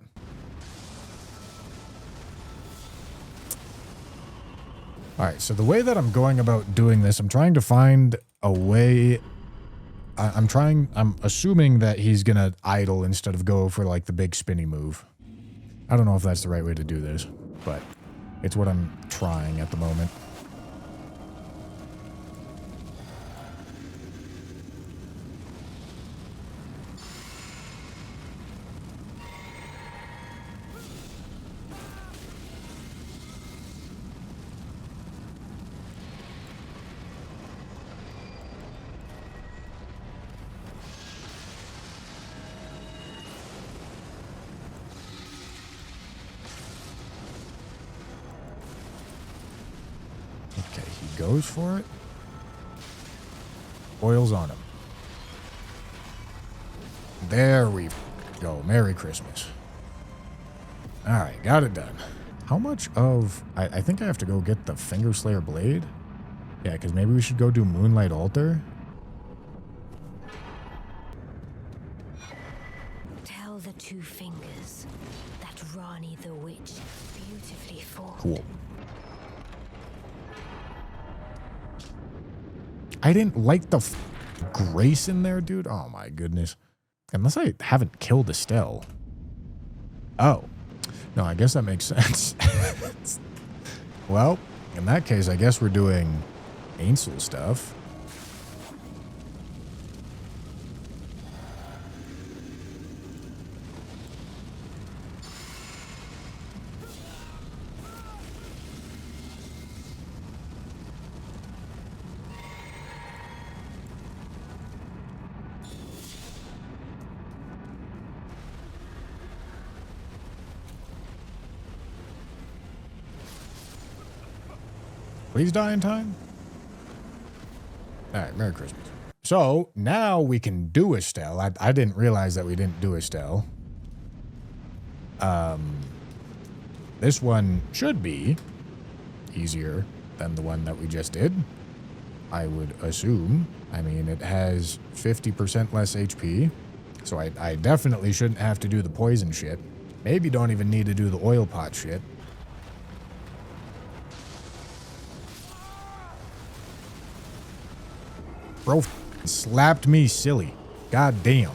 All right, so the way that I'm going about doing this, I'm trying to find a way. I'm assuming that he's going to idle instead of go for like the big spinny move. I don't know if that's the right way to do this, but it's what I'm trying at the moment. Okay, he goes for it. Oil's on him. There we go. Merry Christmas. All right, got it done. How much of... I think I have to go get the Finger Slayer Blade. Yeah, because maybe we should go do Moonlight Altar. Tell the two fingers that Rani the Witch beautifully formed. Cool. I didn't like the grace in there, dude. Oh my goodness. Unless I haven't killed Estelle. Oh. No, I guess that makes sense. Well, in that case, I guess we're doing Ainsel stuff. Please die in time. All right, Merry Christmas. So now we can do Estelle. I didn't realize that we didn't do Estelle. This one should be easier than the one that we just did, I would assume. I mean, it has 50% less HP, so I definitely shouldn't have to do the poison shit. Maybe don't even need to do the oil pot shit. Bro slapped me silly. God damn.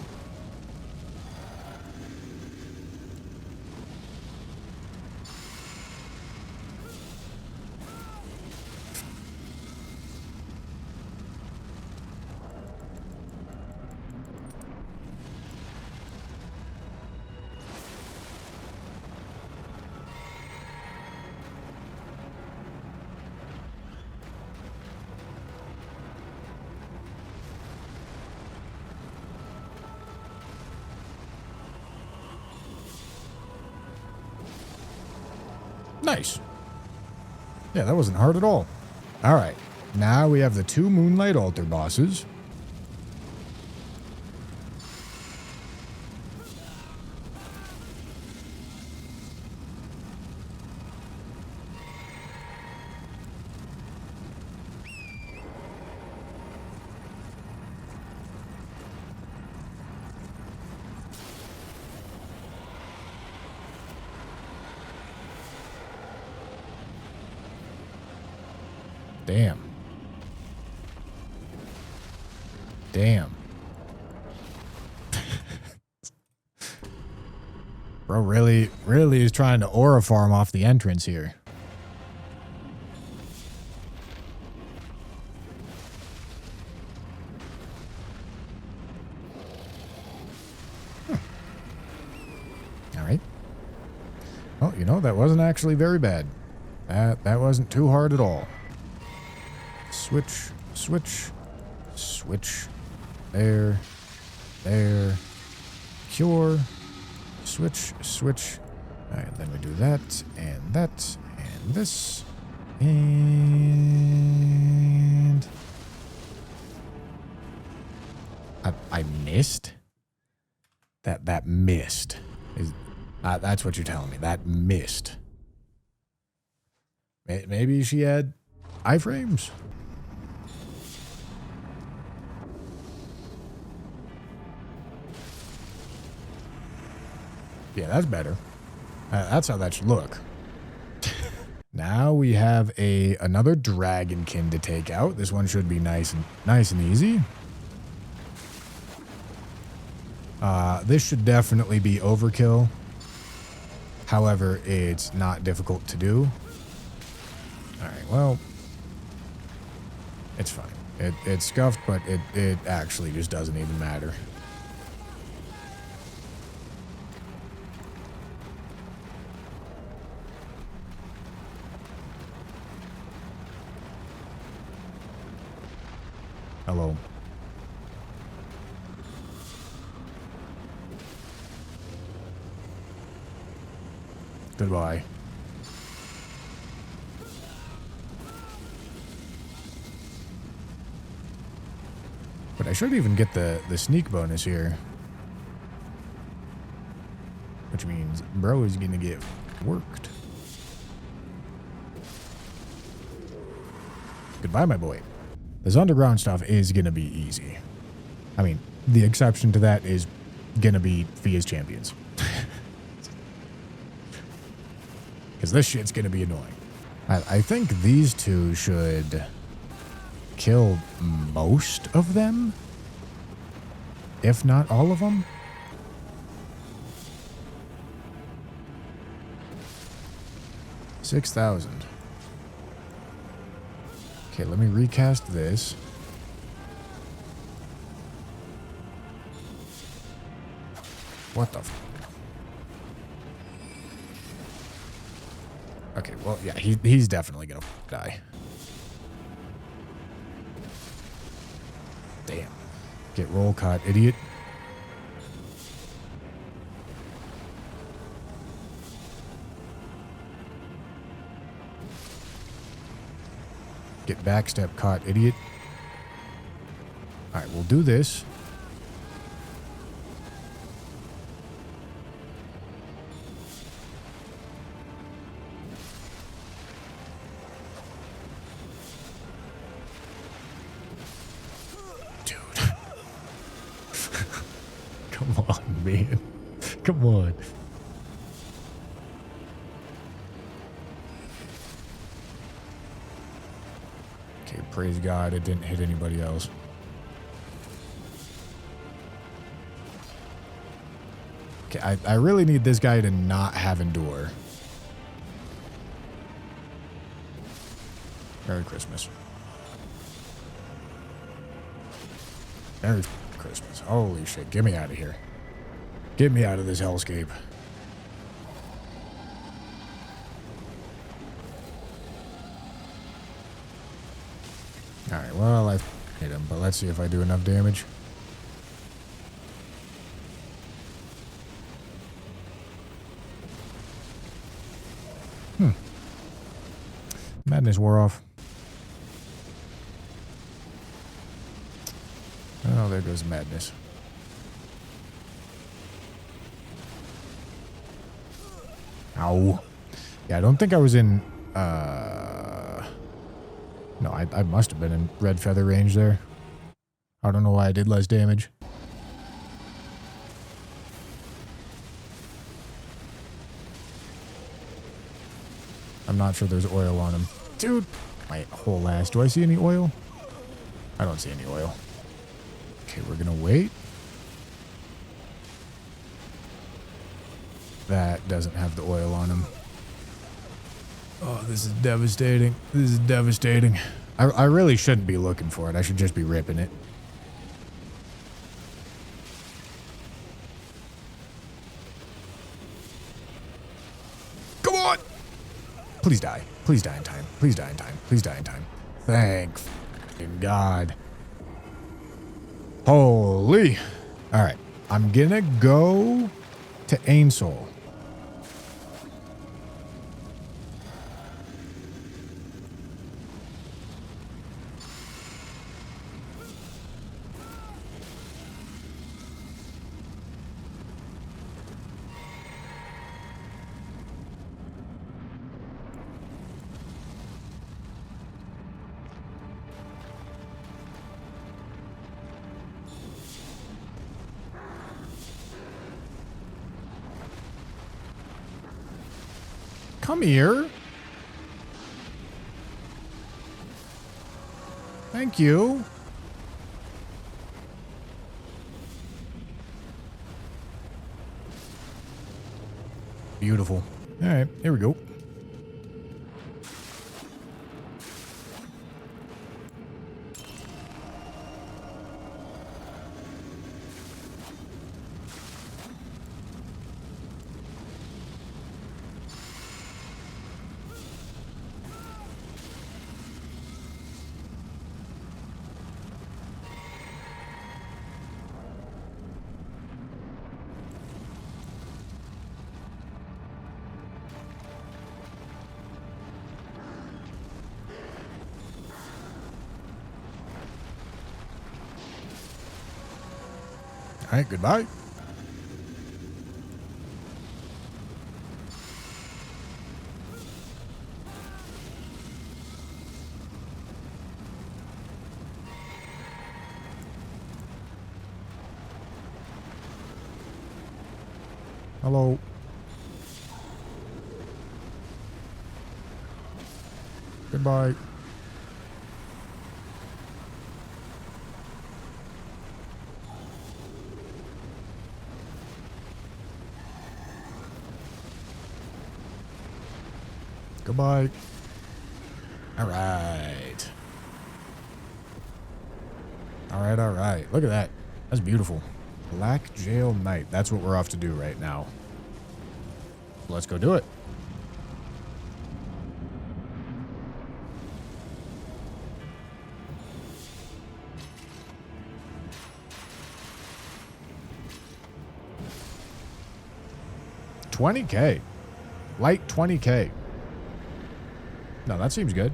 Nice. Yeah, that wasn't hard at all. All right. Now we have the two Moonlight Altar bosses. Damn. Damn. Bro really is trying to aura farm off the entrance here. All right. Well, you know, that wasn't actually very bad. That wasn't too hard at all. Switch, switch, switch. There. There. Cure. Switch. Switch. Alright, then we do that, and this. And... I missed? That missed. That's what you're telling me. That missed. Maybe she had iframes? Yeah, that's better. That's how that should look. Now we have another dragonkin to take out. This one should be nice and easy. This should definitely be overkill. However, it's not difficult to do. Alright, well, it's fine. It's scuffed, but it actually just doesn't even matter. Hello. Goodbye. But I should even get the sneak bonus here. Which means bro is gonna get worked. Goodbye, my boy. This underground stuff is gonna be easy. I mean, the exception to that is gonna be Fia's champions. Because this shit's gonna be annoying. I think these two should kill most of them, if not all of them. $6,000. Okay, let me recast this. What the f... Okay, well, yeah, he's definitely gonna die. Damn. Get roll caught, idiot. Get backstep caught, idiot. Alright, we'll do this. Dude. Come on, man. Come on. Praise God, it didn't hit anybody else. Okay, I really need this guy to not have endure. Merry Christmas. Merry Christmas. Holy shit, get me out of here. Get me out of this hellscape. Alright, well, I hit him, but let's see if I do enough damage. Madness wore off. Oh, there goes madness. Ow. Yeah, I don't think I was in, no, I must have been in red feather range there. I don't know why I did less damage. I'm not sure there's oil on him. Dude, my whole ass. Do I see any oil? I don't see any oil. Okay, we're gonna wait. That doesn't have the oil on him. Oh, this is devastating. This is devastating. I really shouldn't be looking for it. I should just be ripping it. Come on! Please die. Please die in time. Please die in time. Please die in time. Thank God. Holy. All right. I'm gonna go to Ainsole. Come here. Thank you. Beautiful. All right, here we go. All right, goodbye. Hello. Goodbye. Goodbye. All right. All right, all right. Look at that. That's beautiful. Black Jail Knight. That's what we're off to do right now. Let's go do it. $20K. Light 20K. No, that seems good.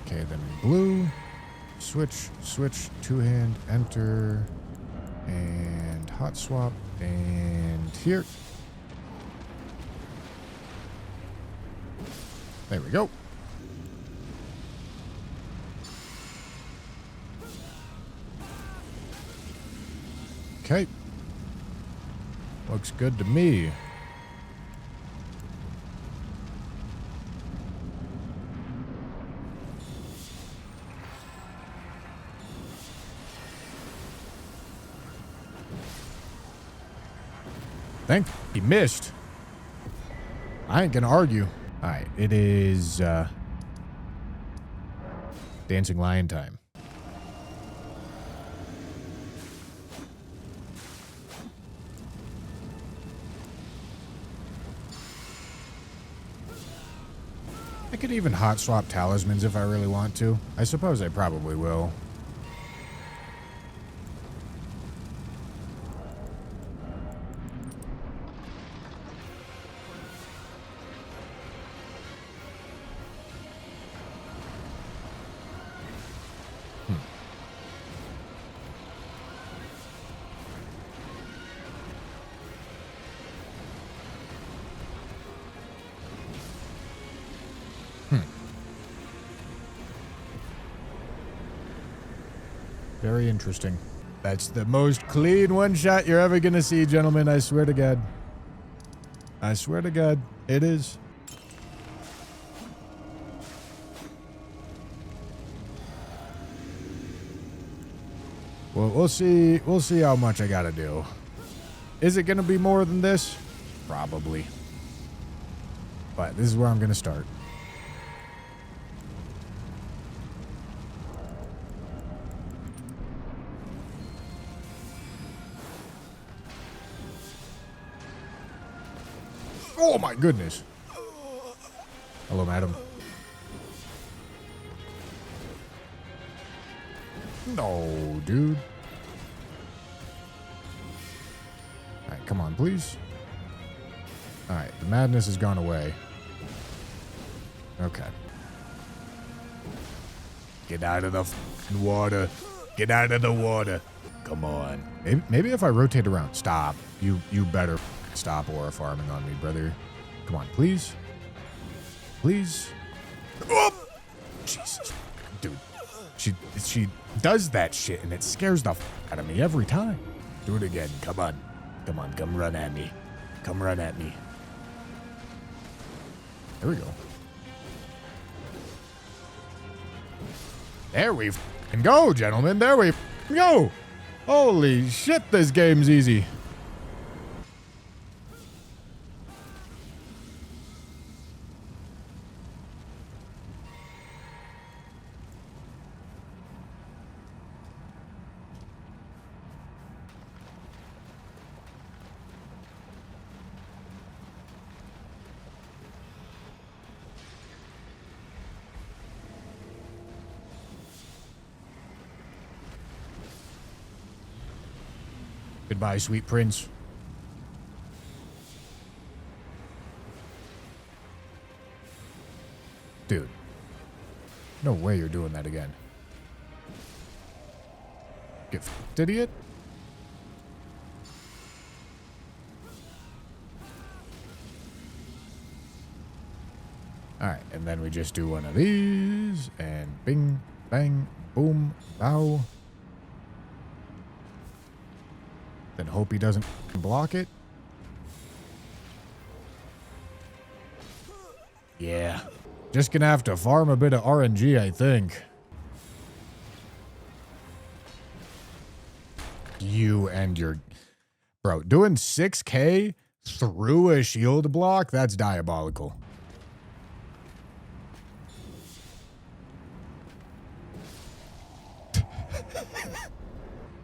Okay, then blue. Switch, two-hand, enter, and hot swap, and here. There we go. Okay. Looks good to me. Think he missed. I ain't gonna argue. All right, it is Dancing Lion time. I could even hot swap talismans if I really want to. I suppose I probably will. Very interesting. That's the most clean one shot you're ever gonna see, gentlemen. I swear to God. I swear to God, it is. Well, we'll see. We'll see how much I gotta do. Is it gonna be more than this? Probably. But this is where I'm gonna start. Oh my goodness. Hello, madam. No, dude. All right, come on, please. All right, the madness has gone away. Okay. Get out of the f***ing water. Get out of the water. Come on. Maybe if I rotate around. Stop. You better stop aura farming on me, brother. Come on, please. Please. Oh! Jesus. Dude. She does that shit and it scares the f*** out of me every time. Do it again. Come on. Come on. Come run at me. Come run at me. There we go. There we f***ing go, gentlemen. There we f***ing go. Holy shit, this game's easy. Goodbye, sweet prince. Dude. No way you're doing that again. Get f***ed, idiot. Alright, and then we just do one of these, and bing, bang, boom, bow. Then hope he doesn't block it. Yeah. Just gonna have to farm a bit of RNG, I think. You and your... Bro, doing 6K through a shield block? That's diabolical.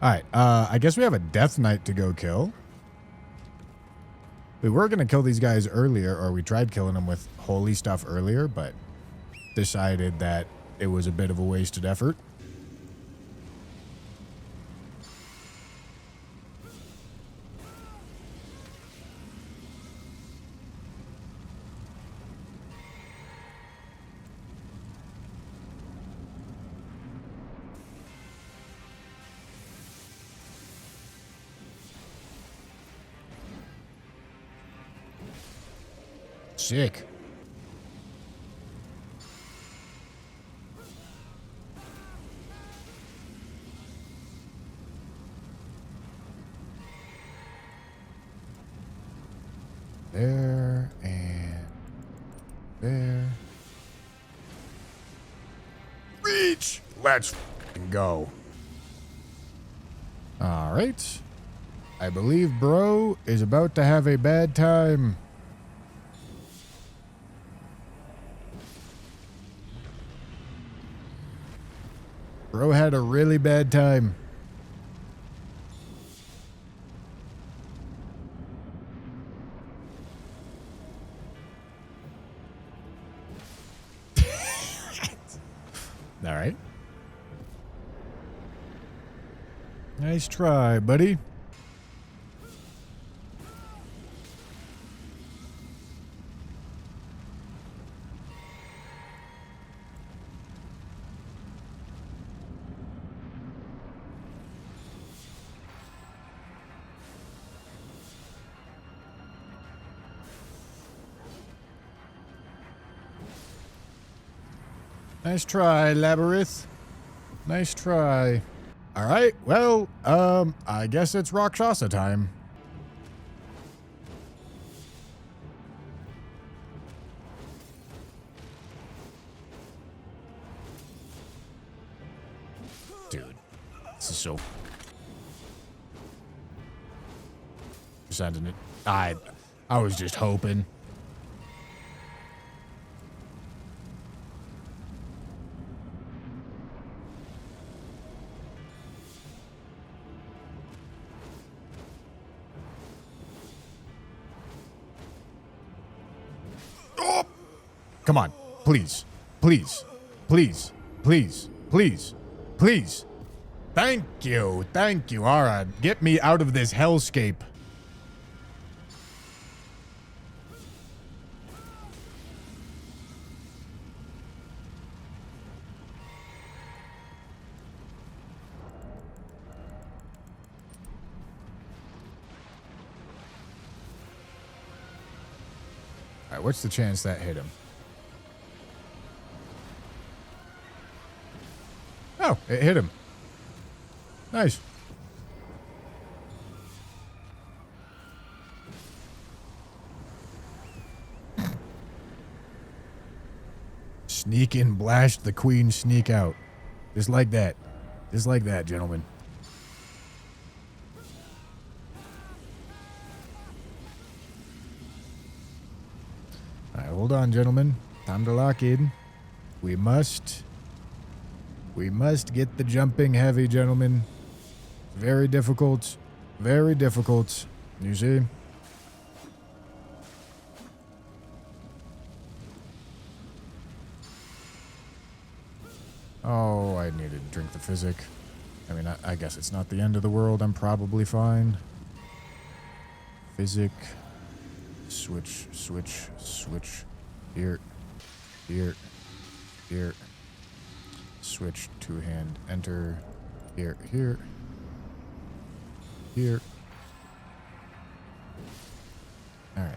Alright, I guess we have a Death Knight to go kill. We were going to kill these guys earlier, or we tried killing them with holy stuff earlier, but decided that it was a bit of a wasted effort. Sick. There and there. Reach! Let's f***ing go. All right. I believe bro is about to have a bad time. Bro had a really bad time. All right. Nice try, buddy. Nice try, Labyrinth. Nice try. All right, well, I guess it's Rakshasa time. Dude, this is so... Sending it. I was just hoping. Come on, please, please, please, please, please, please, Thank you. Thank you. All right. Get me out of this hellscape. All right, what's the chance that hit him? Oh, it hit him. Nice. Sneak in, blast the queen, sneak out. Just like that. Just like that, gentlemen. All right, hold on, gentlemen. Time to lock in. We must get the jumping heavy, gentlemen. Very difficult. Very difficult. You see? Oh, I need to drink the physic. I mean, I guess it's not the end of the world. I'm probably fine. Physic. Switch, switch, switch. Here. Here. Here. Switch, two-hand, enter. Here, here. Here. Alright.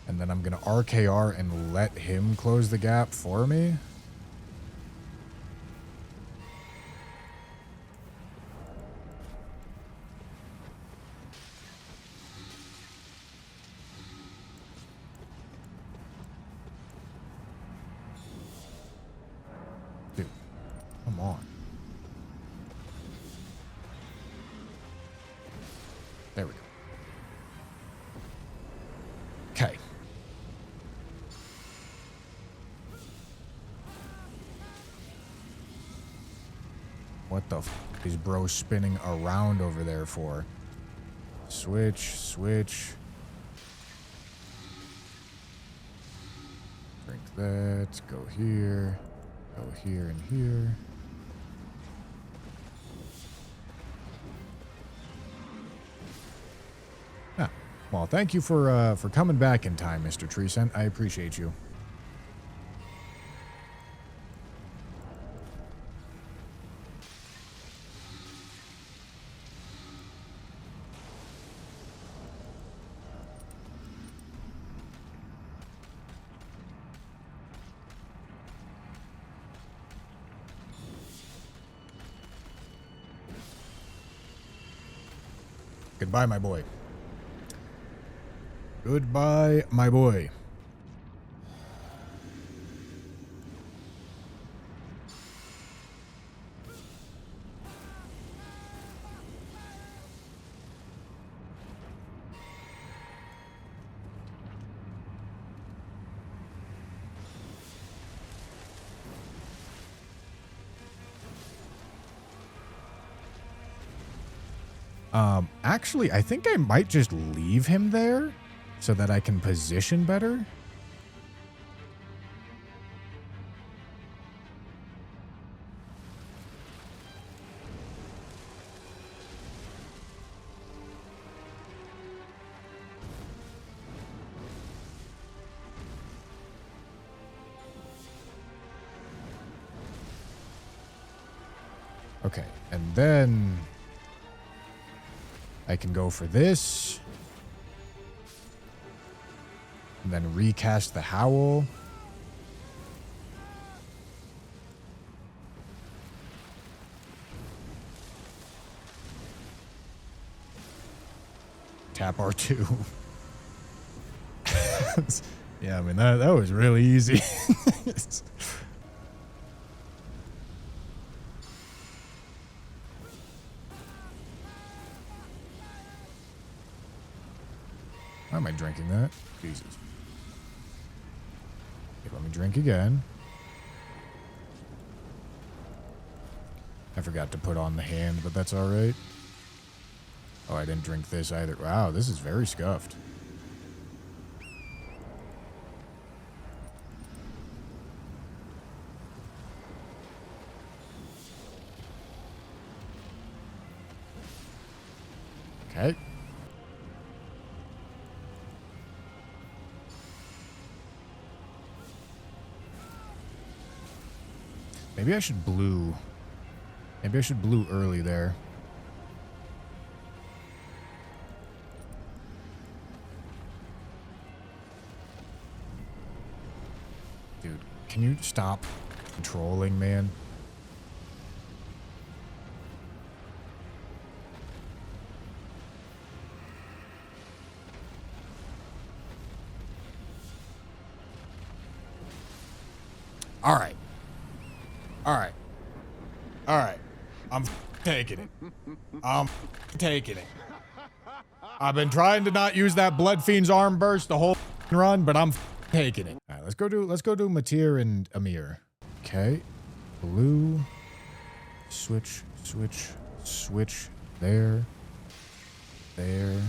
And then I'm going to RKR and let him close the gap for me. Dude, come on. There we go. Okay. What the f is bro spinning around over there for? Switch, switch. Drink that. Go here. Go here and here. Ah, well, thank you for coming back in time, Mr. Treescent. I appreciate you. Goodbye, my boy. Goodbye, my boy. Actually, I think I might just leave him there so that I can position better. Okay, and then I can go for this. And then recast the howl. Tap R2. Yeah, I mean, that was really easy. Why am I drinking that? Jesus. Okay, let me drink again. I forgot to put on the hand, but that's all right. Oh, I didn't drink this either. Wow, this is very scuffed. Okay. Maybe I should blue. Maybe I should blue early there. Dude, can you stop trolling, man? All right. All right. All right. I'm taking it. I'm taking it. I've been trying to not use that Blood Fiend's arm burst the whole run, but I'm taking it. All right, let's go do Matir and Amir. Okay. Blue. Switch. There. There.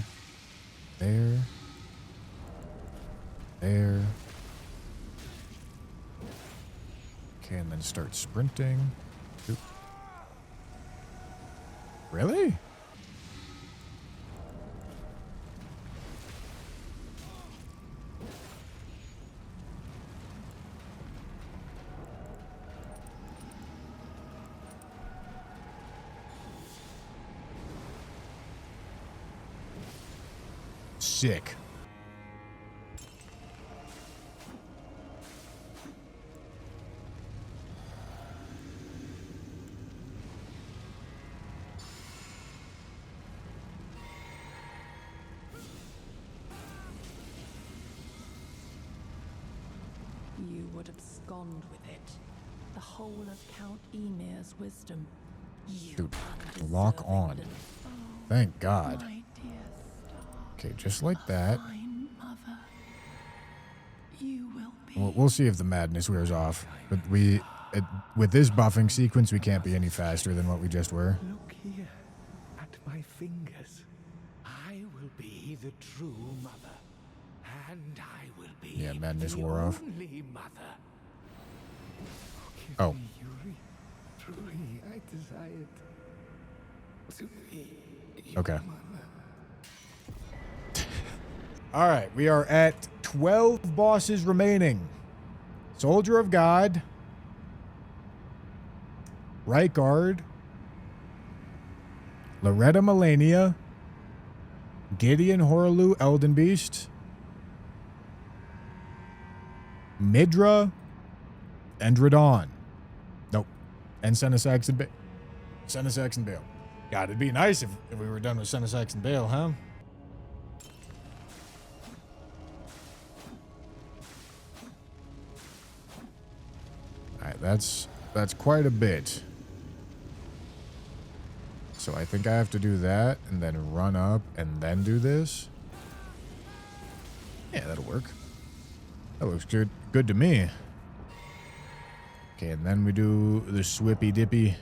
Okay, and then start sprinting. Oop. Really? Sick. You would have abscond with it. The whole of Count Emir's wisdom. You Dude, undeserving lock on. little foe, Thank God. my dear star, Okay, just like that. mine mother. You will be. We'll see if the madness wears off. But with this buffing sequence, we can't be any faster than what we just were. Look here at my fingers. I will be the true mother. And I will be Yeah, madness the wore off. only mother. Give Oh. me Yuri. Truly, I desire to be your Okay. mother. All right, we are at 12 bosses remaining. Soldier of God, Reichard, Loretta Melania, Gideon Horaloo Elden Beast, Midra, and Radon. Nope. And Senesax and Senesax and Bale. God, it'd be nice if we were done with Senesax and Bale, huh? Alright, that's quite a bit. So I think I have to do that and then run up and then do this. Yeah, that'll work. That looks good to me. Okay, and then we do the swippy dippy.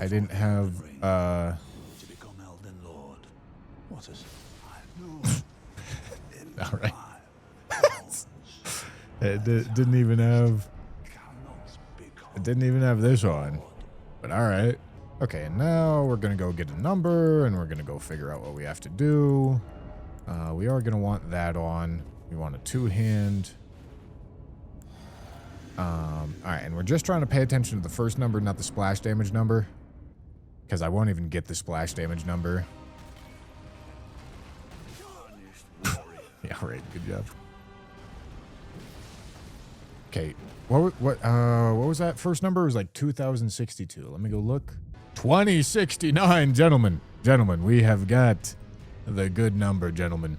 I didn't have to become Elden Lord. What is it? all right. It didn't even have this on. But all right. Okay, and now we're going to go get a number and we're going to go figure out what we have to do. We are going to want that on. We want a two-hand. All right, and we're just trying to pay attention to the first number, not the splash damage number. Because I won't even get the splash damage number. Yeah, right. Good job. Okay, what was that first number? It was like 2062. Let me go look. 2069, gentlemen. Gentlemen, we have got the good number, gentlemen.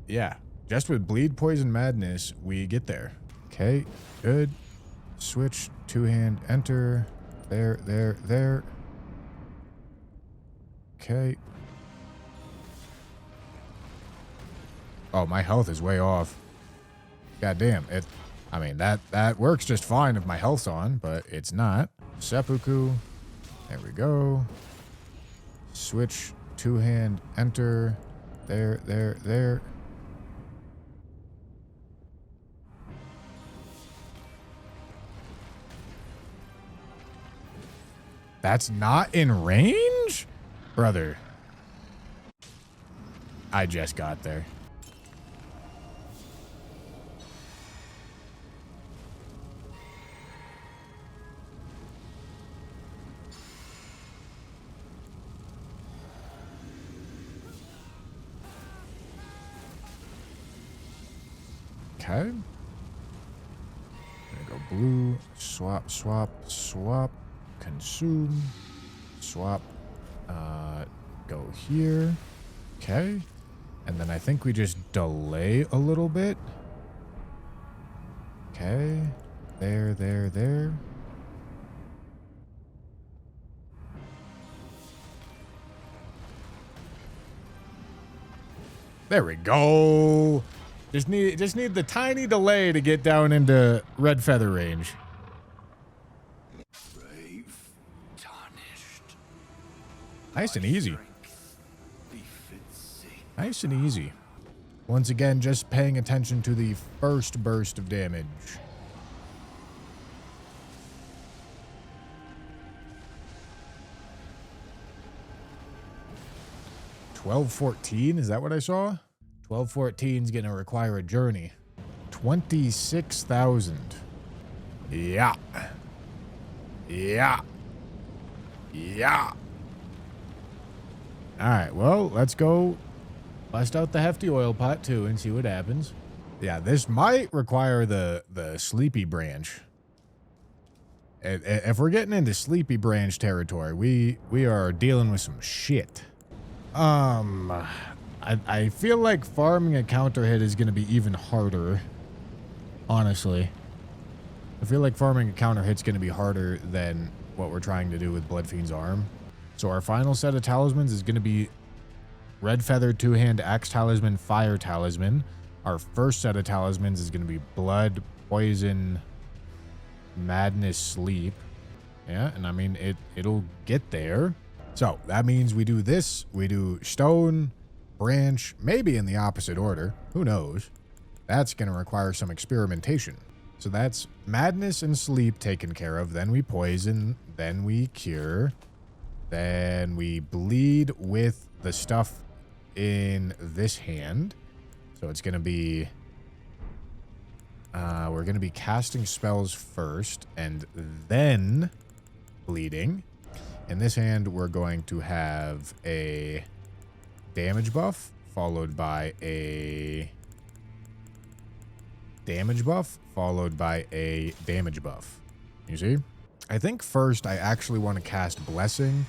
Yeah, just with Bleed, Poison, Madness, we get there. Okay, good. Switch, two-hand, enter. There. Okay. Oh, my health is way off. God damn it. I mean, that works just fine if my health's on, but it's not. Seppuku. There we go. Switch, two-hand, enter. There. That's not in range? Brother. I just got there. Okay. Gonna go blue, swap, swap, swap, consume, swap, go here. Okay. And then I think we just delay a little bit. Okay. There, there, there. There we go. Just need the tiny delay to get down into red feather range. Brave, tarnished. Nice and easy. Strength befits it. Nice and easy. Once again, just paying attention to the first burst of damage. $12.14, is that what I saw? $12.14 is gonna require a journey. 26,000. Yeah. Yeah. Yeah. Alright, well, let's go bust out the hefty oil pot too and see what happens. Yeah, this might require the sleepy branch. If we're getting into sleepy branch territory, we are dealing with some shit. I feel like farming a counter hit is going to be even harder. Honestly. I feel like farming a counter hit's going to be harder than what we're trying to do with Bloodfiend's arm. So our final set of talismans is going to be Red Feather, Two-Hand, Axe Talisman, Fire Talisman. Our first set of talismans is going to be Blood, Poison, Madness, Sleep. Yeah, and I mean, it'll get there. So that means we do this, we do Stone, Branch, maybe in the opposite order. Who knows? That's going to require some experimentation. So that's Madness and Sleep taken care of. Then we Poison. Then we Cure. Then we Bleed with the stuff in this hand. So it's going to be... we're going to be casting spells first and then bleeding. In this hand, we're going to have a damage buff followed by a damage buff followed by a damage buff. You see? I think first I actually want to cast Blessing,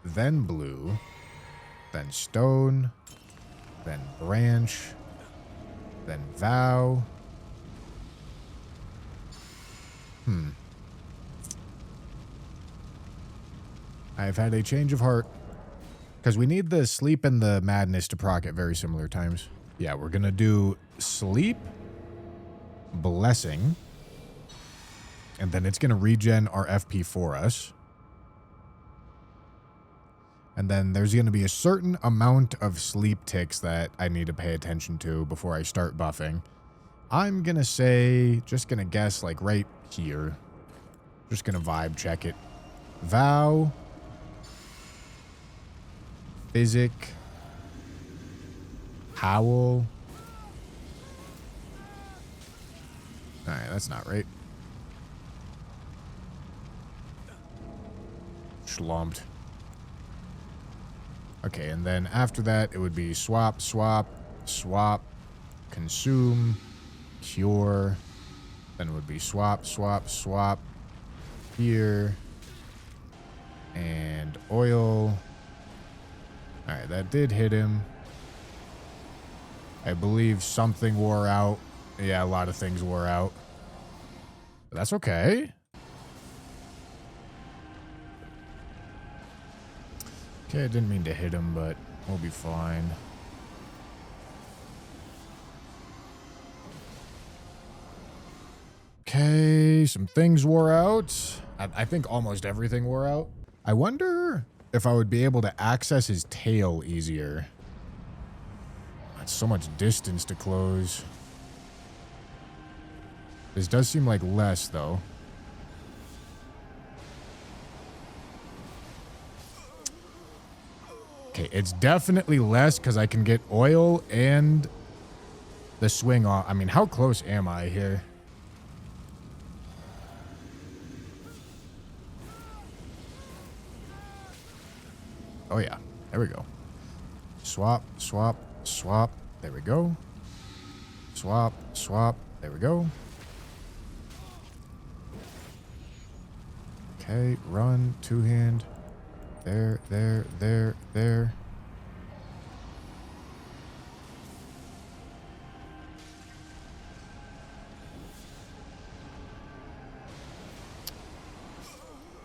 then Blue, then Stone, then Branch, then Vow. I've had a change of heart. Because we need the Sleep and the Madness to proc at very similar times. Yeah, we're going to do Sleep, Blessing, and then it's going to regen our FP for us. And then there's going to be a certain amount of sleep ticks that I need to pay attention to before I start buffing. I'm going to say, just going to guess like right here. Just going to vibe check it. Vow. Physic. Howl. Alright, that's not right. Schlumped. Okay, and then after that, it would be swap, swap, swap, consume, cure. Then it would be swap, swap, swap, here, and oil. Alright, that did hit him. I believe something wore out. Yeah, a lot of things wore out. But that's okay. Okay, I didn't mean to hit him, but we'll be fine. Okay, some things wore out. I think almost everything wore out. I wonder if I would be able to access his tail easier. That's so much distance to close. This does seem like less, though. Okay, it's definitely less because I can get oil and the swing off. I mean, how close am I here? Oh, yeah. There we go. Swap, swap, swap. There we go. Swap, swap. There we go. Okay, run, two-hand. There, there, there, there.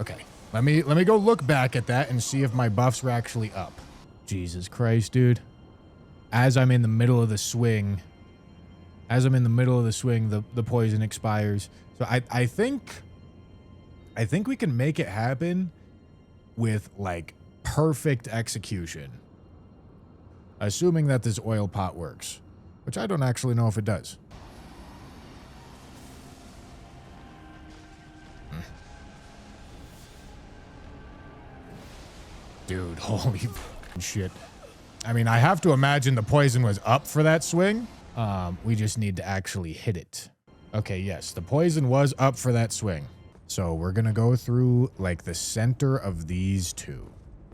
Okay, let me go look back at that and see if my buffs are actually up. Jesus Christ, dude. As I'm in the middle of the swing, the poison expires. So I think we can make it happen with like perfect execution. Assuming that this oil pot works, which I don't actually know if it does. Dude, holy shit. I mean, I have to imagine the poison was up for that swing. We just need to actually hit it. Okay, yes, the poison was up for that swing. So we're going to go through like the center of these two.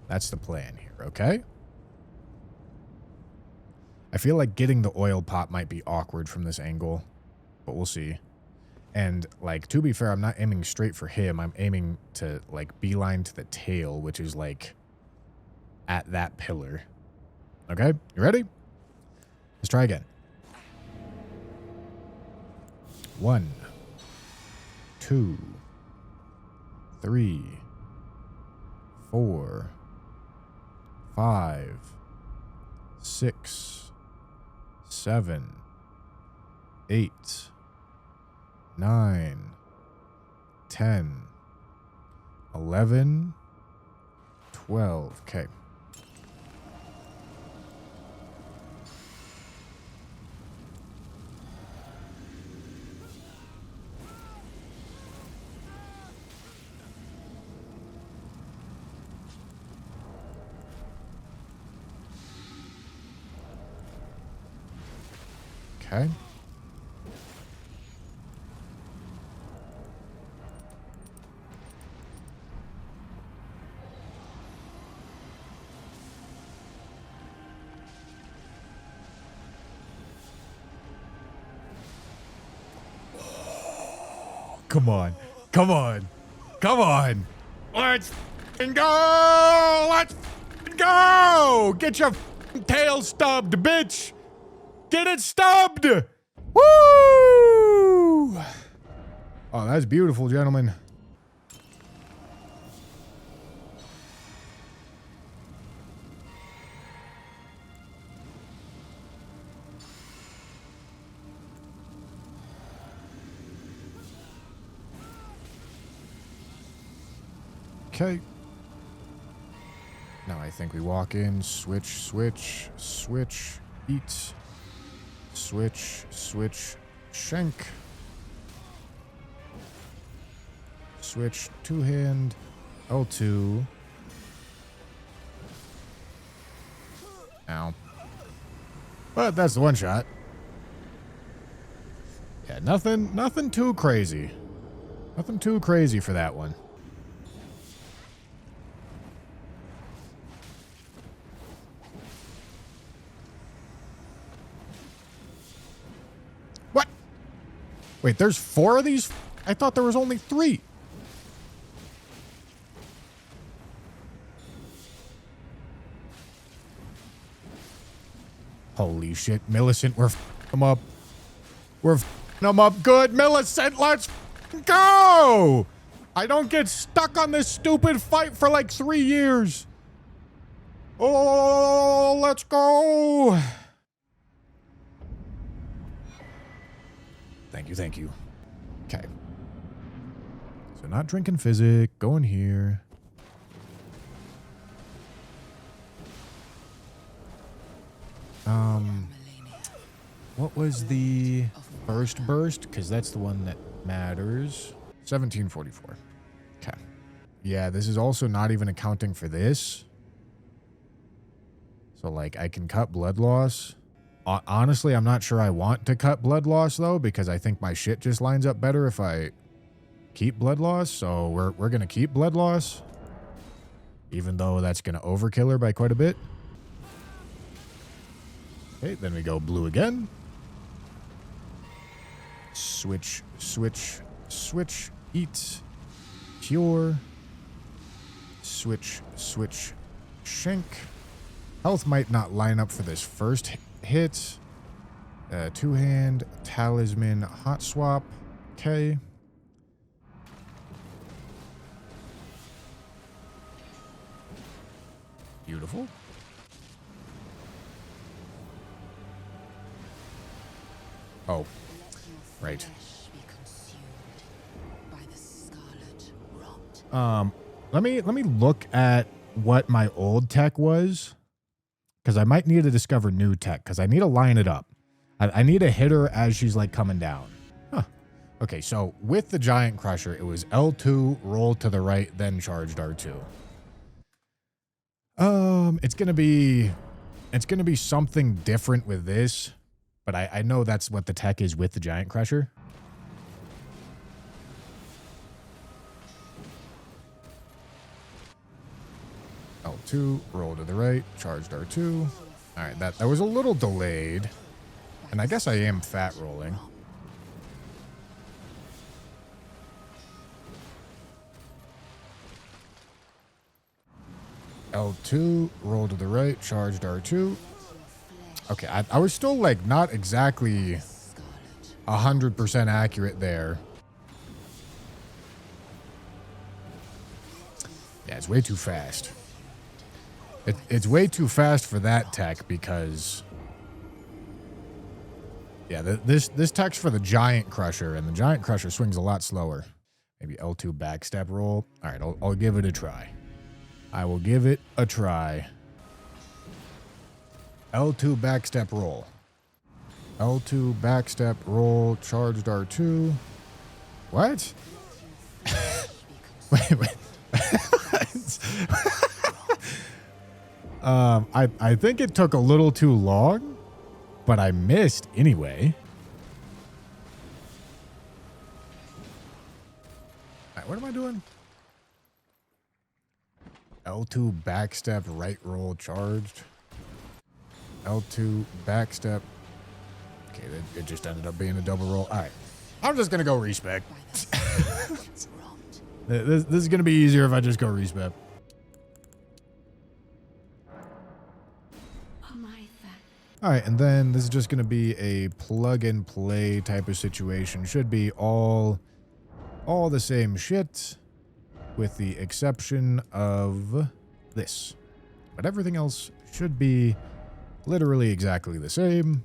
That's the plan here, okay? I feel like getting the oil pot might be awkward from this angle, but we'll see. And like, to be fair, I'm not aiming straight for him. I'm aiming to like beeline to the tail, which is like at that pillar. Okay, you ready? Let's try again. 1, 2, 3, 4, 5, 6, 7, 8, 9, 10, 11, 12. Okay. Okay. Come on. Come on. Come on. Let's go. Let's go. Get your tail stubbed, bitch. Get it stubbed. Woo. Oh, that's beautiful, gentlemen. Okay. Now I think we walk in, switch, switch, switch, eat, switch, switch, shank, switch, two-hand, L2. Ow. But that's the one shot. Yeah, nothing too crazy. Nothing too crazy for that one. Wait, there's 4 of these? I thought there was only 3. Holy shit, Millicent, we're f***ing them up. We're f***ing them up good. Millicent, let's go! I don't get stuck on this stupid fight for like 3 years. Oh, let's go! Thank you, thank you. Okay. So not drinking physic, going here. What was the first burst? Because that's the one that matters. 1744. Okay. Yeah, this is also not even accounting for this. So, like, I can cut blood loss. Honestly, I'm not sure I want to cut blood loss, though, because I think my shit just lines up better if I keep blood loss. So, we're going to keep blood loss, even though that's going to overkill her by quite a bit. Okay, then we go blue again. Switch, switch, switch, eat, cure. Switch, switch, shank. Health might not line up for this first hit. Two-hand, talisman, hot swap. Okay. Beautiful. Oh, right. Let me look at what my old tech was, because I might need to discover new tech, because I need to line it up. I need to hit her as she's like coming down. Huh. Okay, so with the Giant Crusher, it was L2, roll to the right, then charged R2. It's gonna be something different with this, but I know that's what the tech is with the Giant Crusher. L2, roll to the right, charged R2. All right, that was a little delayed. And I guess I am fat rolling. L2, roll to the right, charged R2. Okay, I was still like not exactly 100% accurate there. Yeah, it's way too fast. It's way too fast for that tech because, yeah, this tech's for the Giant Crusher, and the Giant Crusher swings a lot slower. Maybe L2 backstep roll. All right, I'll give it a try. I will give it a try. L2 backstep roll. L2 backstep roll, charged R2. What? wait. I think it took a little too long, but I missed anyway. All right, what am I doing? L2 backstep, right roll, charged. L2 backstep. Okay, it just ended up being a double roll. All right, I'm just gonna go respec. This is gonna be easier if I just go respec. All right, and then this is just going to be a plug and play type of situation. Should be all the same shit with the exception of this. But everything else should be literally exactly the same.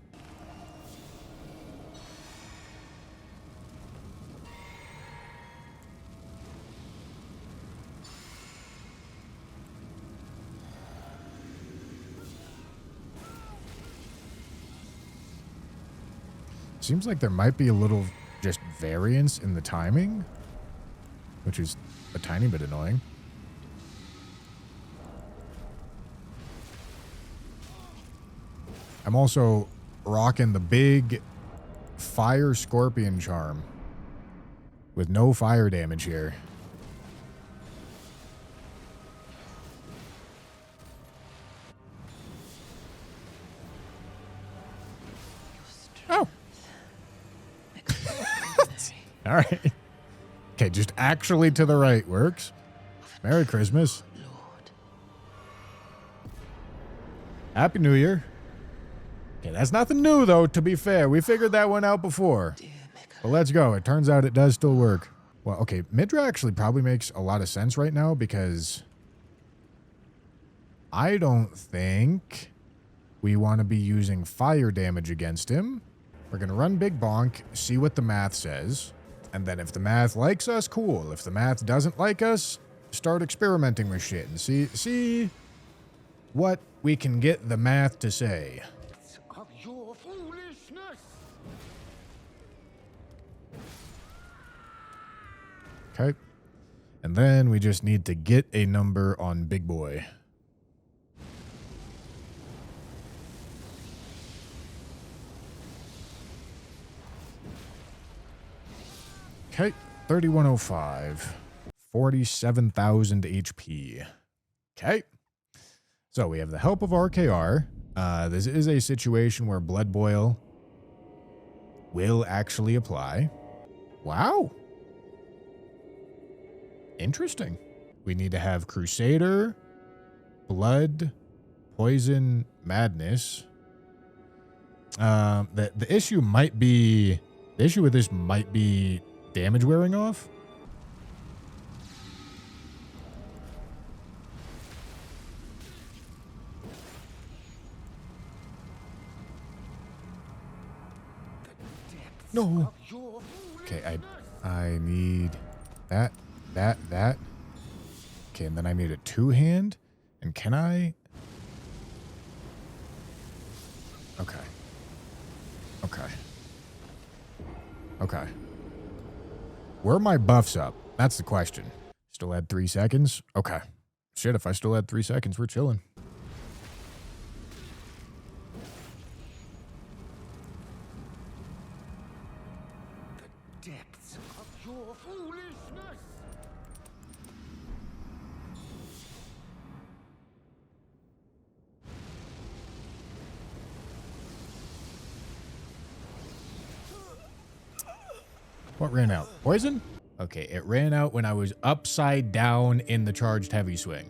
Seems like there might be a little just variance in the timing, which is a tiny bit annoying. I'm also rocking the big fire scorpion charm with no fire damage here. Oh. All right. Okay, just actually to the right works. Merry Christmas. Happy New Year. Okay, that's nothing new, though, to be fair. We figured that one out before. But let's go. It turns out it does still work. Well, okay, Midra actually probably makes a lot of sense right now because I don't think we want to be using fire damage against him. We're going to run Big Bonk, see what the math says. And then if the math likes us, cool. If the math doesn't like us, start experimenting with shit and see what we can get the math to say. Of your foolishness. Okay. And then we just need to get a number on Big Boy. Okay, 3105. 47,000 HP. Okay. So we have the help of RKR. This is a situation where Blood Boil will actually apply. Wow. Interesting. We need to have Crusader, Blood, Poison, Madness. The issue might be... The issue with this might be damage wearing off. No. Okay, I need that. Okay, and then I need a two-hand. And can I? Okay. Where are my buffs up? That's the question. Still had 3 seconds? Okay. Shit, if I still had 3 seconds, we're chilling. Depths of your foolishness! What ran out? Poison? Okay, it ran out when I was upside down in the charged heavy swing.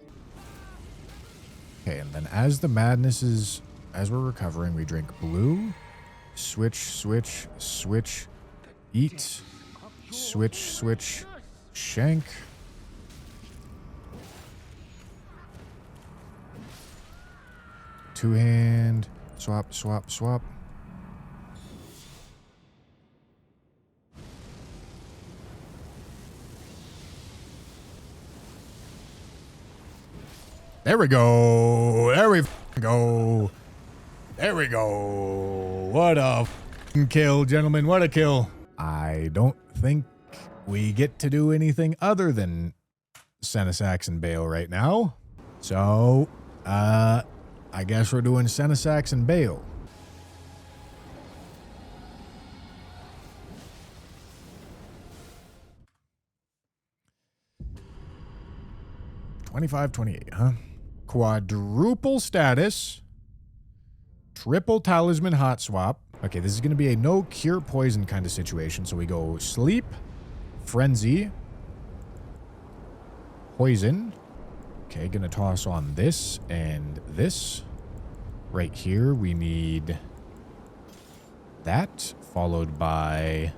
Okay, and then as we're recovering, we drink blue, switch, eat, switch, shank. Two-hand, swap. There we go. There we go. There we go. What a kill, gentlemen. What a kill. I don't think we get to do anything other than Senesax and Bale right now. So, I guess we're doing Senesax and Bale. $25.28, huh? Quadruple status. Triple talisman hot swap. Okay, this is going to be a no cure poison kind of situation. So we go sleep, frenzy, poison. Okay, going to toss on this and this. Right here, we need that, followed by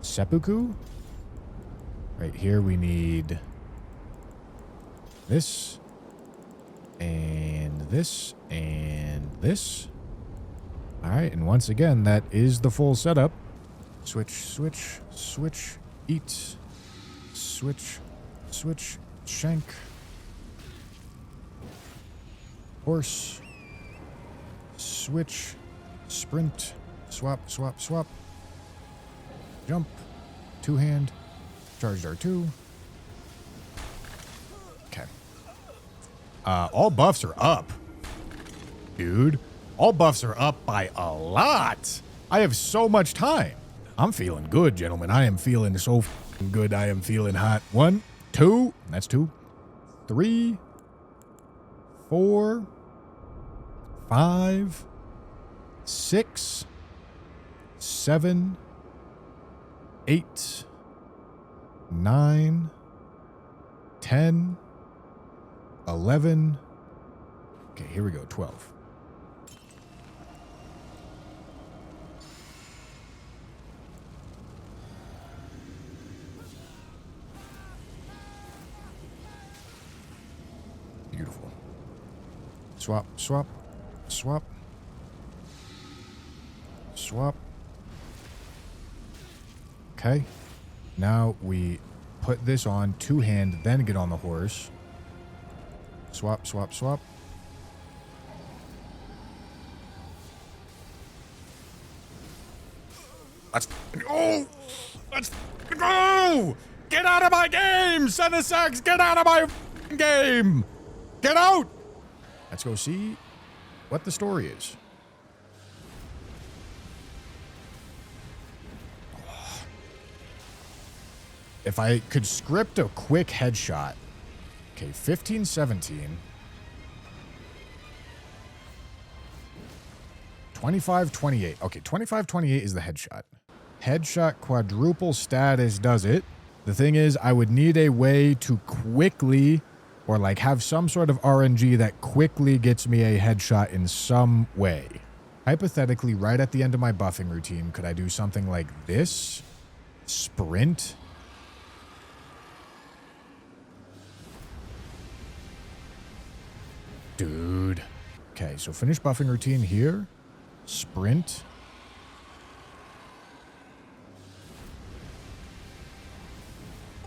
seppuku. Right here, we need this, and this, and this. All right, and once again, that is the full setup. Switch, eat, switch, shank, horse, switch, sprint, swap, jump, two-hand, charged R2. Okay. All buffs are up. Dude, all buffs are up by a lot. I have so much time. I'm feeling good, gentlemen. I am feeling so f***ing good. I am feeling hot. 1, 2, that's 2, 3, 4, 5, 6, 7, 8, 9, 10, 11. Okay, here we go. 12. Beautiful. Swap. Okay. Now we put this on two-hand, then get on the horse. Swap. Let's go! Let's go! Get out of my game! Senesax, get out of my game! Get out! Let's go see what the story is. If I could script a quick headshot. Okay, 15, 17. 25, 28. Okay, 25, 28 is the headshot. Headshot quadruple status does it. The thing is, I would need a way to quickly, or like have some sort of RNG that quickly gets me a headshot in some way. Hypothetically, right at the end of my buffing routine, could I do something like this? Sprint? Dude. Okay, so finish buffing routine here. Sprint.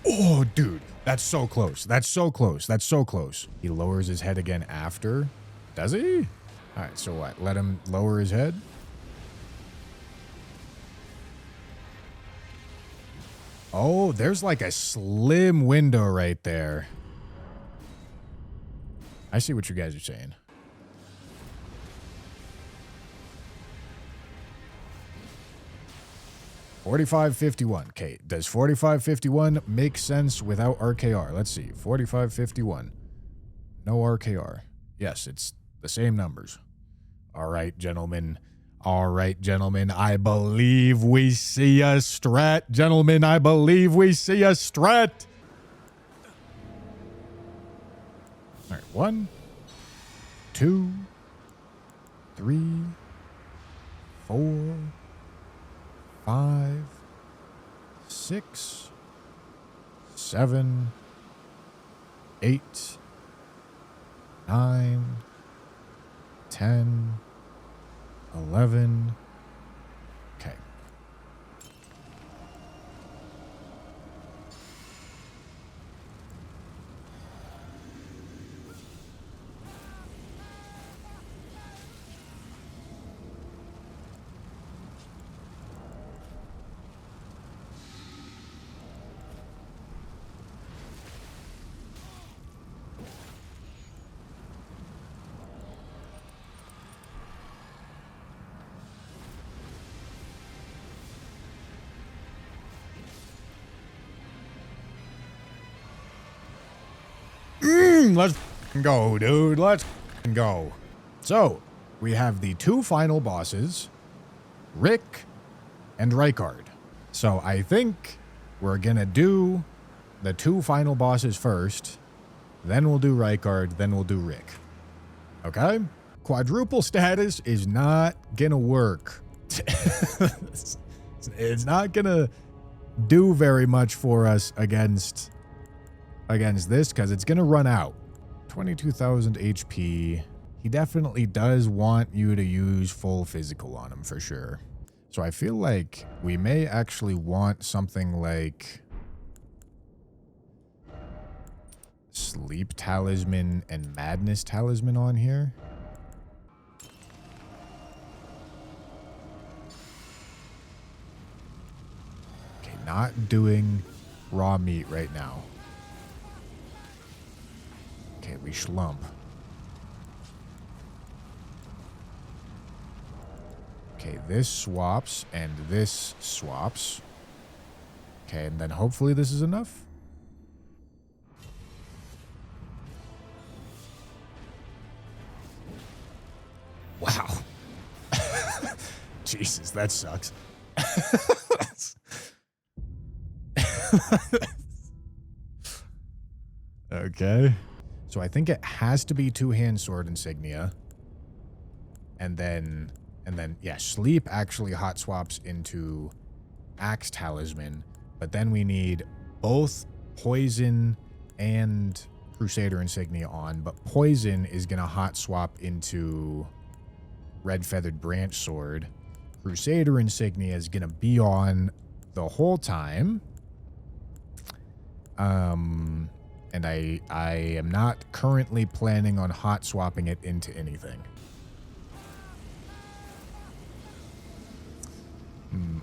Oh, dude. That's so close. That's so close. That's so close. He lowers his head again after. Does he? All right, so what? Let him lower his head? Oh, there's like a slim window right there. I see what you guys are saying. $45.51. Okay, does $45.51 make sense without RKR? Let's see. $45.51. No RKR. Yes, it's the same numbers. All right, gentlemen. All right, gentlemen. I believe we see a strat. Gentlemen, I believe we see a strat. All right, 1, 2, 3, 4, 5, 6, 7, 8, 9, 10, 11. Okay. Let's go, dude. Let's go. So, we have the two final bosses, Rick and Rykard. So, I think we're going to do the two final bosses first, then we'll do Rykard, then we'll do Rick. Okay? Quadruple status is not going to work. It's not going to do very much for us against this because it's going to run out. 22,000 HP. He definitely does want you to use full physical on him for sure. So I feel like we may actually want something like Sleep Talisman and Madness Talisman on here. Okay, not doing raw meat right now. Okay, we schlump. Okay, this swaps and this swaps. Okay, and then hopefully this is enough. Wow. Jesus, that sucks. Okay. So I think it has to be two-hand sword insignia. And then, yeah, sleep actually hot swaps into axe talisman. But then we need both poison and crusader insignia on. But poison is going to hot swap into red feathered branch sword. Crusader insignia is going to be on the whole time. And I am not currently planning on hot swapping it into anything.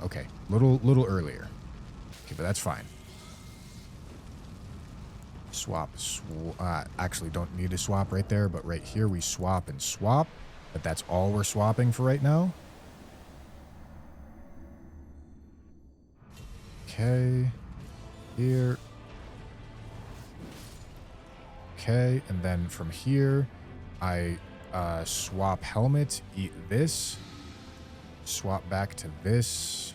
Okay, little earlier. Okay, but that's fine. Swap. Actually, don't need to swap right there, but right here we swap and swap. But that's all we're swapping for right now. Okay. here. Okay, and then from here, I swap helmet, eat this, swap back to this.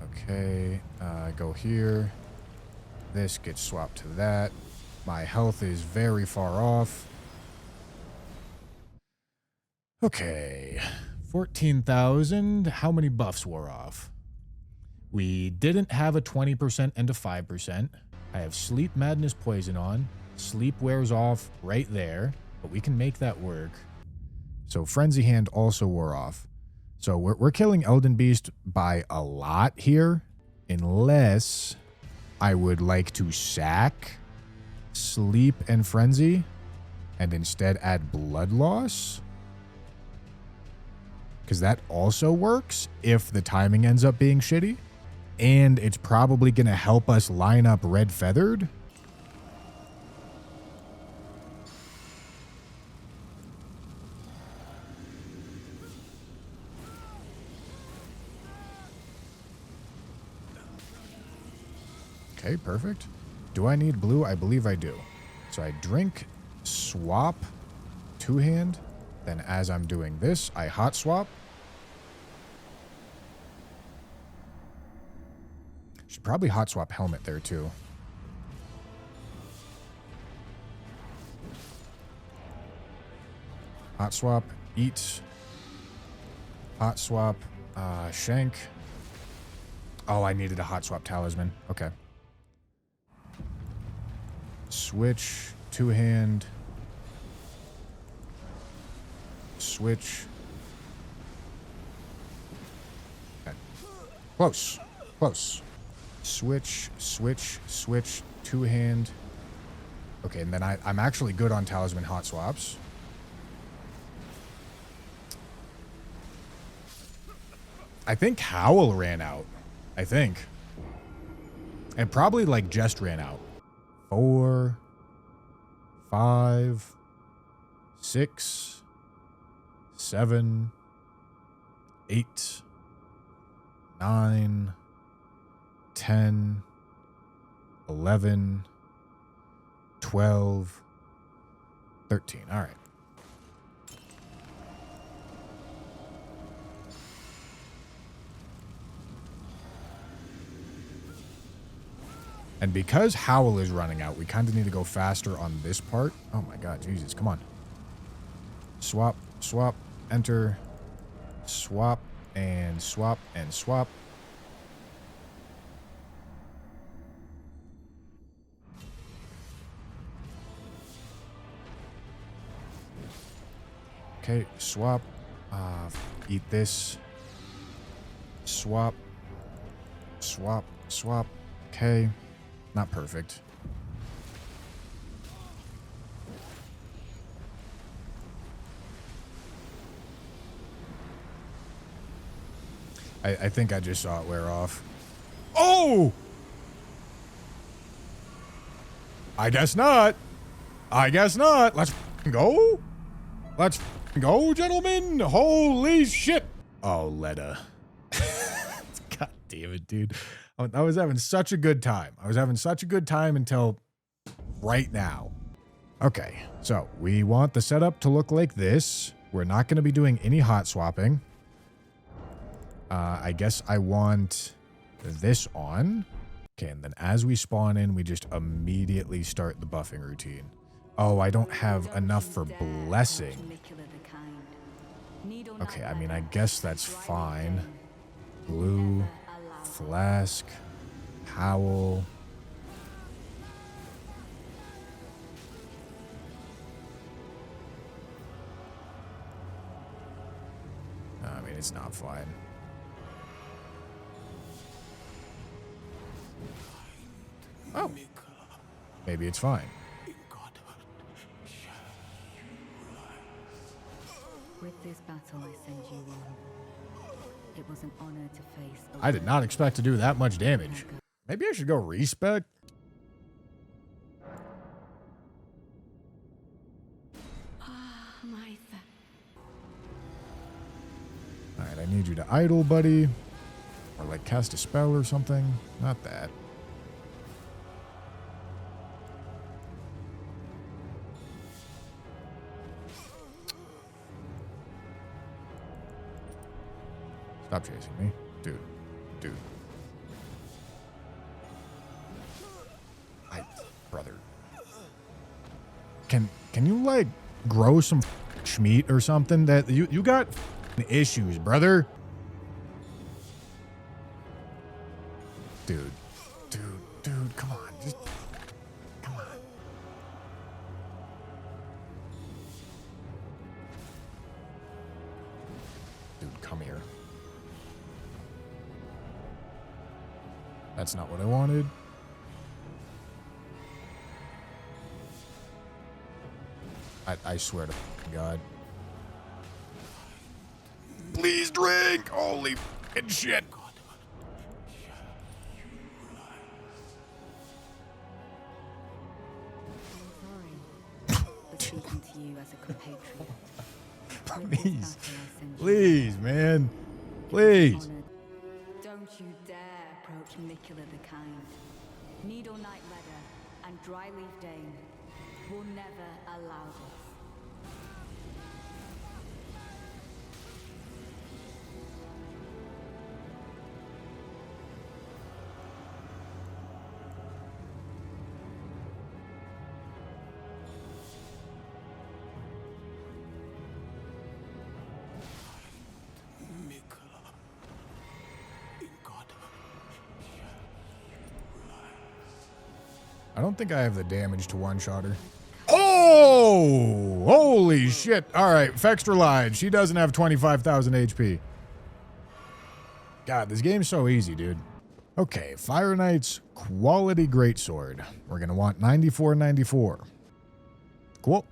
Okay, go here. This gets swapped to that. My health is very far off. Okay, 14,000. How many buffs wore off? We didn't have a 20% and a 5%. I have Sleep Madness Poison on. Sleep wears off right there, but we can make that work. So Frenzy Hand also wore off. So we're killing Elden Beast by a lot here, unless I would like to sack Sleep and Frenzy and instead add Blood Loss. Because that also works if the timing ends up being shitty. And it's probably going to help us line up Red Feathered. Okay, perfect. Do I need blue? I believe I do. So I drink, swap, two-hand. Then as I'm doing this, I hot swap. Should probably hot swap helmet there too. Hot swap, eat. Hot swap, shank. Oh, I needed a hot swap talisman. Okay. Switch, two-hand. Switch. Okay. Close. Close. Switch, switch, switch, two-hand. Okay, and then I'm actually good on talisman hot swaps. I think Howl ran out. I think. And probably like just ran out. 4, 5, 6, 7, 8, 9, 10, 11, 12, 13. All right. And because Howl is running out, we kind of need to go faster on this part. Oh my god, Jesus, come on. Swap, swap, enter, swap, and swap, and swap. Okay, swap, eat this, swap, swap, swap, okay. Not perfect. I think I just saw it wear off. Oh! I guess not. I guess not. Let's go. Let's go, gentlemen. Holy shit. Oh, Letta. God damn it, dude. I was having such a good time. I was having such a good time until right now. Okay, so we want the setup to look like this. We're not going to be doing any hot swapping. I guess I want this on. Okay, and then as we spawn in, we just immediately start the buffing routine. Oh, I don't have enough for blessing. Okay, I mean, I guess that's fine. Blue, flask, Howl. I mean, it's not fine. Oh, maybe it's fine. With this battle I send you on. It was an honor to face. I did not expect to do that much damage. Maybe I should go respec. Alright, I need you to idle, buddy. Or like cast a spell or something. Not that. Stop chasing me. Dude. Dude. Brother. Can you, like, grow some schmeat or something? That you got issues, brother. Dude. Dude, come on. Just... Come on. Dude, come here. That's not what I wanted. I swear to God. Please drink! Holy fucking shit! Sorry for speaking to you as a compatriot. Please. Please, man. Please. Don't you dare approach Nicola the Kind. Needle Knight Leather and Dryleaf Dane will never allow this. I don't think I have the damage to one-shotter. Oh! Holy shit. All right, Fextra lied. She doesn't have 25,000 HP. God, this game's so easy, dude. Okay, Fire Knight's quality greatsword. We're going to want 94. Cool.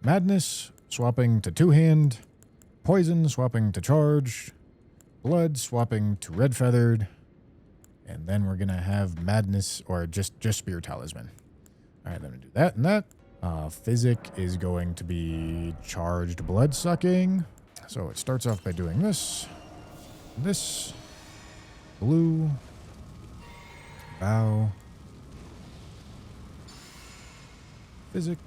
Madness, swapping to two-hand. Poison, swapping to charge. Blood, swapping to red-feathered. And then we're going to have Madness, or just Spear Talisman. All right, let me do that and that. Physic is going to be charged blood sucking. So it starts off by doing this. This. Blue. Bow. Physic.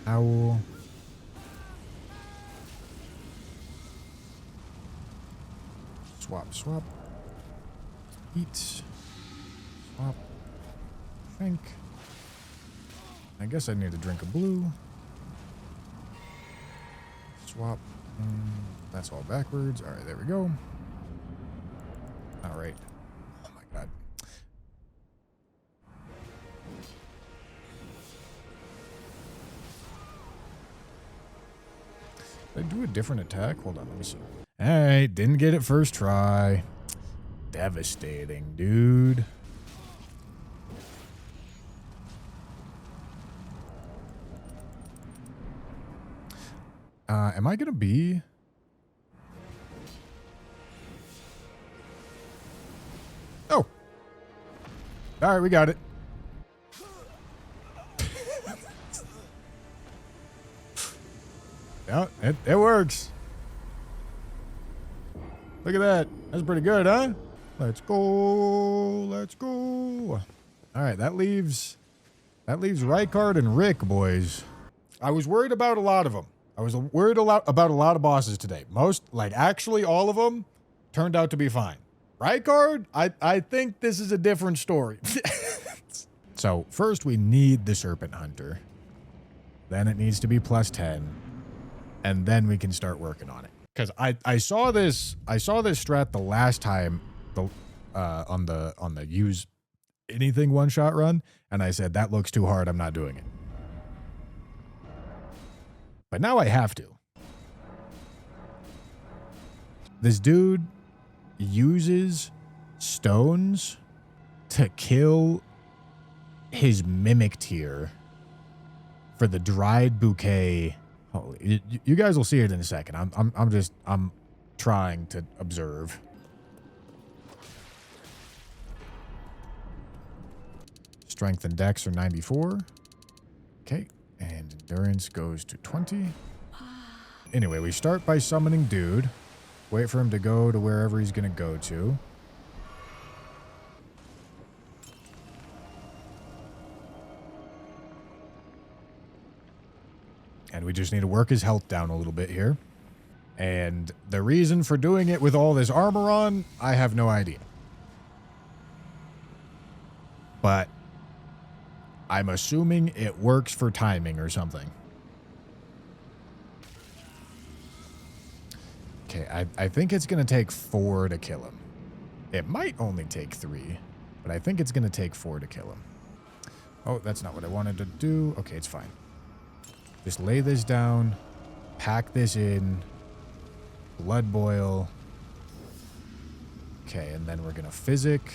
Owl. Swap. Eat. Swap. Drink. I guess I need to drink a blue. Swap. That's all backwards. All right, there we go. All right. Oh my God. Did I do a different attack? Hold on, let me see. All right, didn't get it first try. Devastating, dude. Am I gonna be? Oh. All right, we got it. Yeah, it works. Look at that. That's pretty good, huh? Let's go. All right, that leaves Rykard and Rick, boys. I was worried about a lot of them. I was worried about a lot of bosses today. Actually all of them turned out to be fine. Rykard, I think this is a different story. So first we need the Serpent Hunter. Then it needs to be +10. And then we can start working on it. Because I saw this strat the last time on the use anything one-shot run, and I said that looks too hard, I'm not doing it. But now I have to. This dude uses stones to kill his mimic tier for the dried bouquet. Holy, you guys will see it in a second. I'm trying to observe. Strength and Dex are 94. Okay, and endurance goes to 20. Anyway, we start by summoning dude. Wait for him to go to wherever he's gonna go to. And fine. We just need to work his health down a little bit here. And the reason for doing it with all this armor on, I have no idea. But I'm assuming it works for timing or something. Okay, I think it's going to take 4 to kill him. It might only take 3, but I think it's going to take 4 to kill him. Oh, that's not what I wanted to do. Okay, it's fine. Just lay this down, pack this in, blood boil. Okay, and then we're going to physic.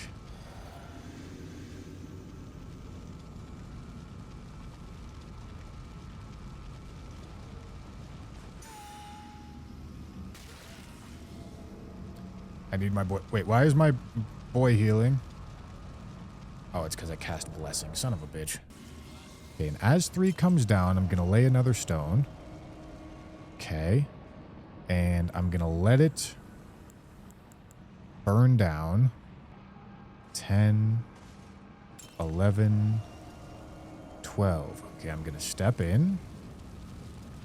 I need my boy. Wait, why is my boy healing? Oh, it's because I cast Blessing. Son of a bitch. Okay, and as 3 comes down, I'm going to lay another stone. Okay. And I'm going to let it burn down. 10, 11, 12. Okay, I'm going to step in.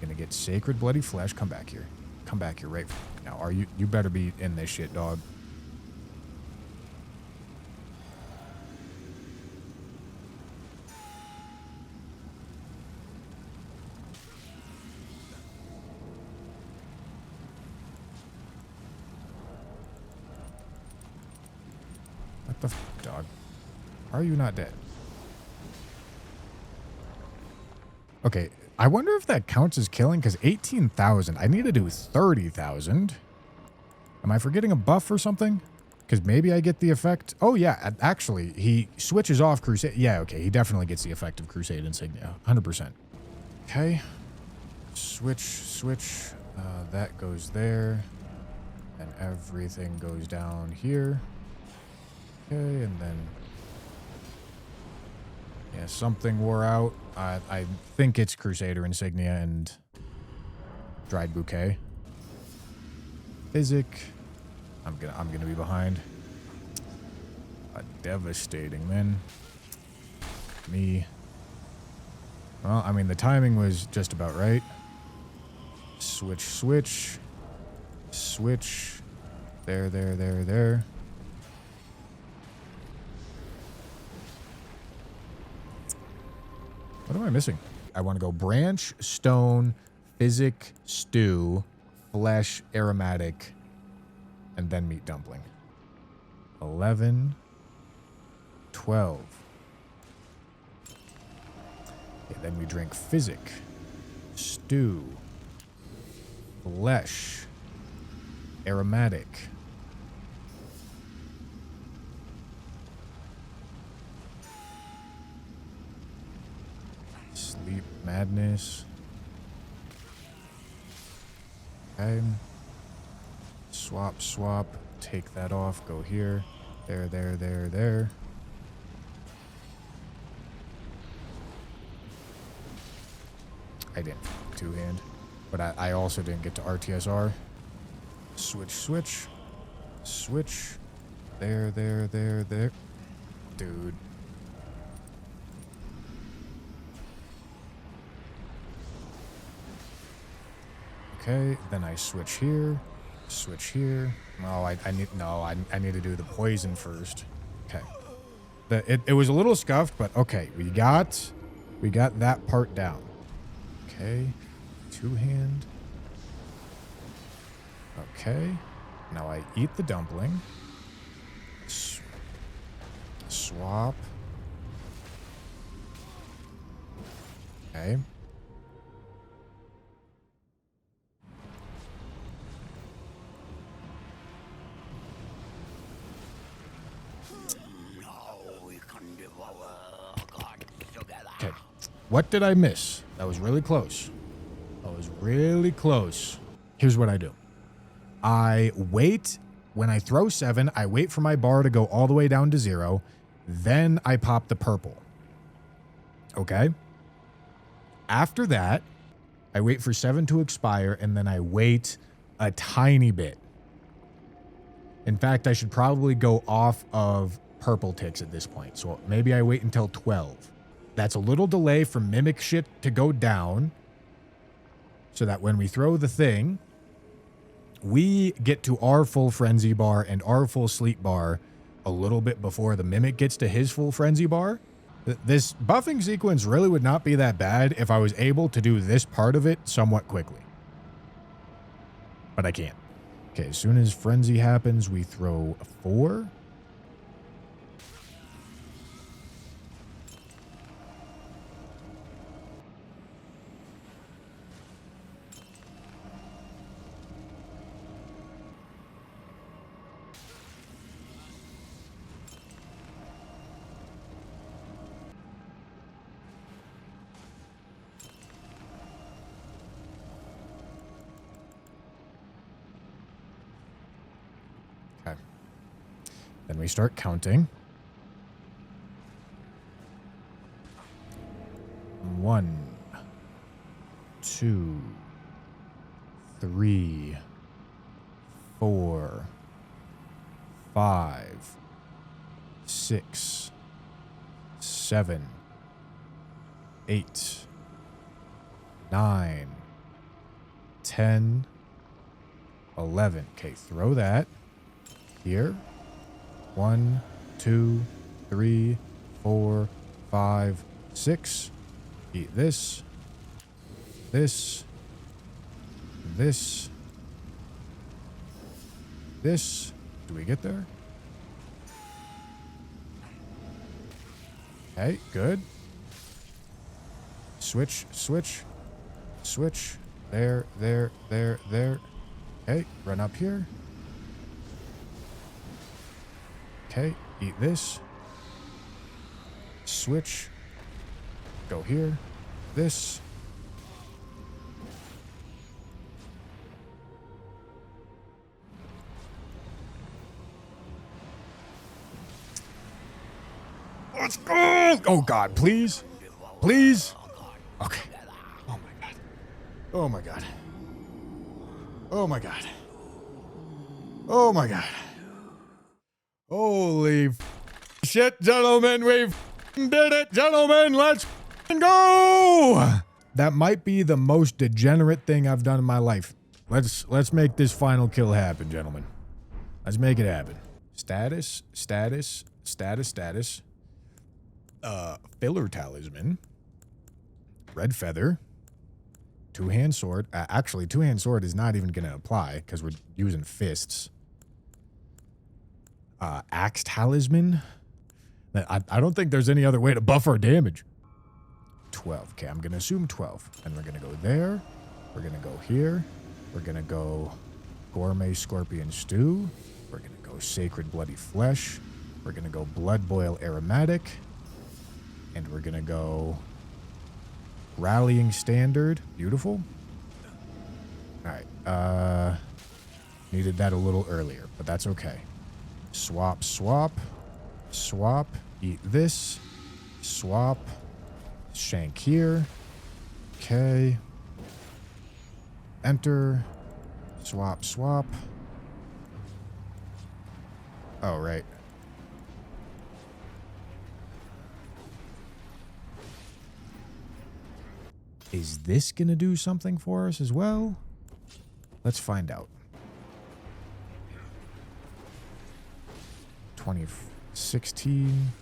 Going to get Sacred Bloody Flesh. Come back here. Come back here right now. Are you? You better be in this shit, dog. What the fuck, dog? Are you not dead? Okay, I wonder if that counts as killing, because 18,000. I need to do 30,000. Am I forgetting a buff or something? Because maybe I get the effect. Oh, yeah, actually, he switches off Crusade. Yeah, okay, he definitely gets the effect of Crusade Insignia. 100%. Okay. Switch. That goes there. And everything goes down here. Okay, and then... yeah, something wore out. I think it's Crusader Insignia and Dried Bouquet. Physic. I'm gonna be behind. Devastating, man. Me. Well, I mean, the timing was just about right. Switch. There. What am I missing? I want to go branch, stone, physic, stew, flesh, aromatic, and then meat dumpling. 11, 12. Okay, then we drink physic, stew, flesh, aromatic. Sleep madness. Okay. Swap. Take that off. Go here. There. I didn't. Two-hand. But I also didn't get to RTSR. Switch. There. Dude. Okay, then I switch here. Oh, I need to do the poison first. Okay. It was a little scuffed, but okay, we got that part down. Okay. Two-hand. Okay. Now I eat the dumpling. Swap. Okay. Okay. What did I miss? That was really close. Here's what I do. I wait. When I throw 7, I wait for my bar to go all the way down to 0. Then I pop the purple. Okay? After that, I wait for 7 to expire, and then I wait a tiny bit. In fact, I should probably go off of purple ticks at this point. So maybe I wait until 12. That's a little delay for mimic shit to go down. so that when we throw the thing, we get to our full frenzy bar and our full sleep bar a little bit before the mimic gets to his full frenzy bar. This buffing sequence really would not be that bad if I was able to do this part of it somewhat quickly. But I can't. Okay, as soon as frenzy happens, we throw a 4. Okay. Then we start counting. 1, 2, 3, 4, 5, 6, 7, 8, 9, 10, 11. Okay, throw that here. 1, 2, 3, 4, 5, 6. Eat this. This. This. This. Do we get there? Okay, good. Switch, switch, switch. There, there, there, there. Okay, run up here. Okay, eat this. Switch. Go here. This. Let's go! Oh God, please. Please. Okay. Oh my God. Oh my God. Oh my God. Oh my God. Holy shit, gentlemen. We did it, gentlemen. Let's go. That might be the most degenerate thing I've done in my life. Let's make this final kill happen, gentlemen. Let's make it happen. Status. Filler talisman. Red feather. Two-hand sword. Actually, two-hand sword is not even going to apply because we're using fists. Axe talisman. I don't think there's any other way to buff our damage. 12. Okay, I'm going to assume 12. And we're going to go there. We're going to go here. We're going to go gourmet scorpion stew. We're going to go sacred bloody flesh. We're going to go blood boil aromatic. And we're going to go rallying standard. Beautiful. All right. Needed that a little earlier, but that's okay. Swap, swap, swap. Eat this. Swap. Shank here. Okay. Enter. Swap, swap. Oh, right. Is this going to do something for us as well? Let's find out. 2016.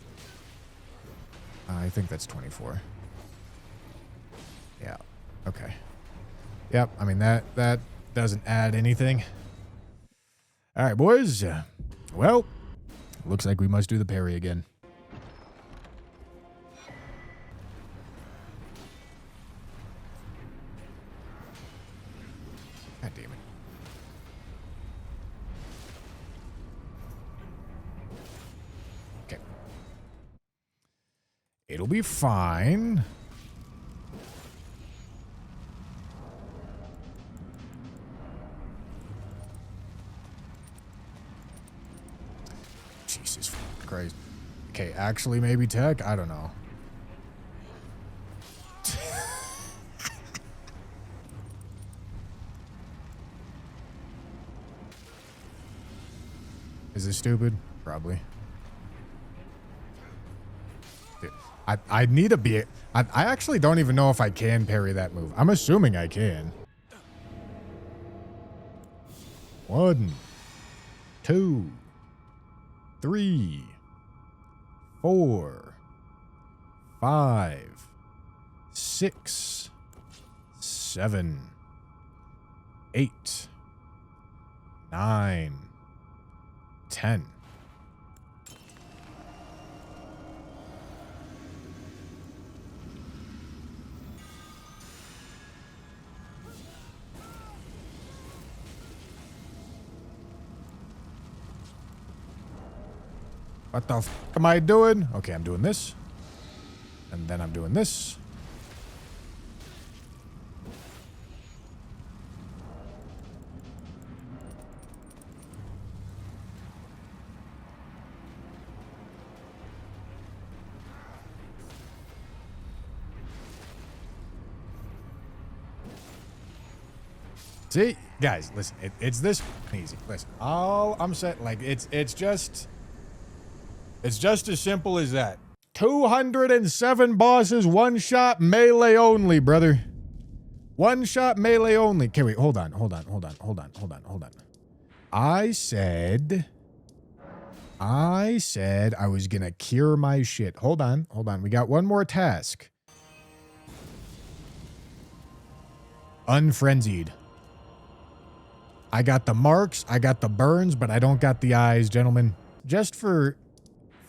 I think that's 24. Yeah. Okay. Yep. I mean, that doesn't add anything. All right, boys. Well, looks like we must do the parry again. God damn it. Okay. It'll be fine. Jesus Christ. Okay, actually maybe tech? I don't know. Is this stupid? Probably. Dude, I need to be... I actually don't even know if I can parry that move. I'm assuming I can. 1, 2, 3, 4, 5, 6, 7, 8, 9, 10. What the f am I doing? Okay, I'm doing this. And then I'm doing this. See, guys, listen, it's this easy. Listen, all I'm saying, like, it's just as simple as that. 207 bosses, one shot melee only, brother. One shot melee only. Okay, wait, hold on. I said I was gonna cure my shit. Hold on. We got one more task. Unfrenzied. I got the marks, I got the burns, but I don't got the eyes, gentlemen. Just for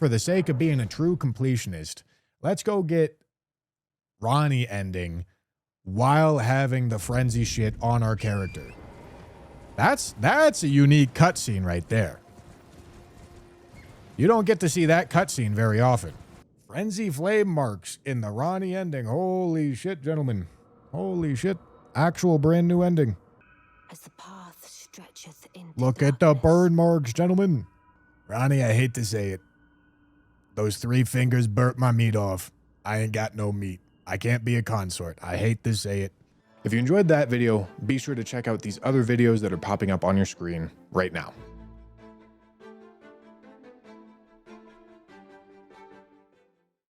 the sake of being a true completionist, let's go get Ronnie ending while having the frenzy shit on our character. That's a unique cutscene right there. You don't get to see that cutscene very often. Frenzy flame marks in the Ronnie ending. Holy shit, gentlemen. Holy shit. Actual brand new ending. As the path stretcheth into Look at the darkness. burn marks, gentlemen. Ronnie, I hate to say it. Those 3 fingers burnt my meat off. I ain't got no meat. I can't be a consort. I hate to say it. If you enjoyed that video, be sure to check out these other videos that are popping up on your screen right now.